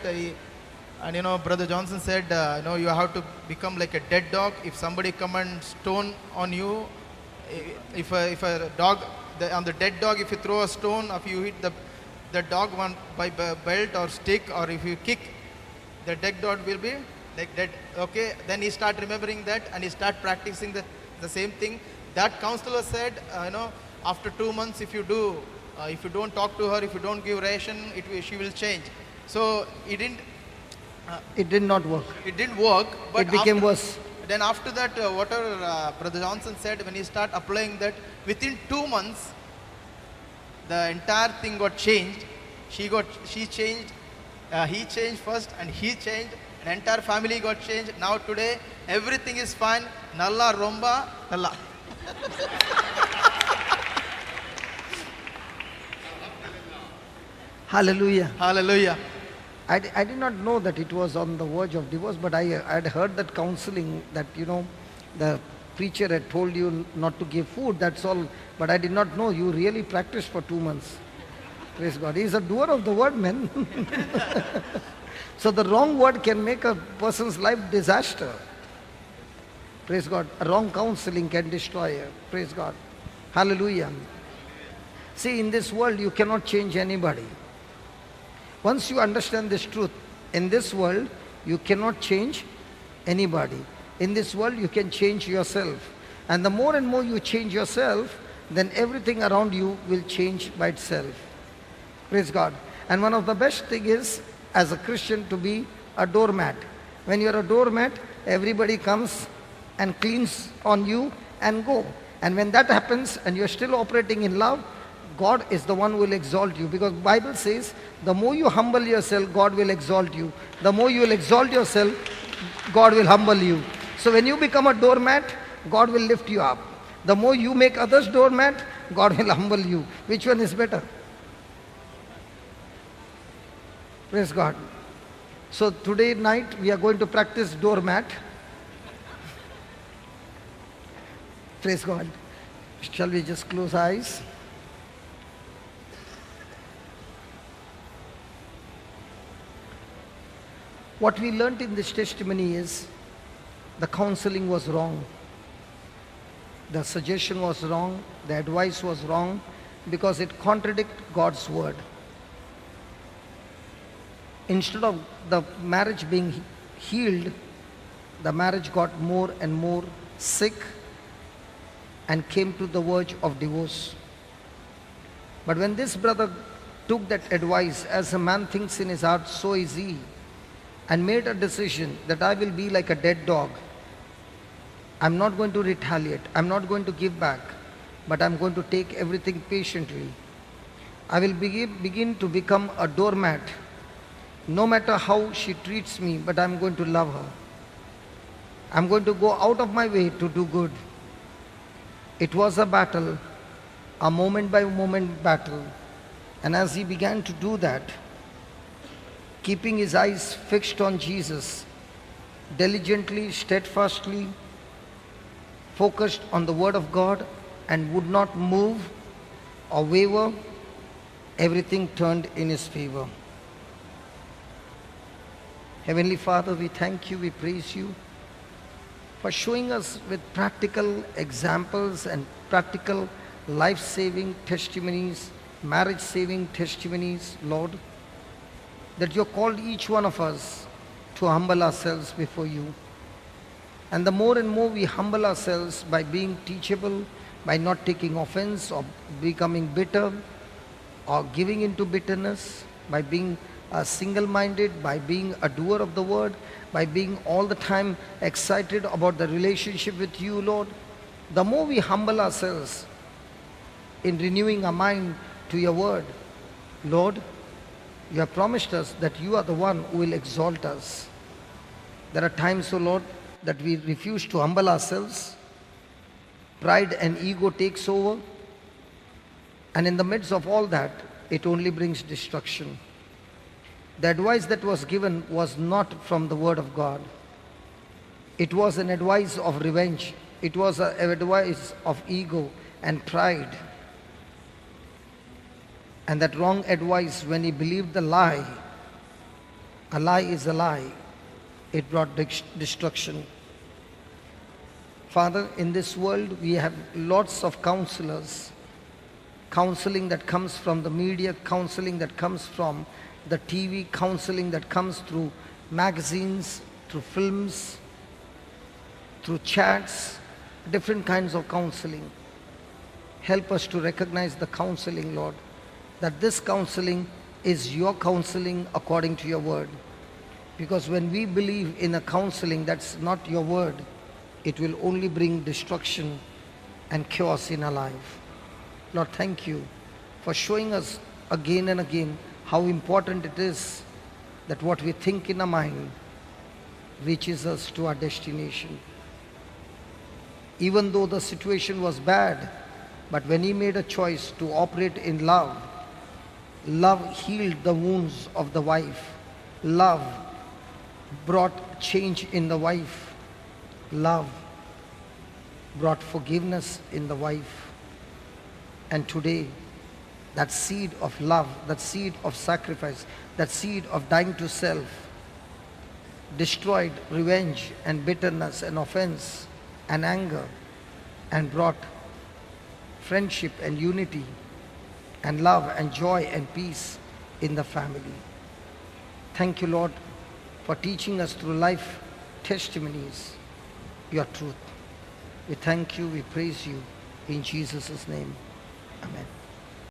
[SPEAKER 6] And you know, Brother Johnson said, you know, you have to become like a dead dog. If somebody come and stone on you, if a dog, on the dead dog, if you throw a stone, if you hit the dog one by belt or stick, or if you kick, the dead dog will be like dead. Okay, then he start remembering that, and he start practicing the same thing. That counselor said, you know, after 2 months, if you don't talk to her, if you don't give ration, she will change. So it
[SPEAKER 1] did not work.
[SPEAKER 6] It didn't work, but
[SPEAKER 1] It became worse.
[SPEAKER 6] Then after that, whatever Brother Johnson said, when he start applying that, within 2 months, the entire thing got changed. She changed, he changed first, and he changed. The entire family got changed. Now today, everything is fine. Nalla romba nalla.
[SPEAKER 1] Hallelujah.
[SPEAKER 6] Hallelujah.
[SPEAKER 1] I did not know that it was on the verge of divorce, but I had heard that counseling, that, you know, the preacher had told you not to give food, that's all. But I did not know you really practiced for 2 months. Praise God. He is a doer of the word, man. So the wrong word can make a person's life disaster. Praise God. A wrong counseling can destroy her. Praise God. Hallelujah. See, in this world, you cannot change anybody. Once you understand this truth, in this world, you cannot change anybody. In this world, you can change yourself. And the more and more you change yourself, then everything around you will change by itself. Praise God. And one of the best thing is, as a Christian, to be a doormat. When you're a doormat, everybody comes and cleans on you and go. And when that happens, and you're still operating in love, God is the one who will exalt you, because Bible says the more you humble yourself, God will exalt you. The more you will exalt yourself, God will humble you. So when you become a doormat, God will lift you up. The more you make others doormat, God will humble you. Which one is better? Praise God. So today night we are going to practice doormat. Praise God. Shall we just close eyes? What we learnt in this testimony is the counseling was wrong. The suggestion was wrong. The advice was wrong because it contradicted God's word. Instead of the marriage being healed, the marriage got more and more sick and came to the verge of divorce. But when this brother took that advice, as a man thinks in his heart, so is he, and made a decision that I will be like a dead dog. I'm not going to retaliate. I'm not going to give back, but I'm going to take everything patiently. I will begin to become a doormat. No matter how she treats me, but I'm going to love her. I'm going to go out of my way to do good. It was a battle, a moment by moment battle. And as he began to do that, keeping his eyes fixed on Jesus, diligently, steadfastly, focused on the word of God, and would not move or waver, everything turned in his favor. Heavenly Father, we thank you, we praise you for showing us with practical examples and practical life-saving testimonies, marriage-saving testimonies, Lord, that you called each one of us to humble ourselves before you. And the more and more we humble ourselves by being teachable, by not taking offense or becoming bitter or giving into bitterness, by being single-minded, by being a doer of the word, by being all the time excited about the relationship with you, Lord, the more we humble ourselves in renewing our mind to your word, Lord, you have promised us that you are the one who will exalt us. There are times, O Lord, that we refuse to humble ourselves. Pride and ego takes over. And in the midst of all that, it only brings destruction. The advice that was given was not from the word of God. It was an advice of revenge. It was an advice of ego and pride. And that wrong advice, when he believed the lie, a lie is a lie, it brought destruction. Father, in this world we have lots of counselors. Counseling that comes from the media, counseling that comes from the TV, counseling that comes through magazines, through films, through chats, different kinds of counseling. Help us to recognize the counseling, Lord, that this counseling is your counseling according to your word. Because when we believe in a counseling that's not your word, it will only bring destruction and chaos in our life. Lord, thank you for showing us again and again how important it is that what we think in our mind reaches us to our destination. Even though the situation was bad, but when he made a choice to operate in love, love healed the wounds of the wife. Love brought change in the wife. Love brought forgiveness in the wife. And today, that seed of love, that seed of sacrifice, that seed of dying to self, destroyed revenge and bitterness and offense and anger, and brought friendship and unity and love and joy and peace in the family. Thank you, Lord, for teaching us through life testimonies your truth. We thank you, we praise you in Jesus' name. Amen.